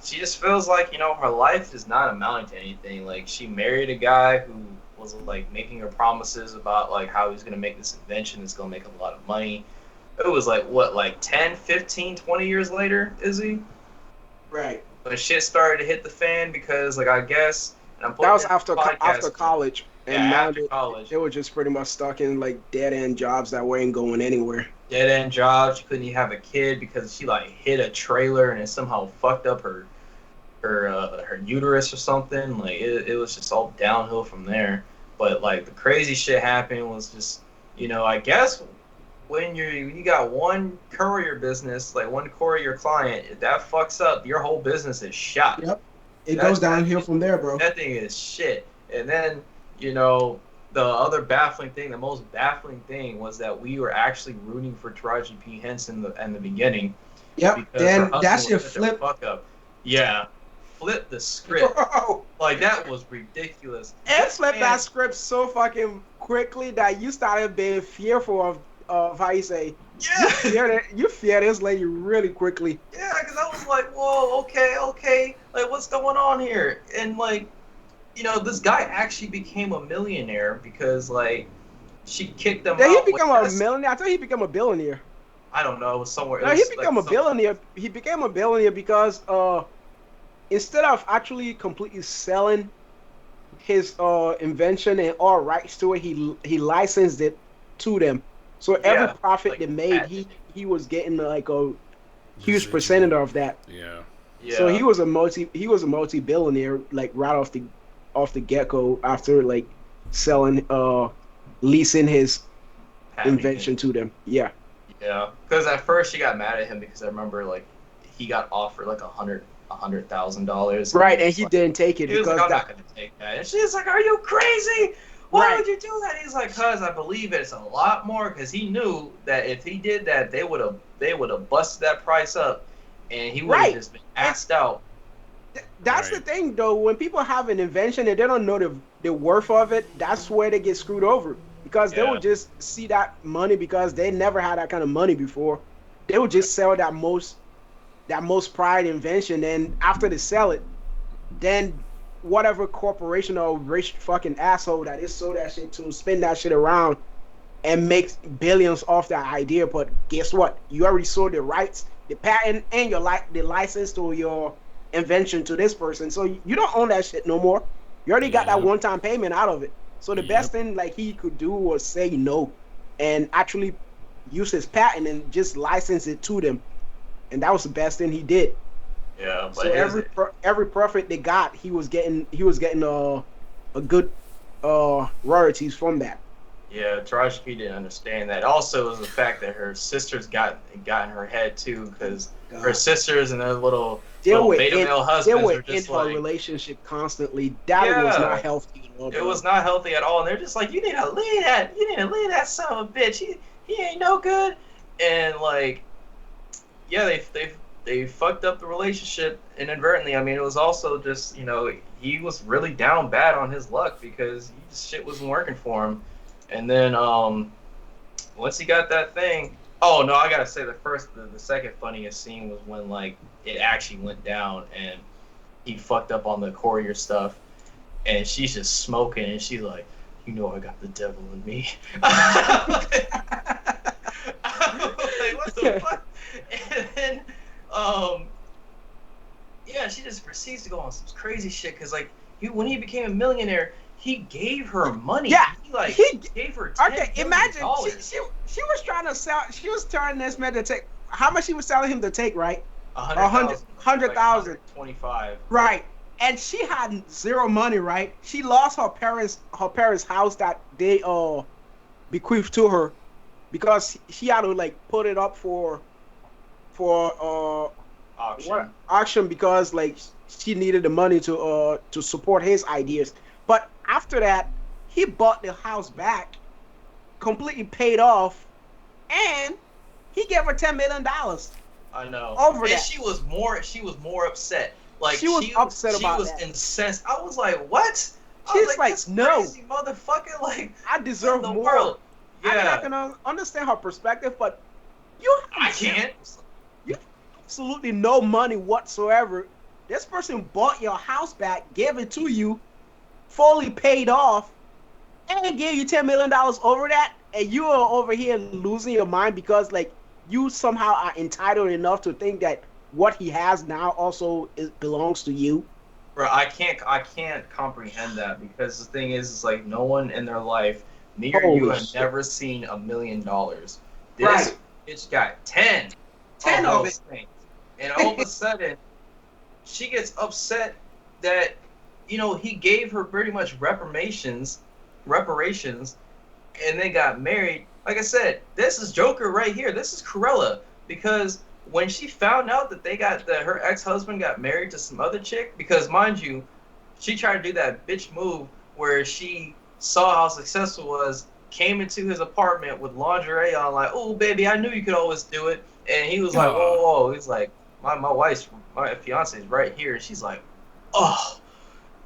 She just feels like her life is not amounting to anything. Like she married a guy who was like making her promises about like how he's gonna make this invention that's gonna make a lot of money. It was like what, like 10, 15, 20 years later, Izzy? right. When shit started to hit the fan because like I guess and I'm That was putting after college, and yeah, now after college. they were just pretty much stuck in like dead end jobs that weren't going anywhere. Dead end job. She couldn't even have a kid because she like hit a trailer and it somehow fucked up her uterus or something. Like it was just all downhill from there. But like the crazy shit happened was just I guess when you got one courier business, like one courier client, if that fucks up, your whole business is shot. Yep. It goes downhill from there, bro. That thing is shit. And then the other baffling thing, the most baffling thing was that we were actually rooting for Taraji P. Henson in the beginning. Yep. Then that's your flip. Fuck up. Yeah. Flip the script. Bro. Like that was ridiculous. And flip that script so fucking quickly that you started being fearful of how you say. Yeah. You fear this lady really quickly. Yeah, because I was like, whoa, okay. Like, what's going on here? And like, this guy actually became a millionaire because like she kicked him out. Did he become a millionaire? I thought he became a billionaire. I don't know, somewhere. No, he became a billionaire. He became a billionaire because instead of actually completely selling his invention and all rights to it, he licensed it to them. So every profit they made, he was getting like a huge percentage of that. Yeah. So he was a multi billionaire like right off the get go after like selling leasing his invention to them. Yeah. Yeah, because at first she got mad at him because I remember like he got offered like $100,000. Right, and he didn't take it because I'm not gonna take that. And she's like, "Are you crazy? Why would you do that?" He's like, "Cause I believe it's a lot more." Because he knew that if he did that, they would have busted that price up, and he would have just been axed out. That's the thing, though. When people have an invention and they don't know the worth of it, that's where they get screwed over. Because they will just see that money because they never had that kind of money before. They will just sell that most prized invention, and after they sell it, then whatever corporation or rich fucking asshole that is sold that shit to spin that shit around and make billions off that idea. But guess what? You already sold the rights, the patent, and the license to your invention to this person. So you don't own that shit no more. You already got that one-time payment out of it. So the best thing like he could do was say no and actually use his patent and just license it to them. And that was the best thing he did. Yeah, but so every profit they got, he was getting a good royalties from that. Yeah, Taraji P didn't understand that. Also, was the fact that her sisters got in her head too, because her sisters and their little beta male husbands they were were just in her relationship constantly. That was not healthy at all. It was not healthy at all, and they're just like, you need to leave that son of a bitch. He ain't no good. And like, yeah, they fucked up the relationship inadvertently. I mean, it was also just he was really down bad on his luck because shit wasn't working for him. And then once he got that thing, oh no, I gotta say the second funniest scene was when like it actually went down and he fucked up on the courier stuff, and she's just smoking and she's like, I got the devil in me. I'm like, what the fuck? And then she just proceeds to go on some crazy shit because like when he became a millionaire, he gave her money. Yeah, he gave her $10 okay, imagine she was trying to sell. She was telling this man to take how much she was selling him to take, right? 100,000. 25. Right, and she had zero money. Right, she lost her parents' house that they bequeathed to her because she had to like put it up for auction because like she needed the money to support his ideas. But after that, he bought the house back completely paid off, and he gave her $10 million. I know. Over and that. she was more upset. Like She was upset about was that. incensed. I was like, what? I She's was like, this no. crazy motherfucker. Like, I deserve what in the more. world? I mean, I Yeah, can understand her perspective, but you I can't. You have absolutely no money whatsoever. This person bought your house back, gave it to you, fully paid off, and gave you $10 million over that, and you are over here losing your mind because like you somehow are entitled enough to think that what he has now also belongs to you. Bro, I can't comprehend that because the thing is like no one in their life, me or you, Holy have shit. never seen $1 million. This Right. bitch got 10 10 of of those things, and all of a sudden, she gets upset that he gave her pretty much reparations, and they got married. Like I said, this is Joker right here. This is Cruella because when she found out that her ex-husband got married to some other chick, because mind you, she tried to do that bitch move where she saw how successful was, came into his apartment with lingerie on, like, oh baby, I knew you could always do it, and he was like, whoa, he's like, my fiance is right here, and she's like, oh,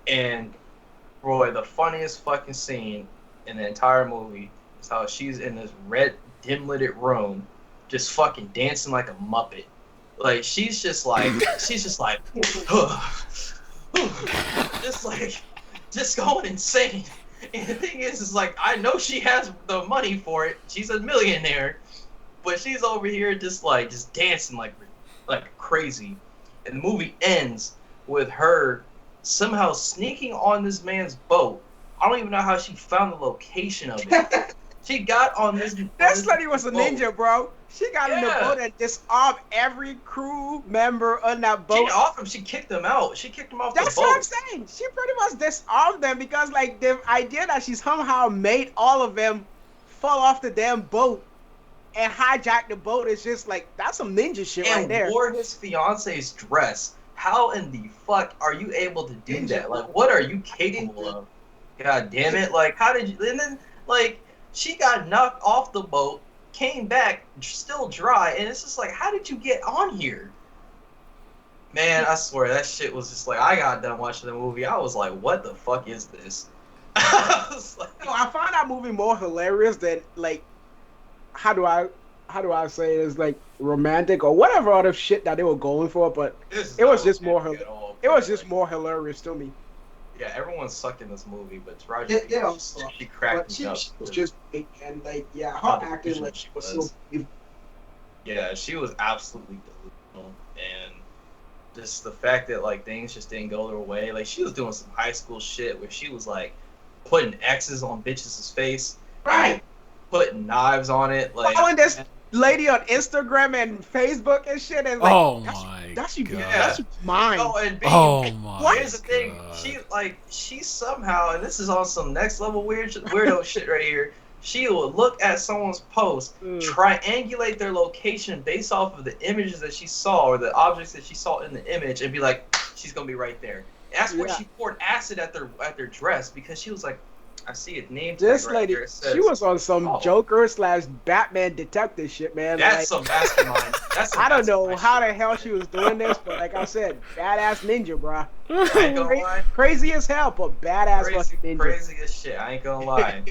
and Roy, the funniest fucking scene in the entire movie is how she's in this red dim-lit room just fucking dancing like a Muppet. Like, she's just like, just going insane. And the thing is like, I know she has the money for it. She's a millionaire. But she's over here just dancing like crazy. And the movie ends with her somehow sneaking on this man's boat. I don't even know how she found the location of it. She got on this. This lady was a boat. ninja, bro. She got in the boat and disarmed every crew member on that boat. She didn't off him. She kicked them out. She kicked them off the boat. That's what I'm saying. She pretty much disarmed them because, like, the idea that she somehow made all of them fall off the damn boat and hijack the boat is just like, that's some ninja shit right there. And wore his fiance's dress. How in the fuck are you able to do that? Like, what are you capable of? God damn it! Like, how did you? And then, like, she got knocked off the boat, came back still dry, and it's just like, how did you get on here? Man, I swear that shit was just like, I got done watching the movie, I was like, what the fuck is this? I was like, I find that movie more hilarious than, like, how do I say it? It's like romantic or whatever other shit that they were going for, but it was just more hilarious to me. Yeah, everyone sucked in this movie, but Taraji, she cracked me up. She was just, and like, yeah, her acting like she was so beautiful. Yeah, she was absolutely delusional, and just the fact that like things just didn't go their way. Like, she was doing some high school shit where she was like putting X's on bitches' face, right? Putting knives on it, like following this lady on Instagram and Facebook and shit, and like, oh my that's god, that's mine. Oh, and oh my here's the thing, she somehow, and this is on some next level weirdo shit right here. She will look at someone's post, triangulate their location based off of the images that she saw or the objects that she saw in the image, and be like, she's gonna be right there. And that's where she poured acid at their dress because she was like, I see it named. This right lady, there. Says, she was on some Joker/Batman detective shit, man. That's some mastermind. I don't know how the hell she was doing this, but like I said, badass ninja, bro. I ain't gonna lie. Crazy as hell, but badass fucking ninja. Crazy as shit. I ain't gonna lie.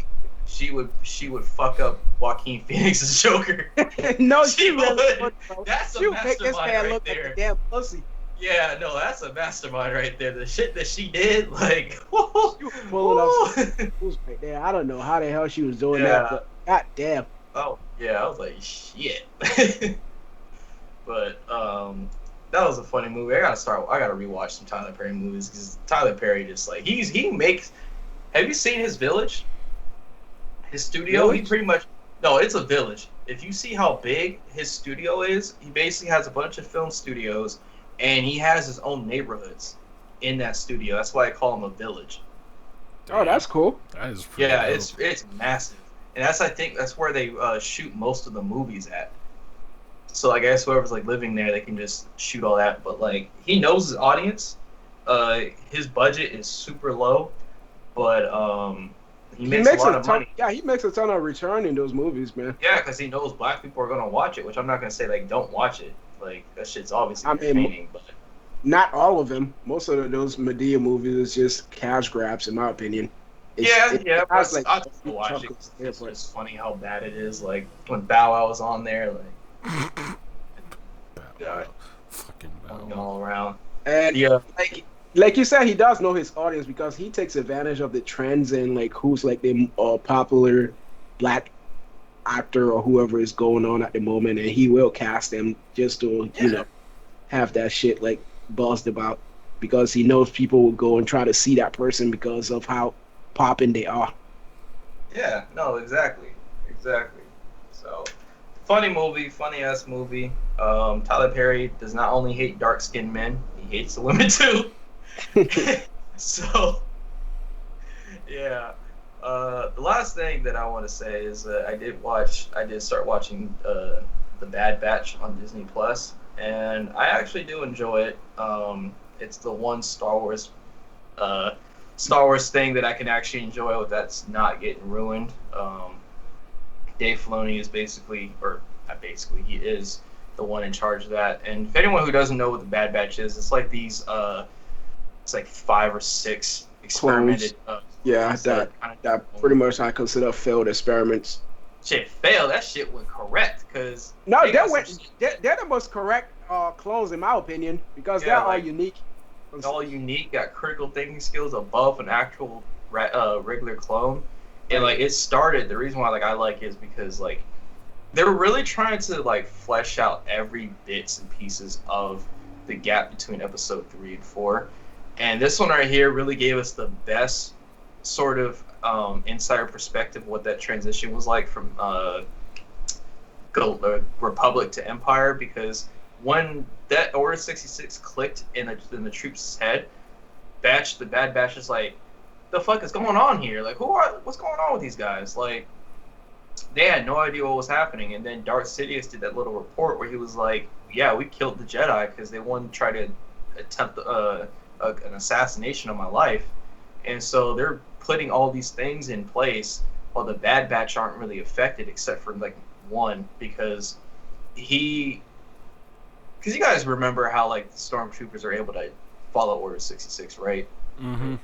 She would fuck up Joaquin Phoenix's Joker. No, she really would. That's a she would make this mastermind man right look there. like a damn pussy. Yeah, no, that's a mastermind right there. The shit that she did, like, she was pulling up some moves right there. I don't know how the hell she was doing that, but god damn. Oh yeah, I was like, shit. But that was a funny movie. I gotta rewatch some Tyler Perry movies because Tyler Perry just like he makes. Have you seen his village? His studio. Village? He pretty much. No, it's a village. If you see how big his studio is, he basically has a bunch of film studios. And he has his own neighborhoods in that studio. That's why I call him a village. Oh, that's cool. That is pretty dope. It's massive, and I think that's where they shoot most of the movies at. So I guess whoever's like living there, they can just shoot all that. But like he knows his audience. His budget is super low, but He makes a makes lot a of ton. money. Yeah, he makes a ton of return in those movies, man. Yeah, because he knows black people are gonna watch it, which I'm not gonna say like don't watch it. Like that shit's obviously I mean, entertaining, but not all of them. Most of those Medea movies is just cash grabs, in my opinion. yeah, yeah. It has But like I'll a still big watch chunk it of 'cause there, it's but just funny how bad it is. Like when Bow Wow was on there, like God, Fucking going Bow. all around. and Yeah, like you said, he does know his audience because he takes advantage of the trends and like who's like the popular black actor or whoever is going on at the moment, and he will cast them just to yeah, have that shit like buzzed about because he knows people will go and try to see that person because of how popping they are. yeah. No, exactly, exactly. So funny movie, funny ass movie. Tyler Perry does not only hate dark skinned men, he hates the women too. So yeah. The last thing that I want to say is that I did start watching The Bad Batch on Disney Plus, and I actually do enjoy it. It's the one uh, Star Wars thing that I can actually enjoy that's not getting ruined. Dave Filoni is basically, or not basically, he is the one in charge of that. And if anyone who doesn't know what the Bad Batch is, it's like these, it's like 5 or 6 Clones. experimented. Yeah, Clones that pretty much I consider failed experiments. shit failed. That shit went correct because No, they got they're the most correct clones in my opinion because they're yeah, all like unique. all unique, got critical thinking skills above an actual regular clone. And like it started, the reason why like I like it is because like they're really trying to like flesh out every bits and pieces of the gap between episode 3 and 4. And this one right here really gave us the best sort of insider perspective of what that transition was like from Republic to Empire, because when that Order 66 clicked in the troops' head, the Bad Batch is like, the fuck is going on here? Like, what's going on with these guys? Like, they had no idea what was happening. And then Darth Sidious did that little report where he was like, yeah, we killed the Jedi because they wanted to try to attempt an assassination of my life. And so they're putting all these things in place while the Bad Batch aren't really affected except for like one, because you guys remember how like the stormtroopers are able to follow Order 66, right? Mm-hmm.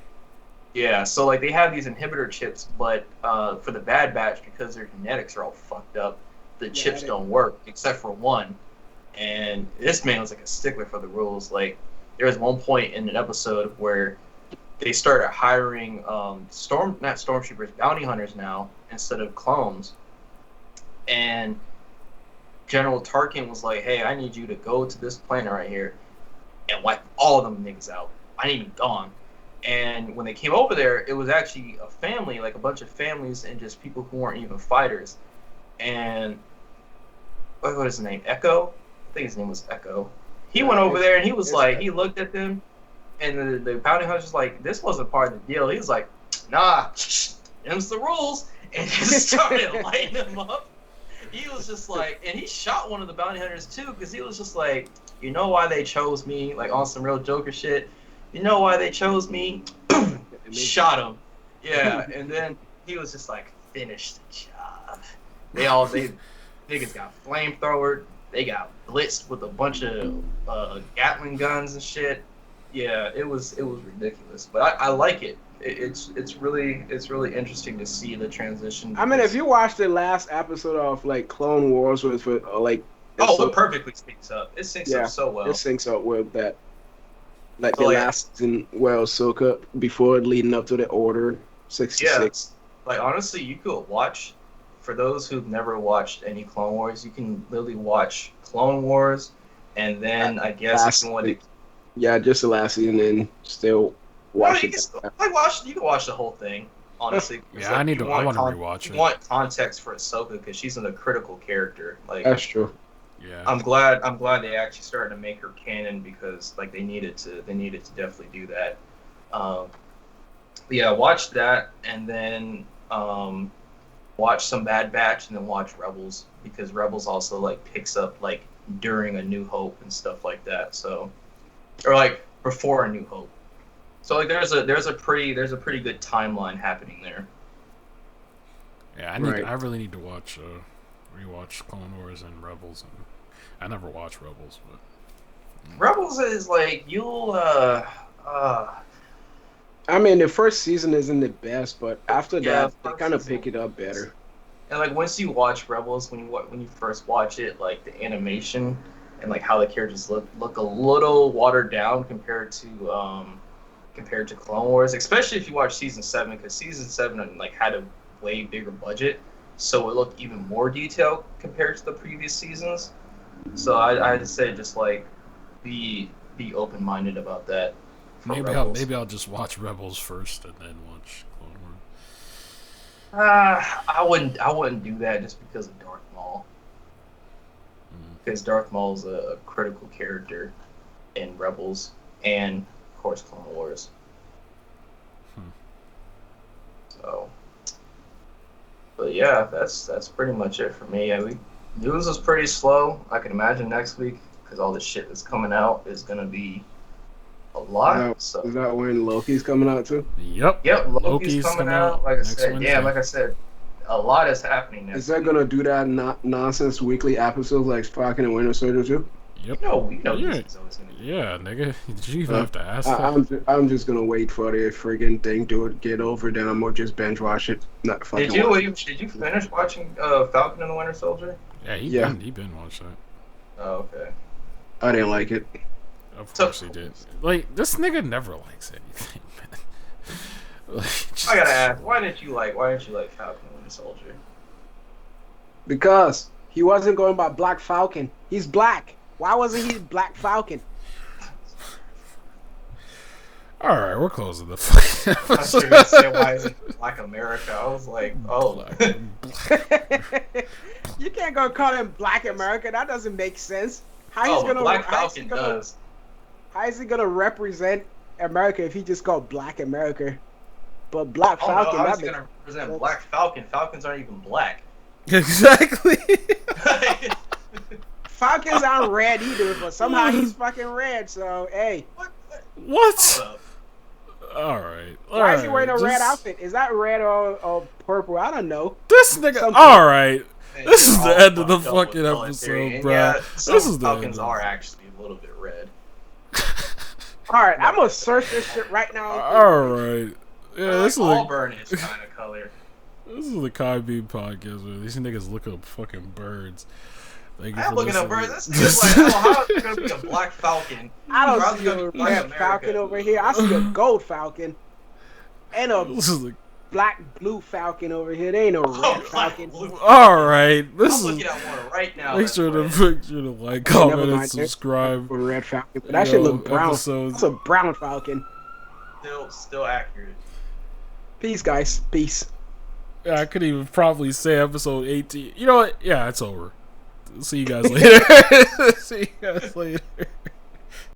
Yeah, so like they have these inhibitor chips, but for the Bad Batch, because their genetics are all fucked up, the chips don't work except for one. And this man was like a stickler for the rules. Like there was one point in an episode where they started hiring not stormtroopers, bounty hunters now instead of clones. And General Tarkin was like, "Hey, I need you to go to this planet right here and wipe all of them niggas out. I need them gone." And when they came over there, it was actually a family, like a bunch of families and just people who weren't even fighters. And what was his name? Echo? I think his name was Echo. He went over there and he was like, he looked at them, and the bounty hunter was like, "This wasn't part of the deal." He was like, "Nah, them's the rules," and just started lighting them up. He was just like, and he shot one of the bounty hunters too, because he was just like, "You know why they chose me?" Like on some real Joker shit. "You know why they chose me?" Shot him. Yeah, and then he was just like, "Finish the job." They niggas got flamethrowered. They got blitzed with a bunch of Gatling guns and shit. Yeah, it was ridiculous, but I like it. It's really interesting to see the transition. I mean, if you watch the last episode of like Clone Wars with like it perfectly syncs up. It syncs up so well. It syncs up with that. Like So, the last season, well, Ahsoka before leading up to the Order 66. Yeah, like honestly, you could watch. For those who've never watched any Clone Wars, you can literally watch Clone Wars, and then I guess if you want to. Yeah, just the last season, and still watch it. You can watch the whole thing, honestly. Yeah, I want to rewatch it. You want context for Ahsoka because she's a critical character. Like that's true. Yeah. I'm glad they actually started to make her canon because like they needed to definitely do that. Yeah, watch that and then watch some Bad Batch and then watch Rebels, because Rebels also like picks up like during A New Hope and stuff like that. So, or like before A New Hope. So like there's a pretty good timeline happening there. Yeah, I really need to rewatch Clone Wars and Rebels, and I never watched Rebels, but Rebels is like I mean, the first season isn't the best, but after yeah, that, they kind of pick it up better. and like once you watch Rebels, when you first watch it, like the animation and like how the characters look a little watered down compared to Clone Wars, especially if you watch season 7, because season 7 like had a way bigger budget, so it looked even more detailed compared to the previous seasons. So I'd say just like be open minded about that. maybe I'll just watch Rebels first and then watch Clone Wars. I wouldn't do that just because of Darth Maul. Because Darth Maul is a critical character in Rebels and of course Clone Wars. So, but yeah, that's pretty much it for me. News was pretty slow. I can imagine next week because all the shit that's coming out is gonna be a lot. Is that when Loki's coming out too? Yep. Loki's coming out. Like I said, a lot is happening next Is that week. gonna do that nonsense weekly episodes like Falcon and Winter Soldier too? Yep. We know Yeah. this is always gonna be. Yeah, nigga. Did you even have to ask that? I'm just gonna wait for the friggin' thing to get over, then I'm gonna just binge watch it. Not fucking. Did you finish watching Falcon and the Winter Soldier? Yeah, he been watching that. Oh, okay. I didn't like it. Of course he did. Like, this nigga never likes anything, man. Like, I gotta ask, why didn't you like Falcon and Winter Soldier? Because he wasn't going by Black Falcon. He's black. Why wasn't he Black Falcon? All right, we're closing the fucking I was gonna say, why is it Black America? I was like, oh. You can't go call him Black America. That doesn't make sense. Black Falcon does. How is he gonna represent America if he just called Black America? But Black Falcon. How is he gonna represent Black Falcon? Falcons aren't even black. Exactly. Falcons aren't red either, but somehow he's fucking red. So hey. What? All right. Why is he wearing a red outfit? Is that red or purple? I don't know. This nigga. All right. This is the end of the fucking episode, bro. Yeah, this is the Falcons are actually a little bit red. All right, I'm gonna search this shit right now. All right. Yeah, this is Auburn is kind of color. This is the Kai Beam podcast where these niggas look up fucking birds. I'm looking up birds. This is like, how is it gonna be a Black Falcon? I don't see a red falcon over here. I see a gold falcon and a black blue falcon over here. There ain't no red falcon. All right, I'm looking at one right now. Make sure to like, comment, and subscribe. For red falcon, but that should look brown. Episodes. That's a brown falcon. Still accurate. Peace, guys. Peace. Yeah, I couldn't even probably say episode 18. You know what? Yeah, it's over. See you guys later. See you guys later.